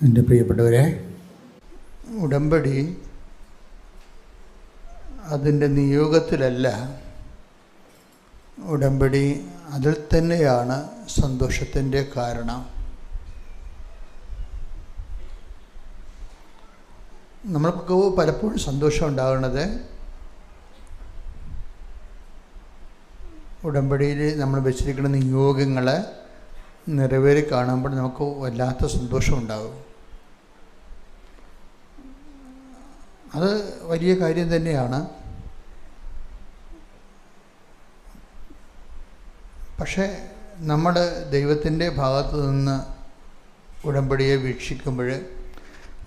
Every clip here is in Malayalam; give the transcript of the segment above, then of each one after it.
എൻ്റെ പ്രിയപ്പെട്ടവരെ, ഉടമ്പടി അതിൻ്റെ നിയോഗത്തിലല്ല, ഉടമ്പടി അതിൽ തന്നെയാണ് സന്തോഷത്തിൻ്റെ കാരണം. നമ്മൾക്ക് പലപ്പോഴും സന്തോഷം ഉണ്ടാകുന്നത് ഉടമ്പടിയിൽ നമ്മൾ വെച്ചിരിക്കുന്ന നിയോഗങ്ങൾ നിറവേറി കാണുമ്പോൾ നമുക്ക് വല്ലാത്ത സന്തോഷം ഉണ്ടാകും. അത് വലിയ കാര്യം തന്നെയാണ്. പക്ഷേ നമ്മൾ ദൈവത്തിൻ്റെ ഭാഗത്തു നിന്ന് ഉടമ്പടിയെ വീക്ഷിക്കുമ്പോൾ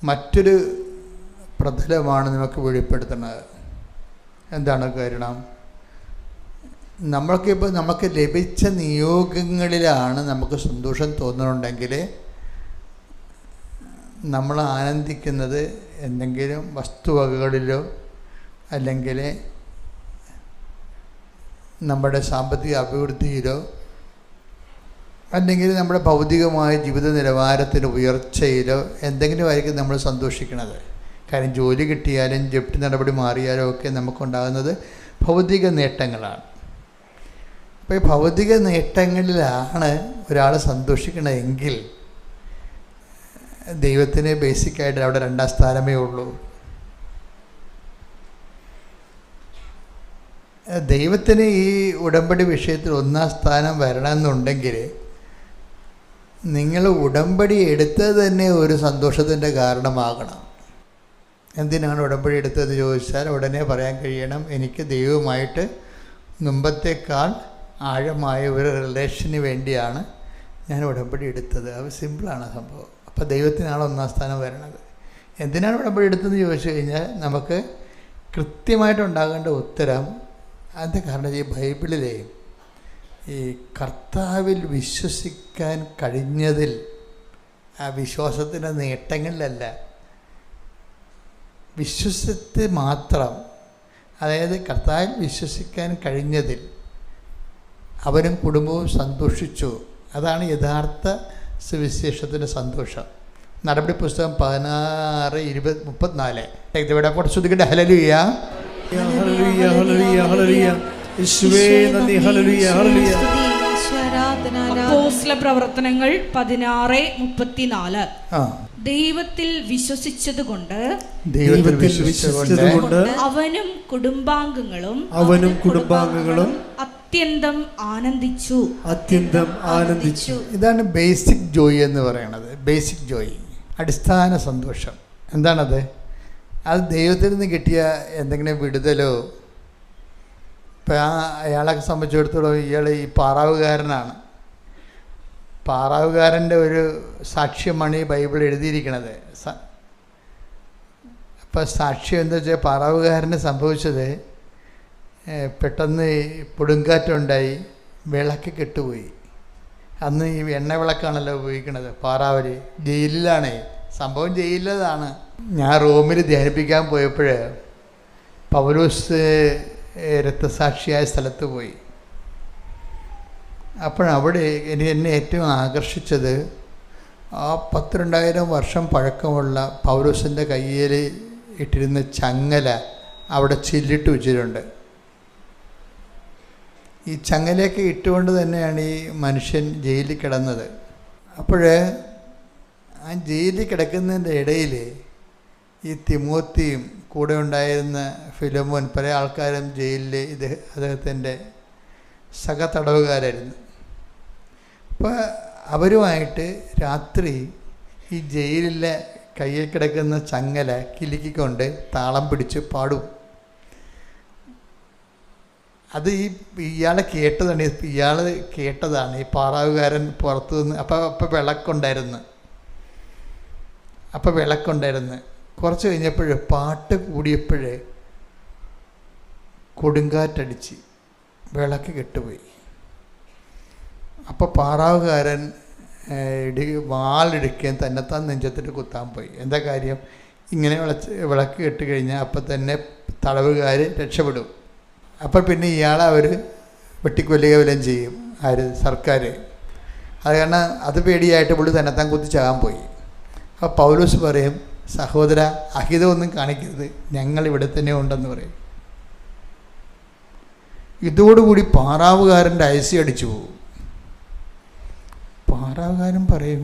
മറ്റൊരു പ്രതലമാണ് നമുക്ക് വെളിപ്പെടുത്തുന്നത്. എന്താണ് കാരണം? നമുക്ക് ലഭിച്ച നിയോഗങ്ങളിലാണ് നമുക്ക് സന്തോഷം തോന്നുന്നുണ്ടെങ്കിൽ നമ്മൾ ആനന്ദിക്കുന്നത് എന്തെങ്കിലും വസ്തുവകകളിലോ അല്ലെങ്കിൽ നമ്മുടെ സാമ്പത്തിക അഭിവൃദ്ധിയിലോ അല്ലെങ്കിൽ നമ്മുടെ ഭൗതികമായ ജീവിത നിലവാരത്തിൻ്റെ ഉയർച്ചയിലോ എന്തെങ്കിലും ആയിരിക്കും നമ്മൾ സന്തോഷിക്കുന്നത്. കാര്യം ജോലി കിട്ടിയാലും ജപ്തി നടപടി മാറിയാലും ഒക്കെ നമുക്കുണ്ടാകുന്നത് ഭൗതിക നേട്ടങ്ങളാണ്. അപ്പോൾ ഈ ഭൗതിക നേട്ടങ്ങളിലാണ് ഒരാൾ സന്തോഷിക്കണമെങ്കിൽ ദൈവത്തിന് ബേസിക്കായിട്ട് അവിടെ 2ാം സ്ഥാനമേ ഉള്ളൂ. ദൈവത്തിന് ഈ ഉടമ്പടി വിഷയത്തിൽ 1ാം സ്ഥാനം വരണമെന്നുണ്ടെങ്കിൽ നിങ്ങൾ ഉടമ്പടി എടുത്തത് തന്നെ ഒരു സന്തോഷത്തിൻ്റെ കാരണമാകണം. എന്തിനാണ് ഉടമ്പടി എടുത്തത് ചോദിച്ചാൽ ഉടനെ പറയാൻ കഴിയണം, എനിക്ക് ദൈവവുമായിട്ട് മുമ്പത്തേക്കാൾ ആഴമായ ഒരു റിലേഷന് വേണ്ടിയാണ് ഞാൻ ഉടമ്പടി എടുത്തത്. അത് സിമ്പിളാണ് സംഭവം. അപ്പോൾ ദൈവത്തിനാണ് 1ാം സ്ഥാനം വരണത്. എന്തിനാണ് ഉടമ്പടി എടുത്തതെന്ന് ചോദിച്ചു കഴിഞ്ഞാൽ നമുക്ക് കൃത്യമായിട്ടുണ്ടാകേണ്ട ഉത്തരം അതിൻ്റെ കാരണം ഈ ബൈബിളിലെ ഈ കർത്താവിൽ വിശ്വസിക്കാൻ കഴിഞ്ഞതിൽ, ആ വിശ്വാസത്തിൻ്റെ നേട്ടങ്ങളിലല്ല, വിശ്വസത്തിൽ മാത്രം, അതായത് കർത്താവിൽ വിശ്വസിക്കാൻ കഴിഞ്ഞതിൽ അവനും കുടുംബവും സന്തോഷിച്ചു. അതാണ് യഥാർത്ഥ സുവിശേഷത്തിൻ്റെ സന്തോഷം. നടപടി പുസ്തകം 16:20-34 ഇവിടെ ശ്രദ്ധിക്കട്ടെ. ഹല്ലേലൂയ, ഹല്ലേലൂയ, ഹല്ലേലൂയ, ഹല്ലേലൂയ. യേശുവേ നന്ദി, ഹല്ലേലൂയ, ഹല്ലേലൂയ. അപ്പോസ്തല പ്രവർത്തനങ്ങൾ 16:34. ദൈവത്തിൽ വിശ്വസിച്ചതുകൊണ്ട് അവനും കുടുംബാംഗങ്ങളും അത്യന്തം ആനന്ദിച്ചു. ഇതാണ് ബേസിക് ജോയ് എന്ന് പറയുന്നത്. ബേസിക് ജോയ്, അടിസ്ഥാന സന്തോഷം. എന്താണത്? അത് ദൈവത്തിൽ നിന്ന് കിട്ടിയ എന്തെങ്കിലും വിടുതലോ. ഇപ്പം അയാളെ സംബന്ധിച്ചിടത്തോളം ഇയാൾ ഈ പാറാവുകാരനാണ്. പാറാവുകാരൻ്റെ ഒരു സാക്ഷ്യമാണ് ഈ ബൈബിൾ എഴുതിയിരിക്കുന്നത്. അപ്പം സാക്ഷ്യം എന്താ വെച്ചാൽ പാറാവുകാരന് സംഭവിച്ചത്, പെട്ടെന്ന് കൊടുങ്കാറ്റുണ്ടായി, വിളക്ക് കെട്ടുപോയി. അന്ന് ഈ എണ്ണ വിളക്കാണല്ലോ ഉപയോഗിക്കുന്നത്. പാറാവർ ജയിലിലാണ് സംഭവം, ജയിലിലാണ്. ഞാൻ റോമിൽ ധ്യാനിപ്പിക്കാൻ പോയപ്പോൾ പൗലോസ് രക്തസാക്ഷിയായ സ്ഥലത്ത് പോയി. അപ്പോഴവിടെ എന്നെ ഏറ്റവും ആകർഷിച്ചത് ആ 12,000 വർഷം പഴക്കമുള്ള പൗലോസിൻ്റെ കയ്യിൽ ഇട്ടിരുന്ന ചങ്ങല അവിടെ ചില്ലിട്ട് വെച്ചിട്ടുണ്ട്. ഈ ചങ്ങലയൊക്കെ ഇട്ടുകൊണ്ട് തന്നെയാണ് ഈ മനുഷ്യൻ ജയിലിൽ കിടന്നത്. ആ ജയിലിൽ കിടക്കുന്നതിൻ്റെ ഇടയിൽ ഈ തിമോത്തിയും കൂടെ ഉണ്ടായിരുന്ന ഫിലോമോൻ, പല ആൾക്കാരും ജയിലിൽ അദ്ദേഹത്തിൻ്റെ സഹതടവുകാരായിരുന്നു. അപ്പോൾ അവരുമായിട്ട് രാത്രി ഈ ജയിലിലെ കയ്യിൽ കിടക്കുന്ന ചങ്ങല കിലുക്കിക്കൊണ്ട് താളം പിടിച്ച് പാടും. അത് ഇയാൾ കേട്ടതാണ് ഈ പാറാവുകാരൻ പുറത്തു നിന്ന്. അപ്പോൾ വിളക്കുണ്ടായിരുന്നു. കുറച്ച് കഴിഞ്ഞപ്പോൾ പാട്ട് കൂടിയപ്പോൾ കൊടുങ്കാറ്റടിച്ച് വിളക്ക് കെട്ടുപോയി. അപ്പോൾ പാറാവുകാരൻ വാളെടുക്കുകയും തന്നെത്താൻ നെഞ്ചത്തിട്ട് കുത്താൻ പോയി. എന്താ കാര്യം? ഇങ്ങനെ വിളക്ക് കെട്ട് കഴിഞ്ഞാൽ അപ്പം തന്നെ തടവുകാർ രക്ഷപ്പെടും. അപ്പോൾ പിന്നെ ഇയാളെ അവർ വെട്ടിക്കൊല്ലുക വല്ലതും ചെയ്യും. ആര്? സർക്കാർ. അത് കാരണം അത് പേടിയായിട്ട് പുള്ളി തന്നെത്താൻ കുത്തി ചാകാൻ പോയി. അപ്പോൾ പൗലോസ് പറയും, സഹോദര അഹിതമൊന്നും കാണിക്കരുത്, ഞങ്ങൾ ഇവിടെ തന്നെ ഉണ്ടെന്ന് പറയും. ഇതോടുകൂടി പാറാവുകാരൻ്റെ ഐസി അടിച്ചു പോകും. പാറാവുകാരൻ പറയും,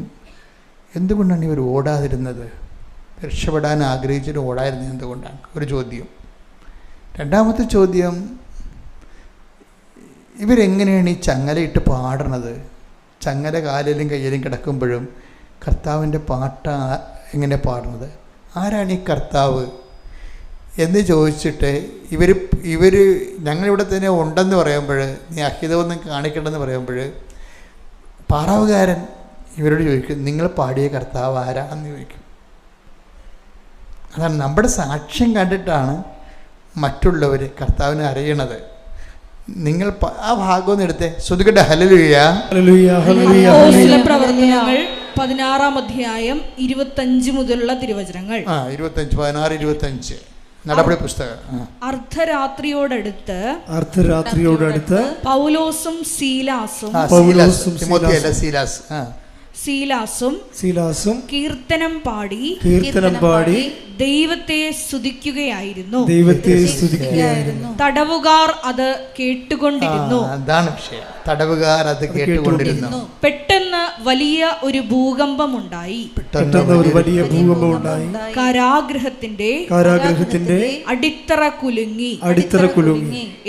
എന്തുകൊണ്ടാണ് ഇവർ ഓടാതിരുന്നത്? രക്ഷപ്പെടാൻ ആഗ്രഹിച്ചിട്ട് ഓടാതിരുന്നത് എന്തുകൊണ്ടാണ്? ഒരു ചോദ്യം. രണ്ടാമത്തെ ചോദ്യം, ഇവരെങ്ങനെയാണ് ഈ ചങ്ങലയിട്ട് പാടണത്? ചങ്ങല കാലിലും കയ്യിലും കിടക്കുമ്പോഴും കർത്താവിൻ്റെ പാട്ട് എങ്ങനെ പാടുന്നത്? ആരാണ് ഈ കർത്താവ് എന്ന് ചോദിച്ചിട്ട് ഇവർ ഞങ്ങളിവിടെ തന്നെ ഉണ്ടെന്ന് പറയുമ്പോൾ, നീ അഹിതമൊന്നും കാണിക്കണ്ടെന്ന് പറയുമ്പോൾ, പാറാവുകാരൻ ഇവരോട് ചോദിക്കും, നിങ്ങൾ പാടിയ കർത്താവ് ആരാണെന്ന് ചോദിക്കും. അതാണ് നമ്മുടെ സാക്ഷ്യം കണ്ടിട്ടാണ് മറ്റുള്ളവർ കർത്താവിനെ അറിയണത്. നിങ്ങൾ ആ ഭാഗം ഒന്ന് എടുത്തേ, ശ്രുതികട്ടെ. ഹല്ലേലൂയ, ഹല്ലേലൂയ, ഹല്ലേലൂയ. അപ്പോസ്തല പ്രവർത്തനങ്ങൾ 16-ാം അധ്യായം 25 മുതലുള്ള തിരുവചനങ്ങൾ. 25, 16, 25 നടപടി പുസ്തകം. അർദ്ധരാത്രിയോടടുത്ത് പൗലോസും സീലാസും കീർത്തനം പാടി ദൈവത്തെ സ്തുതിക്കുകയായിരുന്നു. തടവുകാർ അത് കേട്ടുകൊണ്ടിരുന്നു. അതാണ് വിഷയം. തടവുകാർ അത് കേട്ടുകൊണ്ടിരുന്നു. പെട്ടെന്ന് വലിയ ഒരു ഭൂകമ്പമുണ്ടായി. കാരാഗൃഹത്തിന്റെ അടിത്തറ കുലുങ്ങി.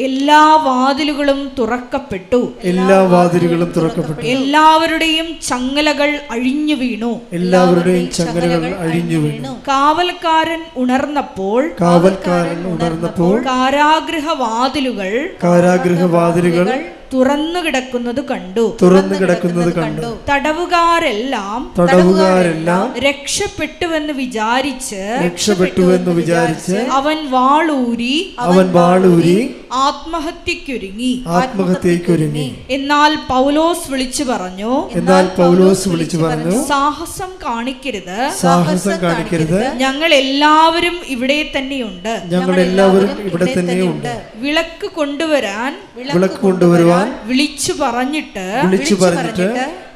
എല്ലാ വാതിലുകളും തുറക്കപ്പെട്ടു. എല്ലാവരുടെയും ചങ്ങലകൾ അഴിഞ്ഞു വീണു. കാവൽക്കാരൻ ഉണർന്നപ്പോൾ കാരാഗൃഹ വാതിലുകൾ തുറന്നു കിടക്കുന്നത് കണ്ടു. തടവുകാരെല്ലാം രക്ഷപ്പെട്ടുവെന്ന് വിചാരിച്ച് അവൻ വാളൂരി ആത്മഹത്യക്കൊരുങ്ങി. എന്നാൽ പൗലോസ് വിളിച്ചു പറഞ്ഞു, സാഹസം കാണിക്കരുത്, ഞങ്ങൾ എല്ലാവരും ഇവിടെ തന്നെയുണ്ട്. വിളക്ക് കൊണ്ടുവരാൻ വിളിച്ചു പറഞ്ഞിട്ട്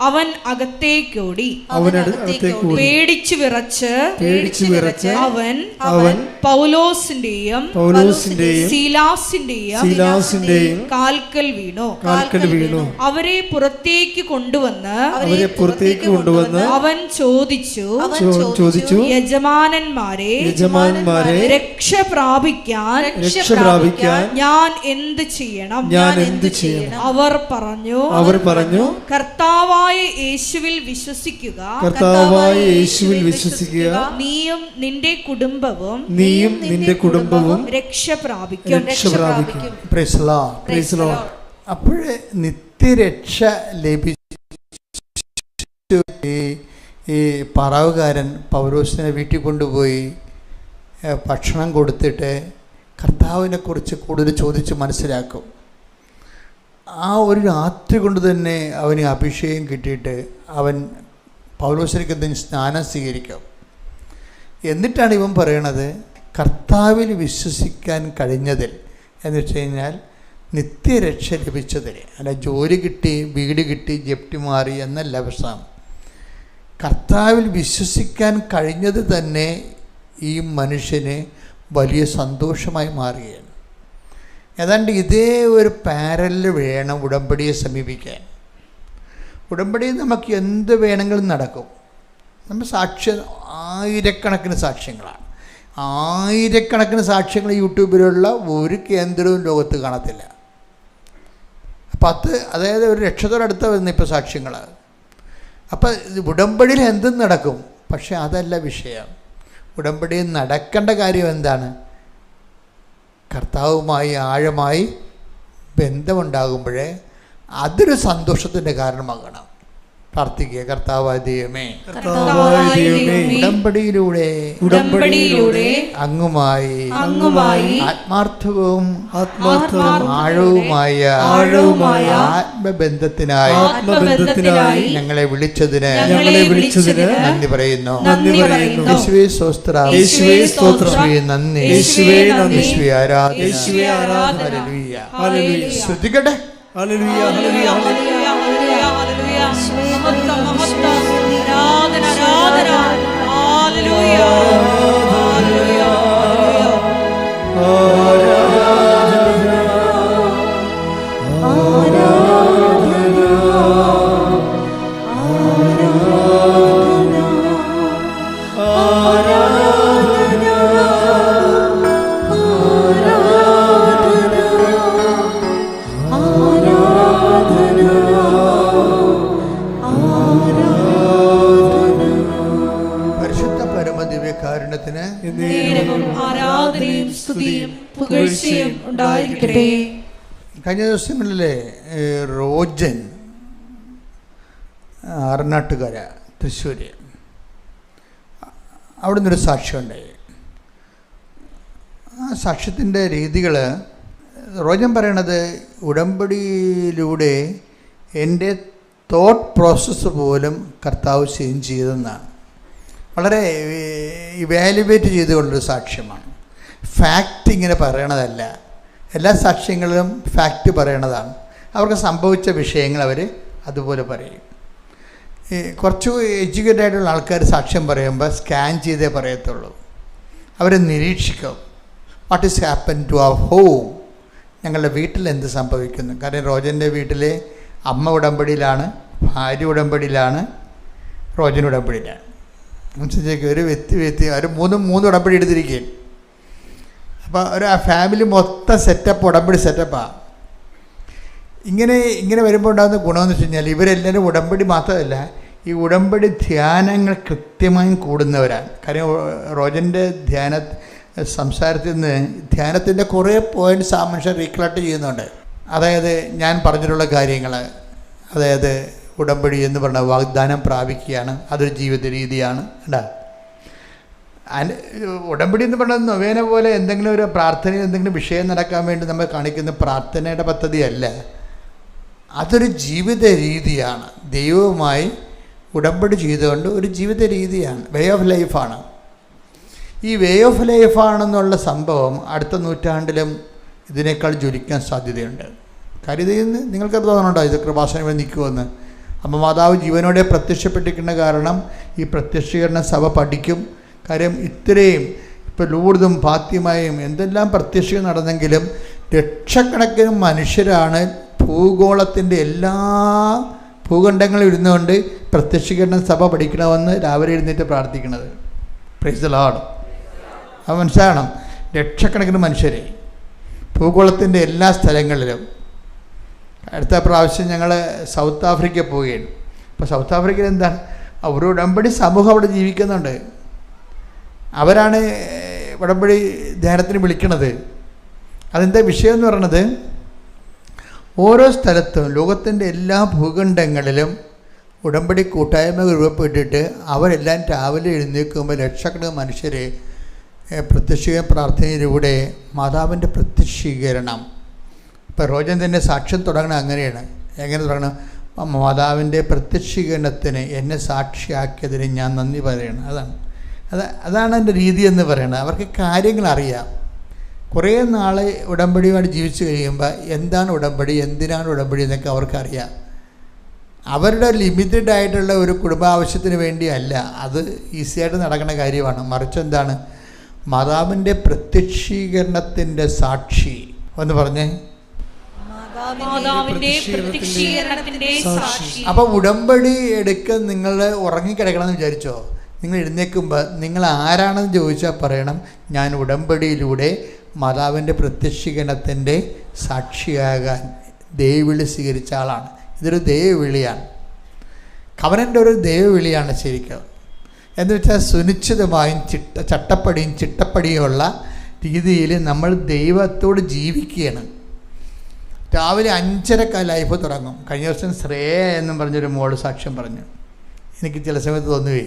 അവൻ അകത്തേക്കോടി. പേടിച്ചു വിറച്ച് അവൻ പൗലോസിന്റെയും സീലാസിന്റെയും കാൽക്കൽ വീണു. അവരെ പുറത്തേക്ക് കൊണ്ടുവന്ന് അവൻ ചോദിച്ചു, യജമാനന്മാരെ, രക്ഷ പ്രാപിക്കാൻ ഞാൻ എന്ത് ചെയ്യണം? അവർ പറഞ്ഞു, കർത്താവായ യേശുവിൽ വിശ്വസിക്കുക. നീയും നിന്റെ കുടുംബവും രക്ഷ പ്രാപിക്കും. അപ്പോഴേ നിത്യരക്ഷ ലഭിച്ചു. ഈ പറവുകാരൻ പൗലോസിനെ വീട്ടിൽ കൊണ്ടുപോയി ഭക്ഷണം കൊടുത്തിട്ട് കർത്താവിനെ കുറിച്ച് കൂടുതൽ ചോദിച്ച് മനസ്സിലാക്കും. ആ ഒരു രാത്രി കൊണ്ട് തന്നെ അവന് അഭിഷേകം കിട്ടിയിട്ട് അവൻ പൗലോസിലേക്ക് എന്തെങ്കിലും സ്നാനം സ്വീകരിക്കും. എന്നിട്ടാണ് ഇവൻ പറയണത്, കർത്താവിൽ വിശ്വസിക്കാൻ കഴിഞ്ഞതിൽ എന്ന് വെച്ച് കഴിഞ്ഞാൽ നിത്യരക്ഷ ലഭിച്ചതിൽ. അല്ല ജോലി കിട്ടി, വീട് കിട്ടി, ജപ്തി മാറി എന്നല്ല പ്രശ്നം. കർത്താവിൽ വിശ്വസിക്കാൻ കഴിഞ്ഞത് തന്നെ ഈ മനുഷ്യന് വലിയ സന്തോഷമായി മാറുകയാണ്. ഏതാണ്ട് ഇതേ ഒരു പാരലിൽ വേണം ഉടമ്പടിയെ സമീപിക്കാൻ. ഉടമ്പടിയിൽ നമുക്ക് എന്ത് വേണമെങ്കിലും നടക്കും. നമ്മൾ ആയിരക്കണക്കിന് സാക്ഷ്യങ്ങൾ യൂട്യൂബിലുള്ള ഒരു കേന്ദ്രവും ലോകത്ത് കാണത്തില്ല. 10, അതായത് ഒരു ലക്ഷത്തോടടുത്ത് വരുന്ന ഇപ്പോൾ സാക്ഷ്യങ്ങൾ. അപ്പം ഉടമ്പടിയിൽ എന്തും നടക്കും. പക്ഷെ അതല്ല വിഷയം. ഉടമ്പടിയിൽ നടക്കേണ്ട കാര്യം എന്താണ്? കർത്താവുമായി ആഴമായി ബന്ധമുണ്ടാകുമ്പോഴേ അതൊരു സന്തോഷത്തിൻ്റെ കാരണമാകണം. പ്രാർത്ഥിക്കുക, കർത്താവായ ദൈവമേ, ഉടമ്പടിയിലൂടെ അങ്ങുമായി ആത്മാർത്ഥവും ആഴവുമായ ആത്മബന്ധത്തിനായി ഞങ്ങളെ വിളിച്ചതിന് നന്ദി പറയുന്നു. യേശുവേ സ്തോത്രം, നന്ദി, യേശുവേ ആരാധന. ശ്രദ്ധിക്കട്ടെ. ഹല്ലേലൂയ, ഹല്ലേലൂയ, ഹല്ലേലൂയ, ഹല്ലേലൂയ. മഹത്വം, മഹത്വം, ആരാധന, ആരാധന. പരിശുദ്ധനാമത്തിന് നേരവും ആരാധനയും സ്തുതിയും പുകഴ്ചയും ഉണ്ടായിരിക്കട്ടെ. കഴിഞ്ഞ ദിവസങ്ങളിലെ റോജൻ ആറനാട്ടുകര തൃശ്ശൂർ, അവിടെ നിന്നൊരു സാക്ഷ്യമുണ്ടായി. ആ സാക്ഷ്യത്തിൻ്റെ രീതികൾ റോജൻ പറയണത് ഉടമ്പടിയിലൂടെ എൻ്റെ തോട്ട് പ്രോസസ്സ് പോലും കർത്താവ് ചേഞ്ച് ചെയ്തെന്നാണ്. വളരെ ഇവാലുവേറ്റ് ചെയ്തുകൊണ്ടൊരു സാക്ഷ്യമാണ്. ഫാക്റ്റ് ഇങ്ങനെ പറയണതല്ല, എല്ലാ സാക്ഷ്യങ്ങളിലും ഫാക്റ്റ് പറയണതാണ്. അവർക്ക് സംഭവിച്ച വിഷയങ്ങൾ അവർ അതുപോലെ പറയും. കുറച്ച് എഡ്യൂക്കേറ്റഡ് ആയിട്ടുള്ള ആൾക്കാർ സാക്ഷ്യം പറയുമ്പോൾ സ്കാൻ ചെയ്തേ പറയത്തുള്ളൂ. അവർ നിരീക്ഷിക്കും, what is happen to our home, ഞങ്ങളുടെ വീട്ടിൽ എന്ത് സംഭവിക്കുന്നു. കാരണം റോജൻ്റെ വീട്ടിൽ അമ്മ ഉടമ്പടിയിലാണ്, ഭാര്യ ഉടമ്പടിയിലാണ്, റോജൻ ഉടമ്പടിയിലാണ്. മനസ്സിലേക്ക് ഒരു വ്യക്തി അവർ മൂന്ന് ഉടമ്പടി എടുത്തിരിക്കുകയും. അപ്പോൾ ഒരു ആ ഫാമിലി മൊത്തം സെറ്റപ്പ് ഉടമ്പടി സെറ്റപ്പാണ്. ഇങ്ങനെ വരുമ്പോൾ ഉണ്ടാകുന്ന ഗുണമെന്ന് വെച്ച് കഴിഞ്ഞാൽ ഇവരെല്ലാവരും ഉടമ്പടി മാത്രമല്ല, ഈ ഉടമ്പടി ധ്യാനങ്ങൾ കൃത്യമായും കൂടുന്നവരാണ്. കാര്യം റോജൻ്റെ സംസാരത്തിൽ നിന്ന് ധ്യാനത്തിൻ്റെ കുറേ പോയിൻറ്റ്സ് ആ മനുഷ്യൻ റീകളക്ട് ചെയ്യുന്നുണ്ട്. അതായത് ഞാൻ പറഞ്ഞിട്ടുള്ള കാര്യങ്ങൾ, അതായത് ഉടമ്പടി എന്ന് പറഞ്ഞ വാഗ്ദാനം പ്രാപിക്കുകയാണ്, അതൊരു ജീവിത രീതിയാണ്. ഉണ്ടാ ഉടമ്പടി എന്ന് പറയുന്നത് നൊവേന പോലെ എന്തെങ്കിലും ഒരു പ്രാർത്ഥനയിൽ എന്തെങ്കിലും വിഷയം നടക്കാൻ വേണ്ടി നമ്മൾ കാണിക്കുന്ന പ്രാർത്ഥനയുടെ പദ്ധതിയല്ല, അതൊരു ജീവിത രീതിയാണ്. ദൈവവുമായി ഉടമ്പടി ചെയ്തുകൊണ്ട് ഒരു ജീവിത രീതിയാണ്, വേ ഓഫ് ലൈഫാണ്. ഈ വേ ഓഫ് ലൈഫാണെന്നുള്ള സംഭവം അടുത്ത നൂറ്റാണ്ടിലും ഇതിനേക്കാൾ ജ്വലിക്കാൻ സാധ്യതയുണ്ട്. കാര്യം ഇതിൽ നിന്ന് നിങ്ങൾക്കത് തോന്നണുണ്ടോ ഇത് കൃപാസനം വഴി നിൽക്കുമെന്ന്? അപ്പം മാതാവ് ജീവനോടെ പ്രത്യക്ഷപ്പെട്ടിരിക്കുന്ന കാരണം ഈ പ്രത്യക്ഷീകരണ സഭ പഠിക്കും. കാര്യം ഇത്രയും ഇപ്പോൾ ലൂർദും ഫാത്തിമയും എന്തെല്ലാം പ്രത്യക്ഷീകരണം നടന്നെങ്കിലും ലക്ഷക്കണക്കിന് മനുഷ്യരാണ് ഭൂഗോളത്തിൻ്റെ എല്ലാ ഭൂഖണ്ഡങ്ങളും ഇരുന്നുകൊണ്ട് പ്രത്യക്ഷീകരണ സഭ പഠിക്കണമെന്ന് രാവിലെ എഴുന്നേറ്റ് പ്രാർത്ഥിക്കുന്നത്. Praise the Lord. അത് മനസ്സിലാകണം. ലക്ഷക്കണക്കിന് മനുഷ്യരെ ഭൂഗോളത്തിൻ്റെ എല്ലാ സ്ഥലങ്ങളിലും. അടുത്ത പ്രാവശ്യം ഞങ്ങൾ സൗത്ത് ആഫ്രിക്ക പോവുകയാണ്. അപ്പോൾ സൗത്ത് ആഫ്രിക്കയിൽ എന്താണ്, ഒരു ഉടമ്പടി സമൂഹം അവിടെ ജീവിക്കുന്നുണ്ട്. അവരാണ് ഉടമ്പടി ധ്യാനത്തിന് വിളിക്കണത്. അതെന്താ വിഷയം എന്ന് പറയണത്, ഓരോ സ്ഥലത്തും ലോകത്തിൻ്റെ എല്ലാ ഭൂഖണ്ഡങ്ങളിലും ഉടമ്പടി കൂട്ടായ്മ രൂപപ്പെട്ടിട്ട് അവരെല്ലാം രാവിലെ എഴുന്നേൽക്കുമ്പോൾ ലക്ഷക്കണക്കിന് മനുഷ്യർ പ്രത്യക്ഷീകരണ പ്രാർത്ഥനയിലൂടെ മാതാവിൻ്റെ പ്രത്യക്ഷീകരണം. ഇപ്പോൾ റോജൻ തന്നെ സാക്ഷ്യം തുടങ്ങണം അങ്ങനെയാണ്. എങ്ങനെ തുടങ്ങണം? മാതാവിൻ്റെ പ്രത്യക്ഷീകരണത്തിന് എന്നെ സാക്ഷിയാക്കിയതിന് ഞാൻ നന്ദി പറയണം. അതാണ് എൻ്റെ രീതി എന്ന് പറയുന്നത്. അവർക്ക് കാര്യങ്ങൾ അറിയാം. കുറേ നാൾ ഉടമ്പടിയുമായിട്ട് ജീവിച്ചു കഴിയുമ്പോൾ എന്താണ് ഉടമ്പടി, എന്തിനാണ് ഉടമ്പടി എന്നൊക്കെ അവർക്കറിയാം. അവരുടെ ലിമിറ്റഡ് ആയിട്ടുള്ള ഒരു കുടുംബാവശ്യത്തിന് വേണ്ടിയല്ല, അത് ഈസിയായിട്ട് നടക്കുന്ന കാര്യമാണ്. മറിച്ച് എന്താണ്, മാതാവിൻ്റെ പ്രത്യക്ഷീകരണത്തിൻ്റെ സാക്ഷി എന്ന് പറഞ്ഞേ. അപ്പോൾ ഉടമ്പടി എടുക്കാൻ നിങ്ങൾ ഉറങ്ങിക്കിടക്കണമെന്ന് വിചാരിച്ചോ? നിങ്ങൾ എഴുന്നേൽക്കുമ്പോൾ നിങ്ങൾ ആരാണെന്ന് ചോദിച്ചാൽ പറയണം, ഞാൻ ഉടമ്പടിയിലൂടെ മാതാവിൻ്റെ പ്രത്യക്ഷീകരണത്തിൻ്റെ സാക്ഷിയാകാൻ ദൈവവിളി സ്വീകരിച്ച ആളാണ്. ഇതൊരു ദൈവവിളിയാണ്. കവനൻ്റെ ഒരു ദൈവവിളിയാണ് ശരിക്കും. എന്ന് വെച്ചാൽ സുനിശ്ചിതമായും ചട്ടപ്പടിയും ചിട്ടപ്പടിയുമുള്ള രീതിയിൽ നമ്മൾ ദൈവത്തോട് ജീവിക്കുകയാണ്. രാവിലെ 5:30 ലൈഫ് തുടങ്ങും. കഴിഞ്ഞ ദിവസം ശ്രേയ എന്നും പറഞ്ഞൊരു മോള് സാക്ഷ്യം പറഞ്ഞു. എനിക്ക് ചില സമയത്ത് തോന്നുകയെ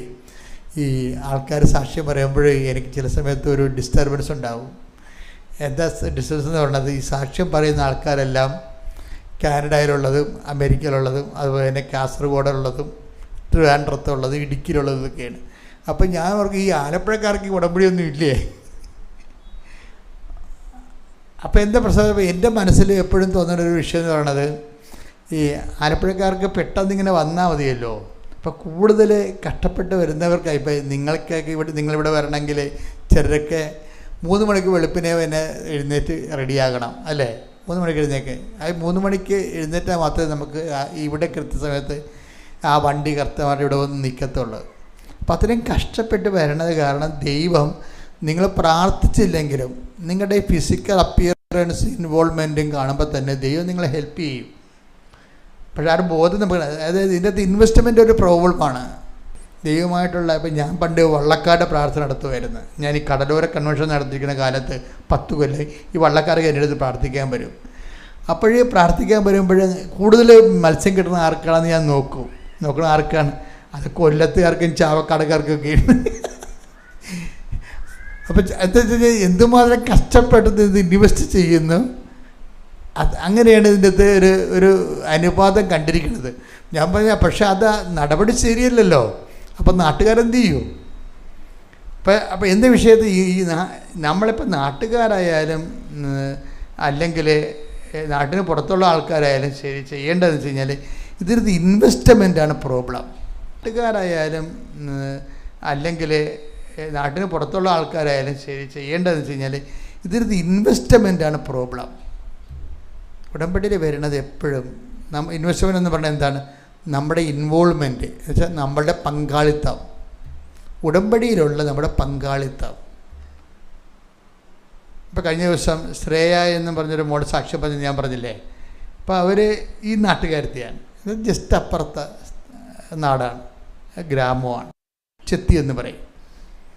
ഈ ആൾക്കാർ സാക്ഷ്യം പറയുമ്പോൾ എനിക്ക് ചില സമയത്ത് ഒരു ഡിസ്റ്റർബൻസ് ഉണ്ടാവും. എന്താ ഡിസ്റ്റർബൻസ് എന്ന് പറയുന്നത്, ഈ സാക്ഷ്യം പറയുന്ന ആൾക്കാരെല്ലാം കാനഡയിലുള്ളതും അമേരിക്കയിലുള്ളതും അതുപോലെ തന്നെ കാസർഗോഡുള്ളതും ട്രിവാൻഡ്രത്തുള്ളതും ഇടുക്കിയിലുള്ളതും ഒക്കെയാണ്. അപ്പം ഞാൻ അവർക്ക് ഈ ആലപ്പുഴക്കാർക്ക് ഉടമ്പടിയൊന്നും ഇല്ലേ? അപ്പോൾ എന്താ പ്രശ്നം, എൻ്റെ മനസ്സിൽ എപ്പോഴും തോന്നുന്ന ഒരു വിഷയം എന്ന് പറയുന്നത്, ഈ ആലപ്പുഴക്കാർക്ക് പെട്ടെന്ന് ഇങ്ങനെ വന്നാൽ മതിയല്ലോ. അപ്പോൾ കൂടുതൽ കഷ്ടപ്പെട്ട് വരുന്നവർക്കായി, ഇപ്പോൾ നിങ്ങൾക്കൊക്കെ നിങ്ങളിവിടെ വരണമെങ്കിൽ ചിലരൊക്കെ 3 മണിക്ക് വെളുപ്പിനെ തന്നെ എഴുന്നേറ്റ് റെഡിയാകണം അല്ലേ? 3 മണിക്ക് എഴുന്നേക്ക്. അത് 3 മണിക്ക് എഴുന്നേറ്റാൽ മാത്രമേ നമുക്ക് ഇവിടെ കൃത്യസമയത്ത് ആ വണ്ടി കർത്തമാരുടെ ഇവിടെ വന്ന് നിൽക്കത്തുള്ളൂ. അപ്പം അത്രയും കഷ്ടപ്പെട്ട് വരണത് കാരണം ദൈവം നിങ്ങൾ പ്രാർത്ഥിച്ചില്ലെങ്കിലും നിങ്ങളുടെ ഫിസിക്കൽ അപ്പിയറൻസ് ഇൻവോൾവ്മെൻറ്റും കാണുമ്പോൾ തന്നെ ദൈവം നിങ്ങളെ ഹെൽപ്പ് ചെയ്യും. പക്ഷേ ആ ബോധം നമുക്ക്, അതായത് ഇതിൻ്റെ അകത്ത് ഇൻവെസ്റ്റ്മെൻ്റ് ഒരു പ്രോബ്ലമാണ്. ദൈവമായിട്ടുള്ള. ഇപ്പം ഞാൻ പണ്ട് വള്ളക്കാരുടെ പ്രാർത്ഥന നടത്തുമായിരുന്നു. ഞാൻ ഈ കടലോര കൺവെൻഷൻ നടത്തിയിരിക്കുന്ന കാലത്ത് 10 കൊല്ലം ഈ വള്ളക്കാർക്ക് എൻ്റെ അടുത്ത് പ്രാർത്ഥിക്കാൻ വരും. അപ്പോഴേ പ്രാർത്ഥിക്കാൻ വരുമ്പോൾ കൂടുതൽ മത്സ്യം കിട്ടുന്ന ആർക്കാണെന്ന് ഞാൻ നോക്കണ ആർക്കാണ്? അത് കൊല്ലത്തുകാർക്കും ചാവക്കാടുകാർക്കൊക്കെ. അപ്പം എന്താ വെച്ചാൽ എന്തുമാത്രം കഷ്ടപ്പെട്ട് ഇത് ഇൻവെസ്റ്റ് ചെയ്യുന്നു. അങ്ങനെയാണ് ഇതിൻ്റെ അകത്ത് ഒരു അനുപാതം കണ്ടിരിക്കുന്നത്. ഞാൻ പറഞ്ഞ പക്ഷെ അത് നടപടി ശരിയല്ലല്ലോ. അപ്പം നാട്ടുകാരെന്ത് ചെയ്യും? അപ്പം എന്ത് വിഷയത്തിൽ ഈ നമ്മളിപ്പോൾ നാട്ടുകാരായാലും അല്ലെങ്കിൽ നാട്ടിന് പുറത്തുള്ള ആൾക്കാരായാലും ശരി, ചെയ്യേണ്ടതെന്ന് വെച്ച് കഴിഞ്ഞാൽ ഇതിനകത്ത് ഇൻവെസ്റ്റ്മെൻറ്റാണ് പ്രോബ്ലം. നാട്ടുകാരായാലും അല്ലെങ്കിൽ നാട്ടിന് പുറത്തുള്ള ആൾക്കാരായാലും ശരി, ചെയ്യേണ്ടതെന്ന് വെച്ച് കഴിഞ്ഞാൽ ഇതിനകത്ത് ഇൻവെസ്റ്റ്മെൻറ്റാണ് പ്രോബ്ലം. ഉടമ്പടിയിൽ വരുന്നത് എപ്പോഴും ഇൻവെസ്റ്റ്മെൻറ്റ് എന്ന് പറഞ്ഞാൽ എന്താണ്? നമ്മുടെ ഇൻവോൾവ്മെൻറ്റ് എന്ന് വെച്ചാൽ നമ്മളുടെ പങ്കാളിത്തം, ഉടമ്പടിയിലുള്ള നമ്മുടെ പങ്കാളിത്തം. ഇപ്പോൾ കഴിഞ്ഞ ദിവസം ശ്രേയ എന്ന് പറഞ്ഞൊരു മോൾ സാക്ഷ്യം പറഞ്ഞ് ഞാൻ പറഞ്ഞില്ലേ. അപ്പോൾ അവർ ഈ നാട്ടുകാരത്തെയാണ്, ഇത് ജസ്റ്റ് അപ്പുറത്തെ നാടാണ്, ഗ്രാമമാണ്, ചെത്തി എന്ന് പറയും.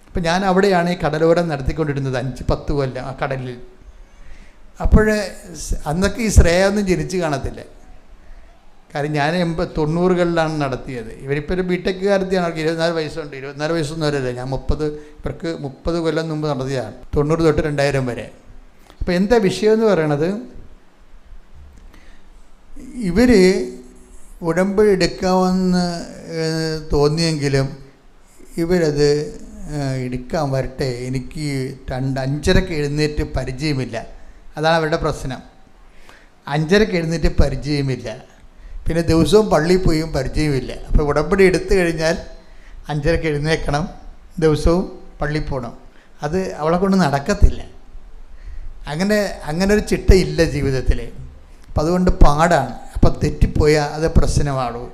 അപ്പം ഞാൻ അവിടെയാണ് ഈ കടലോരം നടത്തിക്കൊണ്ടിരുന്നത് 5-10 കൊല്ലം ആ കടലിൽ. അപ്പോൾ അന്നൊക്കെ ഈ ശ്രേയ ഒന്നും ജനിച്ച് കാണത്തില്ല. കാര്യം ഞാൻ 90-കളിലാണ് നടത്തിയത്. ഇവരിപ്പോൾ ഒരു ബിടെക്കുകാരത്തെയാണ്. അവർക്ക് 24 വയസ്സുണ്ട്. 24 വയസ്സൊന്നും വരല്ല. ഞാൻ 30 കൊല്ലം മുമ്പ് നടത്തിയതാണ്, 90 തൊട്ട് 2000 വരെ. അപ്പോൾ എന്താ വിഷയമെന്ന് പറയണത്, ഇവർ ഉടമ്പടി എടുക്കാമെന്ന് തോന്നിയെങ്കിലും ഇവരത് എടുക്കാൻ വരട്ടെ, എനിക്ക് 5:30 എഴുന്നേറ്റ് പരിചയമില്ല. അതാണ് അവരുടെ പ്രശ്നം. 5:30 എഴുന്നേറ്റ് പരിചയമില്ല, പിന്നെ ദിവസവും പള്ളിയിൽ പോയും പരിചയമില്ല. അപ്പോൾ ഉടമ്പടി എടുത്തു കഴിഞ്ഞാൽ 5:30 എഴുന്നേൽക്കണം, ദിവസവും പള്ളിയിൽ പോകണം. അത് അവളെ കൊണ്ട് നടക്കത്തില്ല. അങ്ങനെ ഒരു ചിട്ടയില്ല ജീവിതത്തിൽ. അപ്പം അതുകൊണ്ട് പാടാണ്. അപ്പം തെറ്റിപ്പോയാൽ അത് പ്രശ്നമാണോ?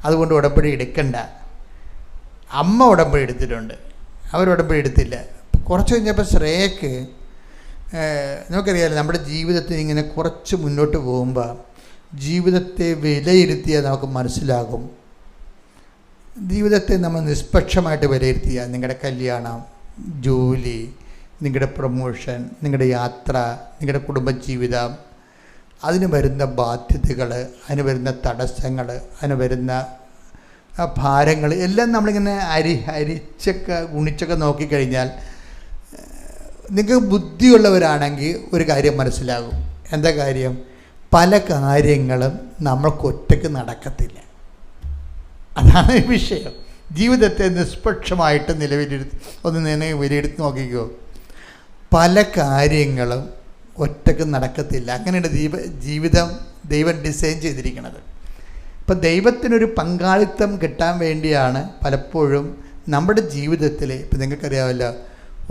അതുകൊണ്ട് ഉടമ്പടി എടുക്കണ്ട. അമ്മ ഉടമ്പടി എടുത്തിട്ടുണ്ട്, അവരുടമ്പടി എടുത്തില്ല. കുറച്ച് കഴിഞ്ഞപ്പോൾ ശ്രേയക്ക്, നമുക്കറിയാമല്ലോ നമ്മുടെ ജീവിതത്തിൽ ഇങ്ങനെ കുറച്ച് മുന്നോട്ട് പോകുമ്പോൾ ജീവിതത്തെ വിലയിരുത്തിയാൽ നമുക്ക് മനസ്സിലാകും. ജീവിതത്തെ നമ്മൾ നിഷ്പക്ഷമായിട്ട് വിലയിരുത്തിയാൽ നിങ്ങളുടെ കല്യാണം, ജോലി, നിങ്ങളുടെ പ്രൊമോഷൻ, നിങ്ങളുടെ യാത്ര, നിങ്ങളുടെ കുടുംബജീവിതം, അതിന് വരുന്ന ബാധ്യതകൾ, അതിന് വരുന്ന തടസ്സങ്ങൾ, അതിന് വരുന്ന ഭാരങ്ങൾ എല്ലാം നമ്മളിങ്ങനെ അരിച്ചൊക്കെ ഗുണിച്ചൊക്കെ നോക്കിക്കഴിഞ്ഞാൽ നിങ്ങൾക്ക് ബുദ്ധിയുള്ളവരാണെങ്കിൽ ഒരു കാര്യം മനസ്സിലാകും. എന്താ കാര്യം? പല കാര്യങ്ങളും നമ്മൾക്ക് ഒറ്റയ്ക്ക് നടക്കത്തില്ല. അതാണ് വിഷയം. ജീവിതത്തെ നിഷ്പക്ഷമായിട്ട് വിലയിരുത്തി നോക്കിക്കോ. പല കാര്യങ്ങളും ഒറ്റയ്ക്ക് നടക്കത്തില്ല. അങ്ങനെയാണ് ജീവിതം ദൈവം ഡിസൈൻ ചെയ്തിരിക്കുന്നത്. ഇപ്പം ദൈവത്തിനൊരു പങ്കാളിത്തം കിട്ടാൻ വേണ്ടിയാണ് പലപ്പോഴും നമ്മുടെ ജീവിതത്തിൽ, ഇപ്പം നിങ്ങൾക്കറിയാമല്ലോ,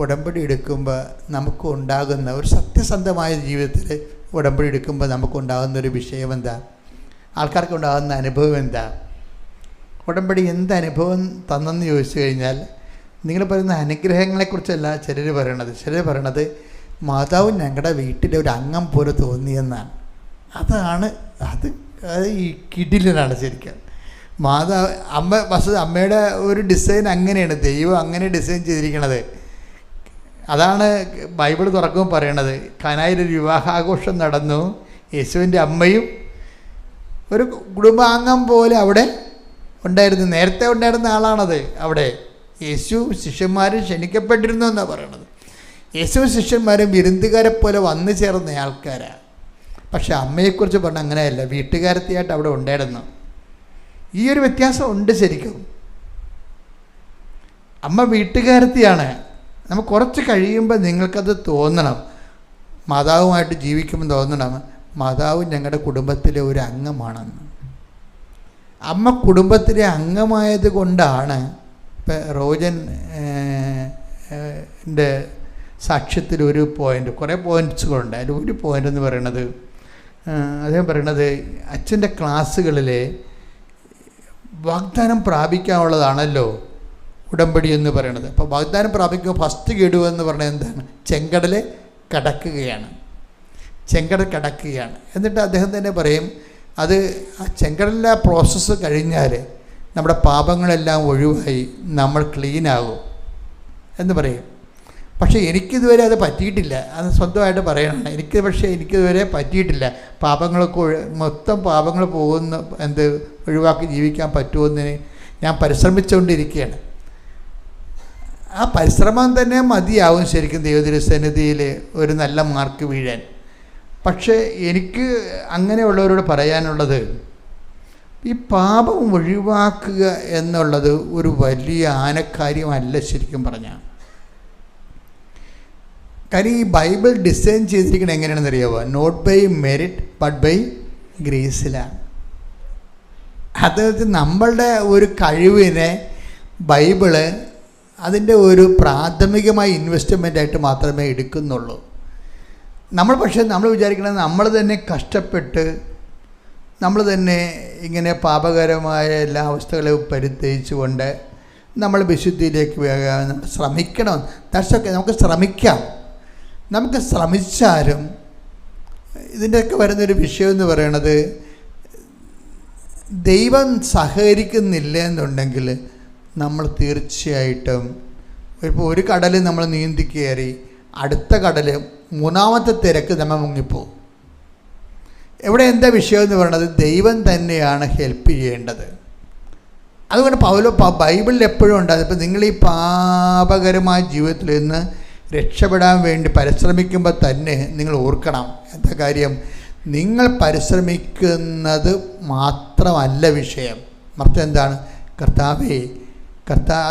ഉടമ്പടി എടുക്കുമ്പോൾ നമുക്ക് ഉണ്ടാകുന്ന ഒരു സത്യസന്ധമായ ജീവിതത്തിൽ ഉടമ്പടി എടുക്കുമ്പോൾ നമുക്കുണ്ടാകുന്നൊരു വിഷയം എന്താ? ആൾക്കാർക്ക് ഉണ്ടാകുന്ന അനുഭവം എന്താ? ഉടമ്പടി എന്ത് അനുഭവം തന്നെന്ന് ചോദിച്ചു കഴിഞ്ഞാൽ, നിങ്ങൾ പറയുന്ന അനുഗ്രഹങ്ങളെക്കുറിച്ചല്ല ചിലർ പറയണത് മാതാവ് ഞങ്ങളുടെ വീട്ടിലെ ഒരു അംഗം പോലെ തോന്നിയെന്നാണ്. അത് ഈ കിടിലനാണ് ശരിക്കും. മാതാവ് അമ്മയുടെ ഒരു ഡിസൈൻ അങ്ങനെയാണ്, ദൈവം അങ്ങനെ ഡിസൈൻ ചെയ്തിരിക്കണത്. അതാണ് ബൈബിൾ തുറക്കുമ്പോൾ പറയണത്, കാനായിലൊരു വിവാഹാഘോഷം നടന്നു, യേശുവിൻ്റെ അമ്മയും ഒരു കുടുംബാംഗം പോലെ അവിടെ ഉണ്ടായിരുന്നു. നേരത്തെ ഉണ്ടായിരുന്ന ആളാണത്. അവിടെ യേശു ശിഷ്യന്മാരും ക്ഷണിക്കപ്പെട്ടിരുന്നു എന്നാണ് പറയണത്. യേശു ശിഷ്യന്മാരും വിരുന്നുകാരെ പോലെ വന്നു ചേർന്ന ആൾക്കാരാണ്. പക്ഷെ അമ്മയെക്കുറിച്ച് പറഞ്ഞാൽ അങ്ങനെയല്ല, വീട്ടുകാരത്തിയായിട്ട് അവിടെ ഉണ്ടായിരുന്നു. ഈ ഒരു വ്യത്യാസം ഉണ്ട് ശരിക്കും. അമ്മ വീട്ടുകാരത്തിയാണ്. നമുക്ക് കുറച്ച് കഴിയുമ്പോൾ നിങ്ങൾക്കത് തോന്നണം, മാതാവുമായിട്ട് ജീവിക്കുമ്പോൾ തോന്നണം, മാതാവ് ഞങ്ങളുടെ കുടുംബത്തിലെ ഒരു അംഗമാണെന്ന്. അമ്മ കുടുംബത്തിലെ അംഗമായത് കൊണ്ടാണ് ഇപ്പം റോജൻ്റെ സാക്ഷ്യത്തിൽ ഒരു പോയിൻ്റ്, കുറേ പോയിൻറ്റ്സുകളുണ്ട്. അതിൽ ഒരു പോയിൻ്റ് എന്ന് പറയണത്, അദ്ദേഹം പറയണത് അച്ഛൻ്റെ ക്ലാസ്സുകളിലെ വാഗ്ദാനം പ്രാപിക്കാനുള്ളതാണല്ലോ ഉടമ്പടി എന്ന് പറയണത്. അപ്പോൾ വാഗ്ദാനം പ്രാപിക്കുമ്പോൾ ഫസ്റ്റ് ഗഡു എന്ന് പറഞ്ഞാൽ എന്താണ്? ചെങ്കടൽ കടക്കുകയാണ്. എന്നിട്ട് അദ്ദേഹം തന്നെ പറയും, അത് ആ ചെങ്കടലിലെ പ്രോസസ്സ് കഴിഞ്ഞാൽ നമ്മുടെ പാപങ്ങളെല്ലാം ഒഴിവായി നമ്മൾ ക്ലീനാകും എന്ന് പറയും. പക്ഷേ എനിക്കിതുവരെ അത് പറ്റിയിട്ടില്ല. അത് സ്വന്തമായിട്ട് പറയണം. എനിക്കിതുവരെ പറ്റിയിട്ടില്ല. മൊത്തം പാപങ്ങൾ ഒഴിവാക്കി ജീവിക്കാൻ പറ്റുമെന്ന് ഞാൻ പരിശ്രമിച്ചുകൊണ്ടിരിക്കുകയാണ്. ആ പരിശ്രമം തന്നെ മതിയാവും ശരിക്കും ദൈവതിരുസന്നിധിയിൽ ഒരു നല്ല മാർക്ക് വീഴാൻ. പക്ഷേ എനിക്ക് അങ്ങനെയുള്ളവരോട് പറയാനുള്ളത്, ഈ പാപം ഒഴിവാക്കുക എന്നുള്ളത് ഒരു വലിയ ആനക്കാര്യമല്ല ശരിക്കും പറഞ്ഞാൽ. കാര്യം ഈ ബൈബിൾ ഡിസൈൻ ചെയ്തിരിക്കുന്നത് എങ്ങനെയാണെന്ന് അറിയാമോ? Not by merit but by ഗ്രേസിലാണ്. അതായത് നമ്മളുടെ ഒരു കഴിവിനെ ബൈബിള് അതിൻ്റെ ഒരു പ്രാഥമികമായ ഇൻവെസ്റ്റ്മെൻ്റായിട്ട് മാത്രമേ എടുക്കുന്നുള്ളൂ. നമ്മൾ വിചാരിക്കുന്നത് നമ്മൾ തന്നെ കഷ്ടപ്പെട്ട് നമ്മൾ തന്നെ ഇങ്ങനെ പാപകരമായ എല്ലാ അവസ്ഥകളെയും പരിത്യജിച്ചുകൊണ്ട് നമ്മൾ വിശുദ്ധിയിലേക്ക് ശ്രമിക്കണം. ദർശക നമുക്ക് ശ്രമിക്കാം. നമുക്ക് ശ്രമിച്ചാലും ഇതിൻ്റെയൊക്കെ വരുന്നൊരു വിഷയം എന്ന് പറയണത്, ദൈവം സഹകരിക്കുന്നില്ല എന്നുണ്ടെങ്കിൽ നമ്മൾ തീർച്ചയായിട്ടും ഇപ്പോൾ ഒരു കടൽ നമ്മൾ നീന്തി കയറി അടുത്ത കടൽ മൂന്നാമത്തെ തിരക്ക് നമ്മൾ മുങ്ങിപ്പോവും. എന്താ വിഷയം എന്ന് പറയുന്നത്? ദൈവം തന്നെയാണ് ഹെൽപ്പ് ചെയ്യേണ്ടത്. അതുകൊണ്ട് ബൈബിളിൽ എപ്പോഴും ഉണ്ടാകും, ഇപ്പോൾ നിങ്ങൾ ഈ പാപകരമായ ജീവിതത്തിൽ നിന്ന് രക്ഷപ്പെടാൻ വേണ്ടി പരിശ്രമിക്കുമ്പോൾ തന്നെ നിങ്ങൾ ഓർക്കണം, എന്താ കാര്യം? നിങ്ങൾ പരിശ്രമിക്കുന്നത് മാത്രമല്ല വിഷയം, മറിച്ച് എന്താണ്?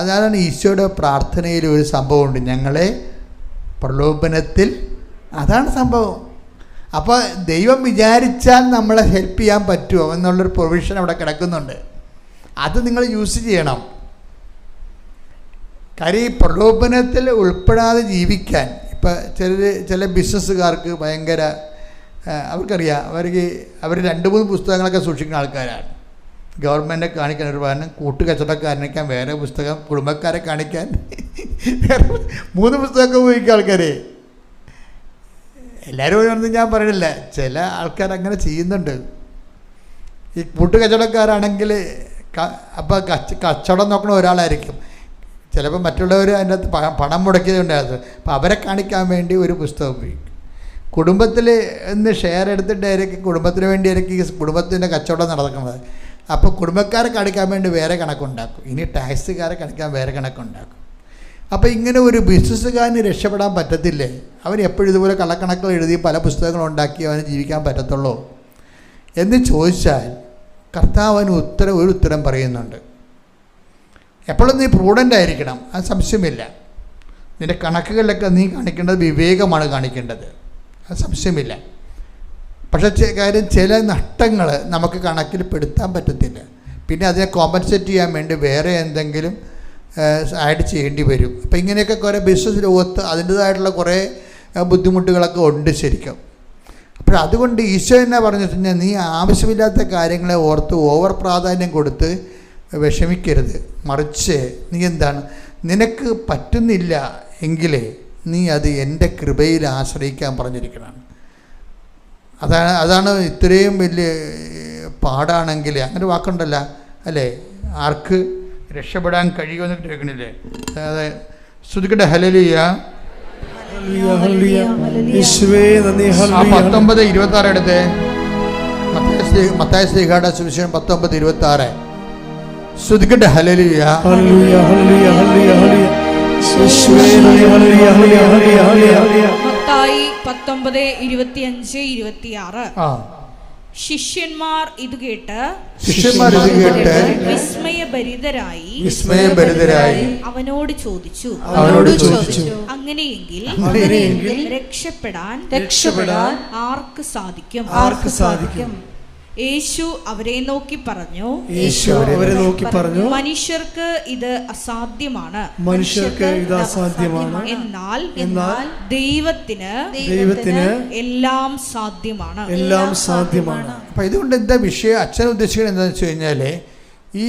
അതാണ് ഈശോയുടെ പ്രാർത്ഥനയിൽ ഒരു സംഭവമുണ്ട്, ഞങ്ങളെ പ്രലോഭനത്തിൽ, അതാണ് സംഭവം. അപ്പോൾ ദൈവം വിചാരിച്ചാൽ നമ്മളെ ഹെൽപ്പ് ചെയ്യാൻ പറ്റുമോ എന്നുള്ളൊരു പ്രൊവിഷൻ അവിടെ കിടക്കുന്നുണ്ട്. അത് നിങ്ങൾ യൂസ് ചെയ്യണം. കാര്യം ഈ പ്രലോഭനത്തിൽ ഉൾപ്പെടാതെ ജീവിക്കാൻ ഇപ്പം ചില ബിസിനസ്സുകാർക്ക് ഭയങ്കര അവർക്കറിയാം, അവർ 2-3 പുസ്തകങ്ങളൊക്കെ സൂക്ഷിക്കുന്ന ആൾക്കാരാണ്. ഗവൺമെൻറ്റിനെ കാണിക്കാൻ ഒരു കാരണം, കൂട്ടുകച്ചവടക്കാരനേക്കാൻ വേറെ പുസ്തകം, കുടുംബക്കാരെ കാണിക്കാൻ വേറെ 3 പുസ്തകമൊക്കെ ഉപയോഗിക്കുക ആൾക്കാർ. എല്ലാവരും ഒന്നും ഞാൻ പറയണില്ല, ചില ആൾക്കാർ അങ്ങനെ ചെയ്യുന്നുണ്ട്. ഈ കൂട്ടുകച്ചവടക്കാരാണെങ്കിൽ അപ്പോൾ കച്ചവടം നോക്കണ ഒരാളായിരിക്കും, ചിലപ്പോൾ മറ്റുള്ളവർ അതിൻ്റെ അകത്ത് പണം മുടക്കിയതുണ്ടായിരുന്നു. അപ്പോൾ അവരെ കാണിക്കാൻ വേണ്ടി ഒരു പുസ്തകം ഉപയോഗിക്കും. കുടുംബത്തിൽ ഒന്ന് ഷെയർ എടുത്തിട്ടായിരിക്കും കുടുംബത്തിന് വേണ്ടിയായിരിക്കും കുടുംബത്തിൻ്റെ കച്ചവടം നടക്കുന്നത്. അപ്പോൾ കുടുംബക്കാരെ കാണിക്കാൻ വേണ്ടി വേറെ കണക്കുണ്ടാക്കും, ഇനി ടാക്സുകാരെ കാണിക്കാൻ വേറെ കണക്കുണ്ടാക്കും. അപ്പോൾ ഇങ്ങനെ ഒരു ബിസിനസ്സുകാരന് രക്ഷപ്പെടാൻ പറ്റത്തില്ലേ? അവൻ എപ്പോഴും ഇതുപോലെ കള്ളക്കണക്കുകൾ എഴുതി പല പുസ്തകങ്ങളുണ്ടാക്കി അവന് ജീവിക്കാൻ പറ്റത്തുള്ളൂ എന്ന് ചോദിച്ചാൽ കർത്താവിന് ഒരു ഉത്തരം പറയുന്നുണ്ട്. എപ്പോഴും നീ പ്രൂഡൻ്റ് ആയിരിക്കണം, അത് സംശയമില്ല. നിൻ്റെ കണക്കുകളിലൊക്കെ നീ കാണിക്കേണ്ടത് വിവേകമാണ് കാണിക്കേണ്ടത്, അത് സംശയമില്ല. പക്ഷേ കാര്യം ചില നഷ്ടങ്ങൾ നമുക്ക് കണക്കിൽ പെടുത്താൻ പറ്റത്തില്ല. പിന്നെ അതിനെ കോമ്പൻസേറ്റ് ചെയ്യാൻ വേണ്ടി വേറെ എന്തെങ്കിലും ആഡ് ചെയ്യേണ്ടി വരും. അപ്പോൾ ഇങ്ങനെയൊക്കെ കുറേ ബിസിനസ് ലോകത്ത് അതിൻ്റേതായിട്ടുള്ള കുറേ ബുദ്ധിമുട്ടുകളൊക്കെ ഉണ്ട് ശരിക്കും. അപ്പോൾ അതുകൊണ്ട് ഈശോ എന്നാ പറഞ്ഞിട്ടുണ്ടെങ്കിൽ നീ ആവശ്യമില്ലാത്ത കാര്യങ്ങളെ ഓർത്ത് ഓവർ പ്രാധാന്യം കൊടുത്ത് വിഷമിക്കരുത്. മറിച്ച് നീ എന്താണ്, നിനക്ക് പറ്റുന്നില്ല എങ്കിലേ നീ അത് എൻ്റെ കൃപയിൽ ആശ്രയിക്കാൻ പറഞ്ഞിരിക്കണം. അതാണ് ഇത്രയും വലിയ പാടാണെങ്കിൽ അങ്ങനെ വാക്കുണ്ടല്ല അല്ലേ, ആർക്ക് രക്ഷപ്പെടാൻ കഴിയുമെന്ന് കേൾക്കണില്ലേ? അതായത് ശ്രുതിക്കട്ടെ ഹല്ലേലൂയ. 19:26 എടുത്ത് മത്തായി ശ്ലീഹായുടെ സുവിശേഷം 19:26 ശ്രുതിക്കട്ടെ ഹല്ലേലൂയ. മത്തായി 19:25-26 ശിഷ്യന്മാർ ഇത് കേട്ട് വിസ്മയഭരിതരായി അവനോട് ചോദിച്ചു, അങ്ങനെയെങ്കിൽ രക്ഷപ്പെടാൻ ആർക്ക് സാധിക്കും? യേശു അവരെ നോക്കി പറഞ്ഞു, മനുഷ്യർക്ക് ഇത് അസാധ്യമാണ്, എന്നാൽ ദൈവത്തിന് എല്ലാം സാധ്യമാണ്. അപ്പം ഇതുകൊണ്ട് എന്താ വിഷയം അച്ഛൻ ഉദ്ദേശിക്കുന്നത് എന്താണെന്ന് വെച്ച് കഴിഞ്ഞാൽ, ഈ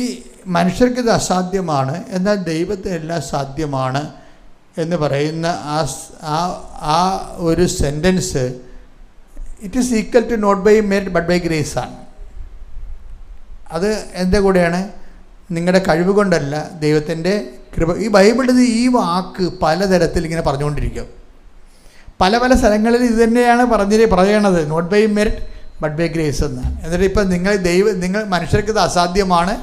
മനുഷ്യർക്ക് ഇത് അസാധ്യമാണ് എന്നാൽ ദൈവത്തിന് എല്ലാം സാധ്യമാണ് എന്ന് പറയുന്ന ആ ഒരു sentence it is equal to not by merit but by grace ആണ്. അത് എൻ്റെ കൂടെയാണ്, നിങ്ങളുടെ കഴിവ് കൊണ്ടല്ല, ദൈവത്തിൻ്റെ കൃപ. ഈ ബൈബിളിൽ ഈ വാക്ക് പലതരത്തിൽ ഇങ്ങനെ പറഞ്ഞുകൊണ്ടിരിക്കും. പല പല സ്ഥലങ്ങളിൽ ഇത് തന്നെയാണ് പറയണത്, not by merit but by grace എന്നാണ്. എന്നിട്ട് ഇപ്പം നിങ്ങൾ മനുഷ്യർക്ക് ഇത് അസാധ്യമാണ്,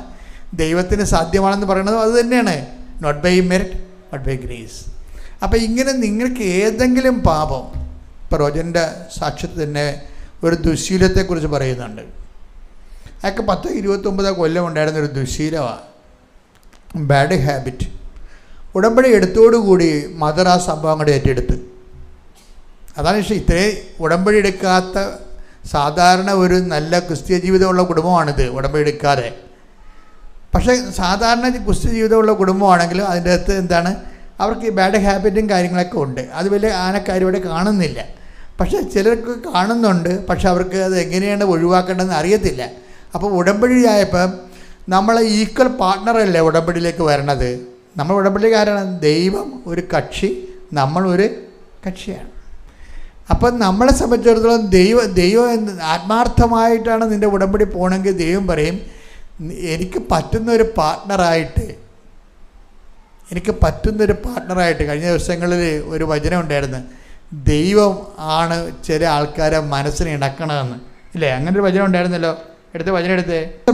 ദൈവത്തിന് സാധ്യമാണെന്ന് പറയുന്നത് അത് തന്നെയാണ്, not by merit but by grace. അപ്പം ഇങ്ങനെ നിങ്ങൾക്ക് ഏതെങ്കിലും പാപം, പ്രവചൻ്റെ സാക്ഷ്യത്തിൽ തന്നെ ഒരു ദുശ്ശീലത്തെക്കുറിച്ച് പറയുന്നുണ്ട്. അയാൾക്ക് 10-29 കൊല്ലം ഉണ്ടായിരുന്നൊരു ദുശ്ശീലമാണ്, ബാഡ് ഹാബിറ്റ്. ഉടമ്പടി എടുത്തോടുകൂടി മദർ ആ സംഭവം അങ്ങോട്ട് ഏറ്റെടുത്ത്. അതാണ് ഇത്രയും ഉടമ്പടി എടുക്കാത്ത സാധാരണ ഒരു നല്ല ക്രിസ്ത്യ ജീവിതമുള്ള കുടുംബമാണിത്, ഉടമ്പടി എടുക്കാതെ. പക്ഷേ സാധാരണ ക്രിസ്ത്യ ജീവിതമുള്ള കുടുംബമാണെങ്കിലും അതിൻ്റെ അകത്ത് എന്താണ്, അവർക്ക് ഈ ബാഡ് ഹാബിറ്റും കാര്യങ്ങളൊക്കെ ഉണ്ട്. അത് വലിയ ആനക്കാരും ഇവിടെ കാണുന്നില്ല. പക്ഷേ ചിലർക്ക് കാണുന്നുണ്ട്, പക്ഷെ അവർക്ക് അത് എങ്ങനെയാണ് ഒഴിവാക്കേണ്ടതെന്ന് അറിയത്തില്ല. അപ്പോൾ ഉടമ്പടിയായപ്പം നമ്മളെ ഈക്വൽ പാർട്ട്ണറല്ലേ ഉടമ്പടിയിലേക്ക് വരണത്. നമ്മൾ ഉടമ്പടിയിലേക്ക് ആരാണ്? ദൈവം ഒരു കക്ഷി, നമ്മളൊരു കക്ഷിയാണ്. അപ്പം നമ്മളെ സംബന്ധിച്ചിടത്തോളം ദൈവം ആത്മാർത്ഥമായിട്ടാണ് നിൻ്റെ ഉടമ്പടി പോകണമെങ്കിൽ ദൈവം പറയും, എനിക്ക് പറ്റുന്നൊരു പാർട്ട്ണറായിട്ട് കഴിഞ്ഞ ദിവസങ്ങളിൽ ഒരു വചനം ഉണ്ടായിരുന്നു, ദൈവം ആണ് ചില ആൾക്കാരെ മനസ്സിനെ ഇണക്കണമെന്ന്, ഇല്ലേ? അങ്ങനെ ഒരു വചനം ഉണ്ടായിരുന്നല്ലോ. വചനം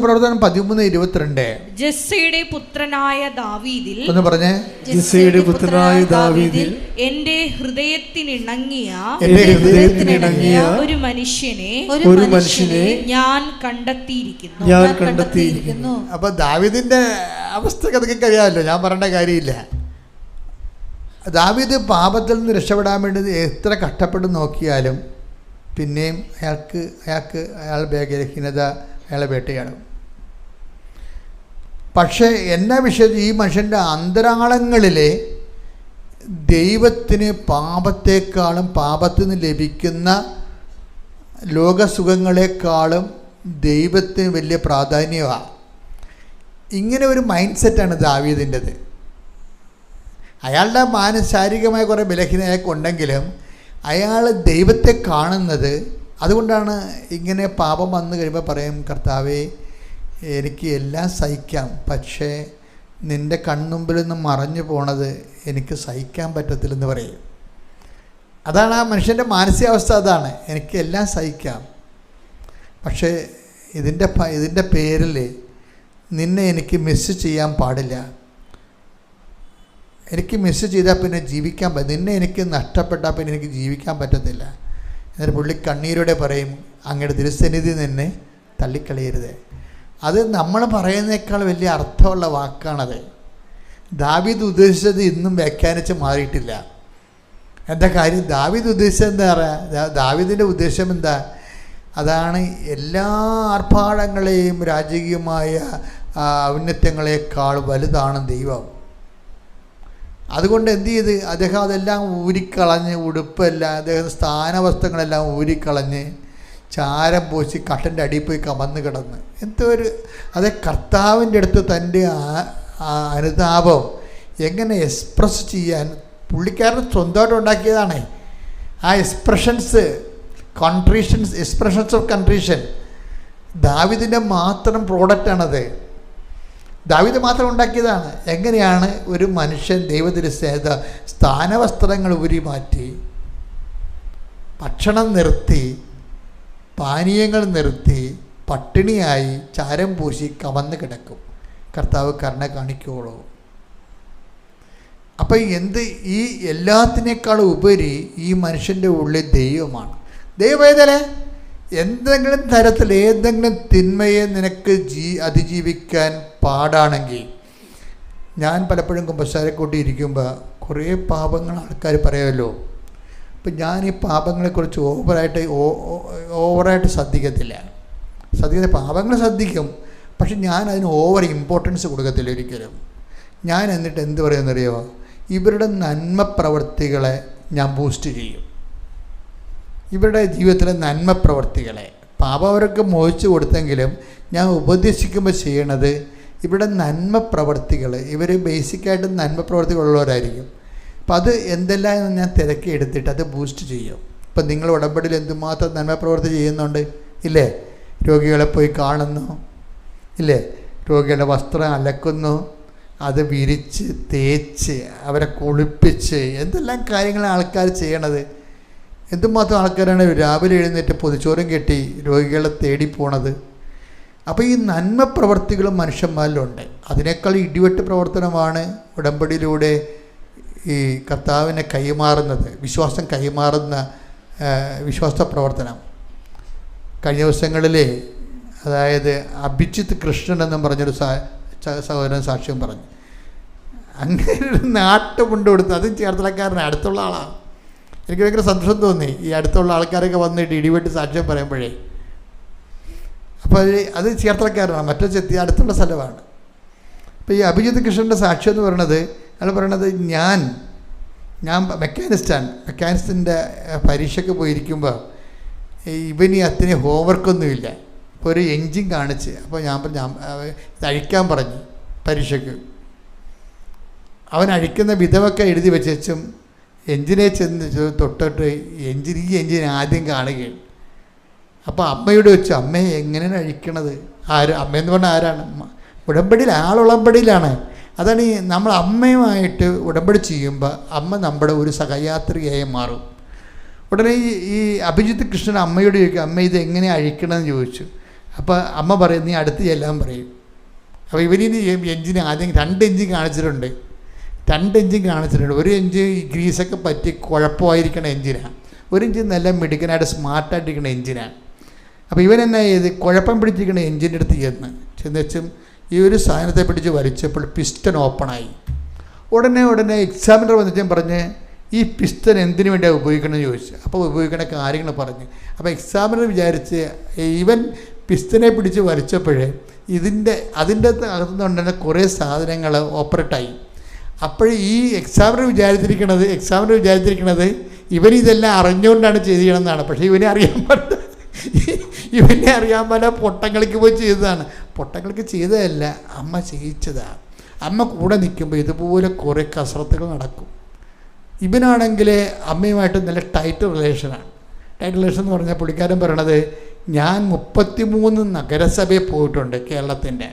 പ്രവർത്തനം 13:22. ജെസ്സയുടെ പുത്രനായ ദാവീദിൽ ഒന്ന് പറഞ്ഞേ. ജെസ്സയുടെ പുത്രനായ ദാവീദിൽ എന്റെ ഹൃദയത്തിനിണങ്ങിയ ഒരു മനുഷ്യനെ ഞാൻ കണ്ടെത്തിയിരിക്കുന്നു. അപ്പൊ ദാവീദിന്റെ അവസ്ഥ അതൊക്കെ കഴിയാമല്ലോ, ഞാൻ പറയേണ്ട കാര്യമില്ല. ദാവീദ് പാപത്തിൽ നിന്ന് രക്ഷപ്പെടാൻ വേണ്ടി എത്ര കഷ്ടപ്പെട്ട് നോക്കിയാലും പിന്നെയും അയാൾ ബലഹീനത അയാളെ വേട്ടയാടും. പക്ഷേ എന്നാ വിഷയത്തിൽ ഈ മനുഷ്യൻ്റെ അന്തരാളങ്ങളിലെ ദൈവത്തിന് പാപത്തെക്കാളും പാപത്തിൽ നിന്ന് ലഭിക്കുന്ന ലോകസുഖങ്ങളെക്കാളും ദൈവത്തിന് വലിയ പ്രാധാന്യമാണ്. ഇങ്ങനെ ഒരു മൈൻഡ് സെറ്റാണ് ദാവീദിൻ്റെത്. അയാളുടെ ശാരീരികമായ കുറേ ബലഹീനതയൊക്കെ ഉണ്ടെങ്കിലും അയാൾ ദൈവത്തെ കാണുന്നത്, അതുകൊണ്ടാണ് ഇങ്ങനെ പാപം വന്നു കഴിയുമ്പോൾ പറയും, കർത്താവേ എനിക്ക് എല്ലാം സഹിക്കാം, പക്ഷേ നിൻ്റെ കൺമുമ്പിൽ നിന്ന് മറഞ്ഞു പോണത് എനിക്ക് സഹിക്കാൻ പറ്റത്തില്ലെന്ന് പറയും. അതാണ് ആ മനുഷ്യൻ്റെ മാനസികാവസ്ഥ. അതാണ്, എനിക്ക് എല്ലാം സഹിക്കാം, പക്ഷേ ഇതിൻ്റെ പേരിൽ നിന്നെ എനിക്ക് മിസ് ചെയ്യാൻ പാടില്ല. എനിക്ക് മിസ് ചെയ്താൽ പിന്നെ ജീവിക്കാൻ നിന്നെ എനിക്ക് നഷ്ടപ്പെട്ടാൽ പിന്നെ എനിക്ക് ജീവിക്കാൻ പറ്റത്തില്ല. എന്നിട്ട് പുള്ളി കണ്ണീരോടെ പറയും, അങ്ങയുടെ തിരുസന്നിധി നിന്നെ തള്ളിക്കളയരുത്. അത് നമ്മൾ പറയുന്നേക്കാൾ വലിയ അർത്ഥമുള്ള വാക്കാണത്. ദാവീദ് ഉദ്ദേശിച്ചത് ഇന്നും വ്യാഖ്യാനിച്ച് മാറിയിട്ടില്ല. എന്താ കാര്യം? ദാവീദ് ഉദ്ദേശിച്ചത് എന്താ പറയുക? ദാവീദിൻ്റെ ഉദ്ദേശം എന്താ? അതാണ് എല്ലാ ആർഭാടങ്ങളെയും രാജകീയമായ ഔന്നത്യങ്ങളെക്കാൾ വലുതാണ് ദൈവം. അതുകൊണ്ട് എന്ത് ചെയ്ത് അദ്ദേഹം അതെല്ലാം ഊരിക്കളഞ്ഞ്, ഉടുപ്പെല്ലാം അദ്ദേഹം സ്ഥാനവസ്ത്രങ്ങളെല്ലാം ഊരിക്കളഞ്ഞ് ചാരം പൂശി കട്ടൻ്റെ അടിയിൽ പോയി കമന്ന് കിടന്ന് അതേ കർത്താവിൻ്റെ അടുത്ത് തൻ്റെ അനുതാപം എങ്ങനെ എക്സ്പ്രസ് ചെയ്യാൻ പുള്ളിക്കാരൻ സ്വന്തമായിട്ട് ഉണ്ടാക്കിയതാണ്. ആ എക്സ്പ്രഷൻസ് ഓഫ് കൺട്രീഷൻ ദാവീദിൻ്റെ മാത്രം പ്രോഡക്റ്റാണത്. ദാവീദ് മാത്രം ഉണ്ടാക്കിയതാണ്. എങ്ങനെയാണ് ഒരു മനുഷ്യൻ ദൈവത്തിന് സ്ഥാനവസ്ത്രങ്ങൾ ഊരി മാറ്റി, ഭക്ഷണം നിർത്തി, പാനീയങ്ങൾ നിർത്തി, പട്ടിണിയായി ചാരം പൂശി കമന്ന് കിടക്കും. കർത്താവ് കരുണ കാണിക്കുള്ളൂ. അപ്പം ഈ എല്ലാത്തിനേക്കാളും ഉപരി ഈ മനുഷ്യൻ്റെ ഉള്ളിൽ ദൈവമാണ്. ദൈവവേദന എന്തെങ്കിലും തരത്തിൽ ഏതെങ്കിലും തിന്മയെ നിനക്ക് അതിജീവിക്കാൻ പാടാണെങ്കിൽ, ഞാൻ പലപ്പോഴും കുമ്പസാരക്കൂട്ടി ഇരിക്കുമ്പോൾ കുറേ പാപങ്ങൾ ആൾക്കാർ പറയുമല്ലോ. അപ്പം ഞാൻ ഈ പാപങ്ങളെക്കുറിച്ച് ഓവറായിട്ട് ശ്രദ്ധിക്കത്തില്ല. പാപങ്ങൾ ശ്രദ്ധിക്കും, പക്ഷെ ഞാൻ അതിന് ഓവർ ഇമ്പോർട്ടൻസ് കൊടുക്കത്തില്ല ഒരിക്കലും. ഞാൻ എന്നിട്ട് എന്ത് പറയുമെന്നറിയോ? ഇവരുടെ നന്മ പ്രവൃത്തികളെ ഞാൻ ബൂസ്റ്റ് ചെയ്യും. ഇവരുടെ ജീവിതത്തിലെ നന്മ പ്രവൃത്തികളെ, പാപം അവർക്ക് മോഹിച്ചു കൊടുത്തെങ്കിലും ഞാൻ ഉപദേശിക്കുമ്പോൾ ചെയ്യണത് ഇവരുടെ നന്മ പ്രവൃത്തികൾ. ഇവർ ബേസിക്കായിട്ട് നന്മ പ്രവൃത്തികളുള്ളവരായിരിക്കും. അപ്പം അത് എന്തെല്ലാം എന്ന് ഞാൻ തിരക്കി എടുത്തിട്ട് അത് ബൂസ്റ്റ് ചെയ്യും. ഇപ്പം നിങ്ങൾ ഉടമ്പടിയിൽ എന്തുമാത്രം നന്മ പ്രവൃത്തി ചെയ്യുന്നുണ്ട്, ഇല്ലേ? രോഗികളെ പോയി കാണുന്നു, ഇല്ലേ? രോഗികളുടെ വസ്ത്രം അലക്കുന്നു, അത് വിരിച്ച് തേച്ച് അവരെ കുളിപ്പിച്ച് എന്തെല്ലാം കാര്യങ്ങളാണ് ആൾക്കാർ ചെയ്യണത്. എന്തുമാത്രം ആൾക്കാരാണ് രാവിലെ എഴുന്നേറ്റ് പൊതിച്ചോറും കെട്ടി രോഗികളെ തേടി പോണത്. അപ്പോൾ ഈ നന്മ പ്രവർത്തികളും മനുഷ്യന്മാരിലുണ്ട്. അതിനേക്കാൾ ഇടിവെട്ട് പ്രവർത്തനമാണ് ഉടമ്പടിയിലൂടെ ഈ കർത്താവിനെ കൈമാറുന്നത്, വിശ്വാസം കൈമാറുന്ന വിശ്വാസ പ്രവർത്തനം. കഴിഞ്ഞ ദിവസങ്ങളിൽ അതായത് അഭിജിത്ത് കൃഷ്ണൻ എന്നും പറഞ്ഞൊരു സഹോദരൻ സാക്ഷ്യം പറഞ്ഞു. അങ്ങനെ ഒരു നാട്ടുമുണ്ട് കൊടുത്ത്, അതും ചേർത്തലക്കാരനാണ്, അടുത്തുള്ള ആളാണ്. എനിക്ക് ഭയങ്കര സന്തോഷം തോന്നി ഈ അടുത്തുള്ള ആൾക്കാരൊക്കെ വന്നിട്ട് ഇടിവെട്ട് സാക്ഷ്യം പറയുമ്പോഴേ. അപ്പോൾ അത് ചേർത്തലക്കാരനാണ്, മറ്റേ ചെത്തി അടുത്തുള്ള സ്ഥലമാണ്. അപ്പോൾ ഈ അഭിജിത്ത് കൃഷ്ണൻ്റെ സാക്ഷ്യം എന്ന് പറയുന്നത്, അയാൾ പറയണത് ഞാൻ മെക്കാനിസ്റ്റിൻ്റെ പരീക്ഷയ്ക്ക് പോയിരിക്കുമ്പോൾ ഇവന് അത്രയും ഹോംവർക്കൊന്നുമില്ല. അപ്പോൾ ഒരു എൻജിൻ കാണിച്ച്, അപ്പോൾ ഞാൻ ഇത് അഴിക്കാൻ പറഞ്ഞു പരീക്ഷയ്ക്ക്. അവൻ അഴിക്കുന്ന വിധമൊക്കെ എഴുതി വെച്ചും എൻജിനെ ചെന്ന് തൊട്ടിട്ട് ഈ എൻജിൻ ആദ്യം കാണുകയാണ്. അപ്പോൾ അമ്മയോട് വെച്ചു, അമ്മയെ എങ്ങനെയാണ് അഴിക്കണത്? അമ്മയെന്ന് പറഞ്ഞാൽ ആരാണ്? ഉടമ്പടിയിൽ, ആളുടമ്പടിയിലാണ്. അതാണ് നമ്മൾ അമ്മയുമായിട്ട് ഉടമ്പടി ചെയ്യുമ്പോൾ അമ്മ നമ്മുടെ ഒരു സഹയാത്രികയായി മാറും. ഉടനെ ഈ അഭിജിത്ത് കൃഷ്ണൻ അമ്മയോട് ചോദിക്കും, അമ്മ ഇത് എങ്ങനെ അഴിക്കണമെന്ന് ചോദിച്ചു. അപ്പോൾ അമ്മ പറയും, നീ അടുത്ത് ചെല്ലാൻ പറയും. അപ്പോൾ ഇവനിന് എൻജിൻ ആദ്യം 2 എൻജിൻ കാണിച്ചിട്ടുണ്ട്. 2 എൻജിൻ കാണിച്ചിട്ടുണ്ട്. ഒരു എൻജിൻ ഈ ഗ്രീസൊക്കെ പറ്റി കുഴപ്പമായിരിക്കണ എൻജിനാണ്, ഒരു എൻജിൻ നല്ല മിടുക്കനായിട്ട് സ്മാർട്ടായിട്ടിരിക്കുന്ന എൻജിനാണ്. അപ്പോൾ ഇവൻ എന്നാ ചെയ്ത് കുഴപ്പം പിടിച്ചിരിക്കുന്ന എൻജിൻ്റെ അടുത്ത് ചെന്നുവെച്ചും ഈ ഒരു സാധനത്തെ പിടിച്ച് വലിച്ചപ്പോൾ പിസ്റ്റൺ ഓപ്പണായി. ഉടനെ എക്സാമിനർ വന്നിട്ടും പറഞ്ഞ്, ഈ പിസ്റ്റൺ എന്തിനു വേണ്ടിയാണ് ഉപയോഗിക്കണമെന്ന് ചോദിച്ചു. അപ്പോൾ ഉപയോഗിക്കുന്ന കാര്യങ്ങൾ പറഞ്ഞു. അപ്പോൾ എക്സാമിനർ വിചാരിച്ച് ഇവൻ പിസ്റ്റനെ പിടിച്ച് വലിച്ചപ്പോഴേ അതിൻ്റെ അകത്തുനിന്നുണ്ടെന്ന കുറേ സാധനങ്ങൾ ഓപ്പറേറ്റായി. അപ്പോൾ ഈ എക്സാമിനർ വിചാരിച്ചിരിക്കുന്നത് ഇവനിതെല്ലാം അറിഞ്ഞുകൊണ്ടാണ് ചെയ്യണമെന്നാണ്. പക്ഷേ ഇവനെ അറിയാൻ പാടില്ല പൊട്ടങ്ങൾക്ക് പോയി ചെയ്തതാണ്. പൊട്ടങ്ങൾക്ക് ചെയ്തതല്ല, അമ്മ ചെയ്യിച്ചതാണ്. അമ്മ കൂടെ നിൽക്കുമ്പോൾ ഇതുപോലെ കുറേ കസരത്തുകൾ നടക്കും. ഇവനാണെങ്കിൽ അമ്മയുമായിട്ട് നല്ല ടൈറ്റ് റിലേഷനാണ്. ടൈറ്റ് റിലേഷൻ എന്ന് പറഞ്ഞാൽ പുള്ളിക്കാരൻ പറയണത്, ഞാൻ 33 നഗരസഭയിൽ പോയിട്ടുണ്ട് കേരളത്തിൻ്റെ.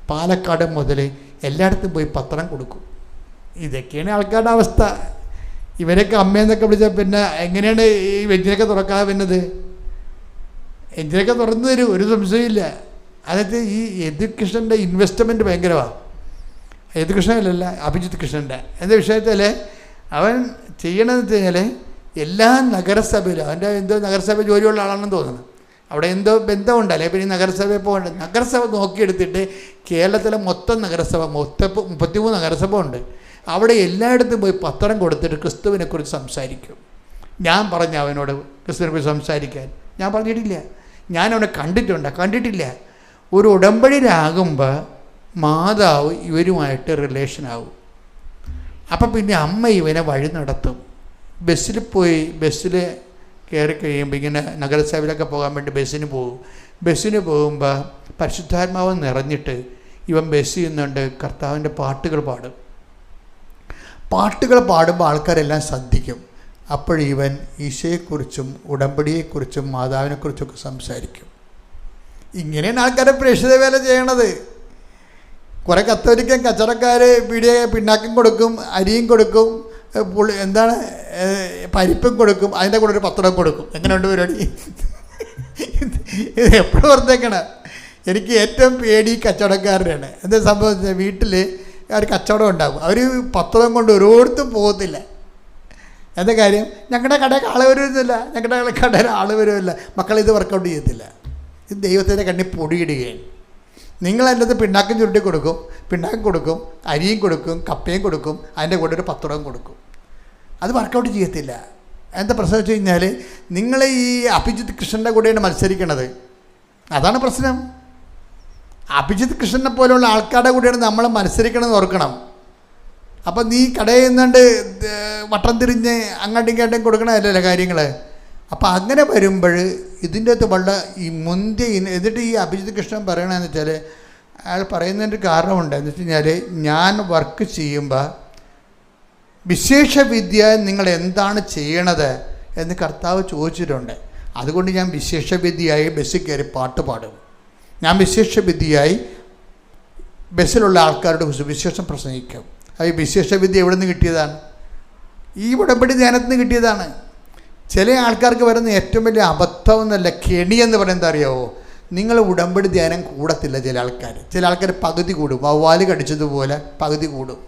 പാലക്കാട് മുതൽ എല്ലായിടത്തും പോയി പത്രം കൊടുക്കും. ഇതൊക്കെയാണ് ആൾക്കാരുടെ അവസ്ഥ. ഇവരൊക്കെ അമ്മയെന്നൊക്കെ വിളിച്ചാൽ പിന്നെ എങ്ങനെയാണ് ഈ എഞ്ചിനൊക്കെ തുറക്കാതെ വരുന്നത്? എഞ്ചിനൊക്കെ തുറന്നു തരും, ഒരു സംശയമില്ല. അതായത് ഈ യദുകൃഷ്ണൻ്റെ ഇൻവെസ്റ്റ്മെൻറ്റ് ഭയങ്കരമാണ്. യദുകൃഷ്ണനല്ല, അഭിജിത്ത് കൃഷ്ണൻ്റെ. എന്താ വിഷയത്തിൽ അവൻ ചെയ്യണമെന്ന് വെച്ച് കഴിഞ്ഞാൽ എല്ലാ നഗരസഭയിലും, അവൻ്റെ എന്തോ നഗരസഭ ജോലിയുള്ള ആളാണെന്ന് തോന്നുന്നു, അവിടെ എന്തോ ബന്ധമുണ്ടല്ലേ. പിന്നെ നഗരസഭയിൽ പോകേണ്ട, നഗരസഭ നോക്കിയെടുത്തിട്ട് കേരളത്തിലെ മൊത്തം നഗരസഭ 33 നഗരസഭ ഉണ്ട്. അവിടെ എല്ലായിടത്തും പോയി പത്രം കൊടുത്തിട്ട് ക്രിസ്തുവിനെക്കുറിച്ച് സംസാരിക്കും. ഞാൻ പറഞ്ഞു അവനോട് ക്രിസ്തുവിനെക്കുറിച്ച് സംസാരിക്കാൻ, ഞാൻ പറഞ്ഞിട്ടില്ല. ഞാൻ അവനെ കണ്ടിട്ടില്ല. ഒരു ഉടമ്പടിയിലാകുമ്പോൾ മാതാവ് ഇവരുമായിട്ട് റിലേഷനാവും. അപ്പം പിന്നെ അമ്മ ഇവനെ വഴി നടത്തും. ബസ്സിൽ കയറി കഴിയുമ്പോൾ ഇങ്ങനെ നഗരസഭയിലൊക്കെ പോകാൻ വേണ്ടി ബസ്സിന് പോകുമ്പോൾ പരിശുദ്ധാത്മാവ് നിറഞ്ഞിട്ട് ഇവൻ ബസ് ചെയ്യുന്നുണ്ട്, കർത്താവിൻ്റെ പാട്ടുകൾ പാടുമ്പോൾ ആൾക്കാരെല്ലാം ശ്രദ്ധിക്കും. അപ്പോഴിവൻ ഈശോയെക്കുറിച്ചും ഉടമ്പടിയെക്കുറിച്ചും മാതാവിനെക്കുറിച്ചൊക്കെ സംസാരിക്കും. ഇങ്ങനെയാണ് ആൾക്കാരെ പ്രേക്ഷിത വേല ചെയ്യണത്. കുറേ കത്തോലിക്കൻ കച്ചവടക്കാർ പിണ്ണാക്കും കൊടുക്കും, അരിയും കൊടുക്കും, പരിപ്പും കൊടുക്കും, അതിൻ്റെ കൂടെ ഒരു പത്രം കൊടുക്കും. എങ്ങനെയുണ്ട് പരിപാടി? ഇത് എപ്പോഴും ഓർത്തേക്കണം. എനിക്ക് ഏറ്റവും പേടി കച്ചവടക്കാരുടെയാണ്. എന്താ സംഭവിച്ചത്, വീട്ടിൽ ഒരു കച്ചവടം ഉണ്ടാകും, അവർ പത്രം കൊണ്ട് ഒരിടത്തും പോകത്തില്ല. എന്താ കാര്യം? ഞങ്ങളുടെ കടയിൽ ആൾ വരുന്നില്ല, മക്കളിത് വർക്കൗട്ട് ചെയ്യത്തില്ല. ഇത് ദൈവത്തിൻ്റെ കണ്ണിൽ പൊടിയിടുകയാണ്. നിങ്ങൾ എൻ്റെ അടുത്ത് പിണ്ണാക്കും ചുരുട്ടി കൊടുക്കും, അരിയും കൊടുക്കും, കപ്പയും കൊടുക്കും, അതിൻ്റെ കൂടെ ഒരു പത്രവും കൊടുക്കും. അത് വർക്കൗട്ട് ചെയ്യത്തില്ല. എന്താ പ്രശ്നം വെച്ച് കഴിഞ്ഞാൽ നിങ്ങൾ ഈ അഭിജിത്ത് കൃഷ്ണൻ്റെ കൂടെയാണ് മത്സരിക്കണത്. അതാണ് പ്രശ്നം. അഭിജിത്ത് കൃഷ്ണനെ പോലെയുള്ള ആൾക്കാരുടെ കൂടെയാണ് നമ്മൾ മത്സരിക്കണമെന്ന് ഓർക്കണം. അപ്പം നീ കടയിൽ നിന്നുകൊണ്ട് വട്ടം തിരിഞ്ഞ് അങ്ങോട്ടും ഇങ്ങോട്ടും കൊടുക്കണമല്ലോ കാര്യങ്ങൾ. അപ്പം അങ്ങനെ വരുമ്പോൾ ഇതിൻ്റെ അകത്ത് വളരെ ഈ എന്നിട്ട് ഈ അഭിജിത്ത് കൃഷ്ണൻ പറയണമെന്ന് വെച്ചാൽ, അയാൾ പറയുന്നതിൻ്റെ കാരണമുണ്ട്. എന്ന് വെച്ച് കഴിഞ്ഞാൽ, ഞാൻ വർക്ക് ചെയ്യുമ്പോൾ വിശേഷ വിദ്യ നിങ്ങൾ എന്താണ് ചെയ്യണത് എന്ന് കർത്താവ് ചോദിച്ചിട്ടുണ്ട്. അതുകൊണ്ട് ഞാൻ വിശേഷ വിദ്യയായി ബസ്സിൽ കയറി പാട്ട് പാടും. ഞാൻ വിശേഷ വിദ്യയായി ബസ്സിലുള്ള ആൾക്കാരുടെ സുവിശേഷം പ്രസംഗിക്കും. ഈ വിശേഷവിദ്യ എവിടെ നിന്ന് കിട്ടിയതാണ്? ഈ ഉടമ്പടി ധ്യാനത്തിൽ നിന്ന് കിട്ടിയതാണ്. ചില ആൾക്കാർക്ക് വരുന്ന ഏറ്റവും വലിയ അബദ്ധം എന്നല്ല, കെണി എന്ന് പറയുന്നത് എന്താ അറിയാമോ? നിങ്ങൾ ഉടമ്പടി ധ്യാനം കൂടത്തില്ല. ചില ആൾക്കാർ പകുതി കൂടും, വവ്വാല് കടിച്ചതുപോലെ പകുതി കൂടും.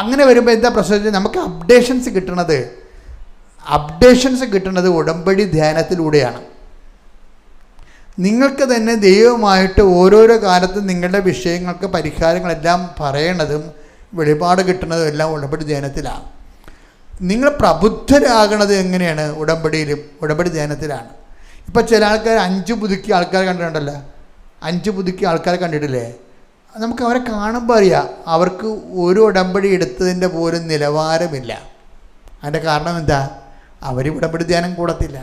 അങ്ങനെ വരുമ്പോൾ എന്താ പ്രശ്നം? നമുക്ക് അപ്ഡേഷൻസ് കിട്ടുന്നത് ഉടമ്പടി ധ്യാനത്തിലൂടെയാണ്. നിങ്ങൾക്ക് തന്നെ ദൈവമായിട്ട് ഓരോരോ കാലത്തും നിങ്ങളുടെ വിഷയങ്ങൾക്ക് പരിഹാരങ്ങളെല്ലാം പറയണതും വെളിപാട് കിട്ടുന്നതും എല്ലാം ഉടമ്പടി ധ്യാനത്തിലാണ്. നിങ്ങൾ പ്രബുദ്ധരാകണത് എങ്ങനെയാണ്? ഉടമ്പടി ധ്യാനത്തിലാണ്. ഇപ്പം ചില ആൾക്കാർ 5 പുതുക്കിയ ആൾക്കാർ കണ്ടിട്ടുണ്ടല്ലോ, 5 പുതുക്കിയ ആൾക്കാരെ കണ്ടിട്ടില്ലേ? നമുക്ക് അവരെ കാണുമ്പോൾ അറിയാം അവർക്ക് ഒരു ഉടമ്പടി എടുത്തതിൻ്റെ പോലും നിലവാരമില്ല. അതിൻ്റെ കാരണം എന്താ? അവർ ഉടമ്പടി ധ്യാനം കൂടത്തില്ല.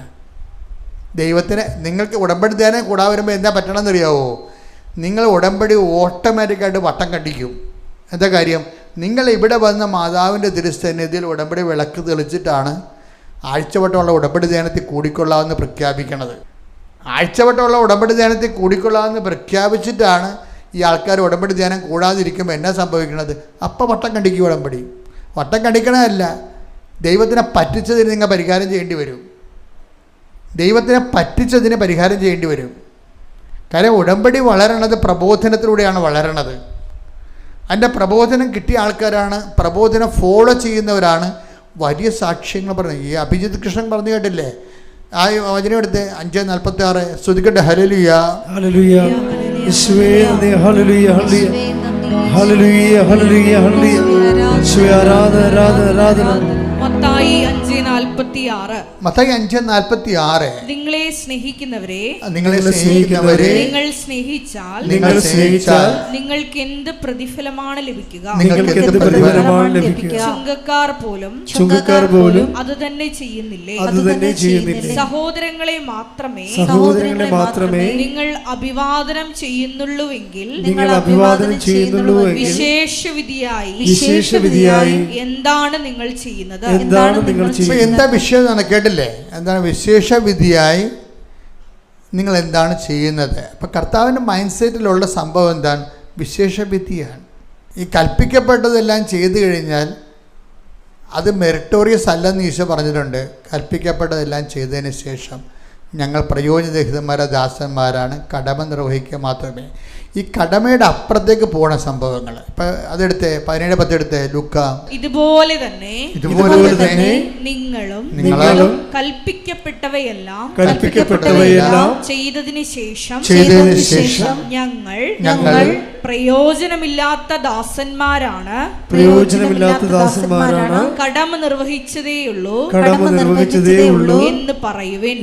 ദൈവത്തിന് നിങ്ങൾക്ക് ഉടമ്പടി ധ്യാനം കൂടാൻ വരുമ്പോൾ എന്താ പറ്റണമെന്ന് അറിയാവോ? നിങ്ങൾ ഉടമ്പടി ഓട്ടോമാറ്റിക്കായിട്ട് വട്ടം കണ്ടിക്കും. എന്താ കാര്യം? നിങ്ങൾ ഇവിടെ വന്ന മാതാവിൻ്റെ തിരുസന്നിധിയിൽ ഉടമ്പടി വിളക്ക് തെളിച്ചിട്ടാണ് ആഴ്ചവട്ടമുള്ള ഉടമ്പടി ധ്യാനത്തിൽ കൂടിക്കൊള്ളാമെന്ന് പ്രഖ്യാപിക്കണത്. ആഴ്ചവട്ടമുള്ള ഉടമ്പടി ധ്യാനത്തിൽ കൂടിക്കൊള്ളാമെന്ന് പ്രഖ്യാപിച്ചിട്ടാണ് ഈ ആൾക്കാർ ഉടമ്പടി ധ്യാനം കൂടാതിരിക്കുമ്പോൾ എന്നാ സംഭവിക്കുന്നത്? അപ്പം വട്ടം കണ്ടിക്കും. വട്ടം കണ്ടിക്കണമല്ല, ദൈവത്തിനെ പറ്റിച്ചതിന് നിങ്ങൾ പരിഹാരം ചെയ്യേണ്ടി വരും. കാര്യം ഉടമ്പടി വളരണത് പ്രബോധനത്തിലൂടെയാണ് വളരണത്. അതിൻ്റെ പ്രബോധനം കിട്ടിയ ആൾക്കാരാണ്, പ്രബോധനം ഫോളോ ചെയ്യുന്നവരാണ് വലിയ സാക്ഷ്യങ്ങൾ പറയുന്നത്. ഈ അഭിജിത് കൃഷ്ണൻ പറഞ്ഞു കേട്ടില്ലേ? ആ വചനം എടുത്ത് 5:46 സ്തുതിക്കട്ടെ. ഹല്ലേലൂയ ഹല്ലേലൂയ യേശുവേ നന്ദി. ഹല്ലേലൂയ ഹല്ലേലൂയ ഹല്ലേലൂയ ഹല്ലേലൂയ യേശുവേ ആരാധന. മത്തായി 5:46 നിങ്ങളെ സ്നേഹിക്കുന്നവരെ നിങ്ങൾ സ്നേഹിച്ചാൽ നിങ്ങൾക്ക് എന്ത് പ്രതിഫലമാണ് ലഭിക്കുക? ചുങ്കക്കാർ പോലും അത് തന്നെ ചെയ്യുന്നില്ലേ? സഹോദരങ്ങളെ മാത്രമേ നിങ്ങൾ അഭിവാദനം ചെയ്യുന്നുള്ളൂവെങ്കിൽ വിശേഷവിധിയായി എന്താണ് നിങ്ങൾ ചെയ്യുന്നത്? എന്താ വിഷയം എന്നാണ് കേട്ടില്ലേ? എന്താണ് വിശേഷവിധിയായി നിങ്ങൾ എന്താണ് ചെയ്യുന്നത്? അപ്പം കർത്താവിൻ്റെ മൈൻഡ് സെറ്റിലുള്ള സംഭവം എന്താണ്? വിശേഷവിധിയാണ്. ഈ കൽപ്പിക്കപ്പെട്ടതെല്ലാം ചെയ്തു കഴിഞ്ഞാൽ അത് മെറിറ്റോറിയസ് അല്ലെന്ന് ഈശോ പറഞ്ഞിട്ടുണ്ട്. കൽപ്പിക്കപ്പെട്ടതെല്ലാം ചെയ്തതിന് ശേഷം ഞങ്ങൾ പ്രയോജനരഹിതന്മാരെ ദാസന്മാരാണ്, കടമ നിർവഹിക്കുക മാത്രമേ. ഈ കടമയുടെ അപ്പുറത്തേക്ക് പോണ സംഭവങ്ങൾ ഇപ്പം അതെടുത്ത് 17:10 എടുത്ത് ലൂക്ക. ഇതുപോലെ തന്നെ നിങ്ങളും കൽപ്പിക്കപ്പെട്ടവയെല്ലാം ചെയ്തതിന് ശേഷം ഞങ്ങൾ പ്രയോജനമില്ലാത്ത ദാസന്മാരാണ് കടമ നിർവഹിച്ചതേയുള്ളൂ എന്ന് പറയുവേൻ.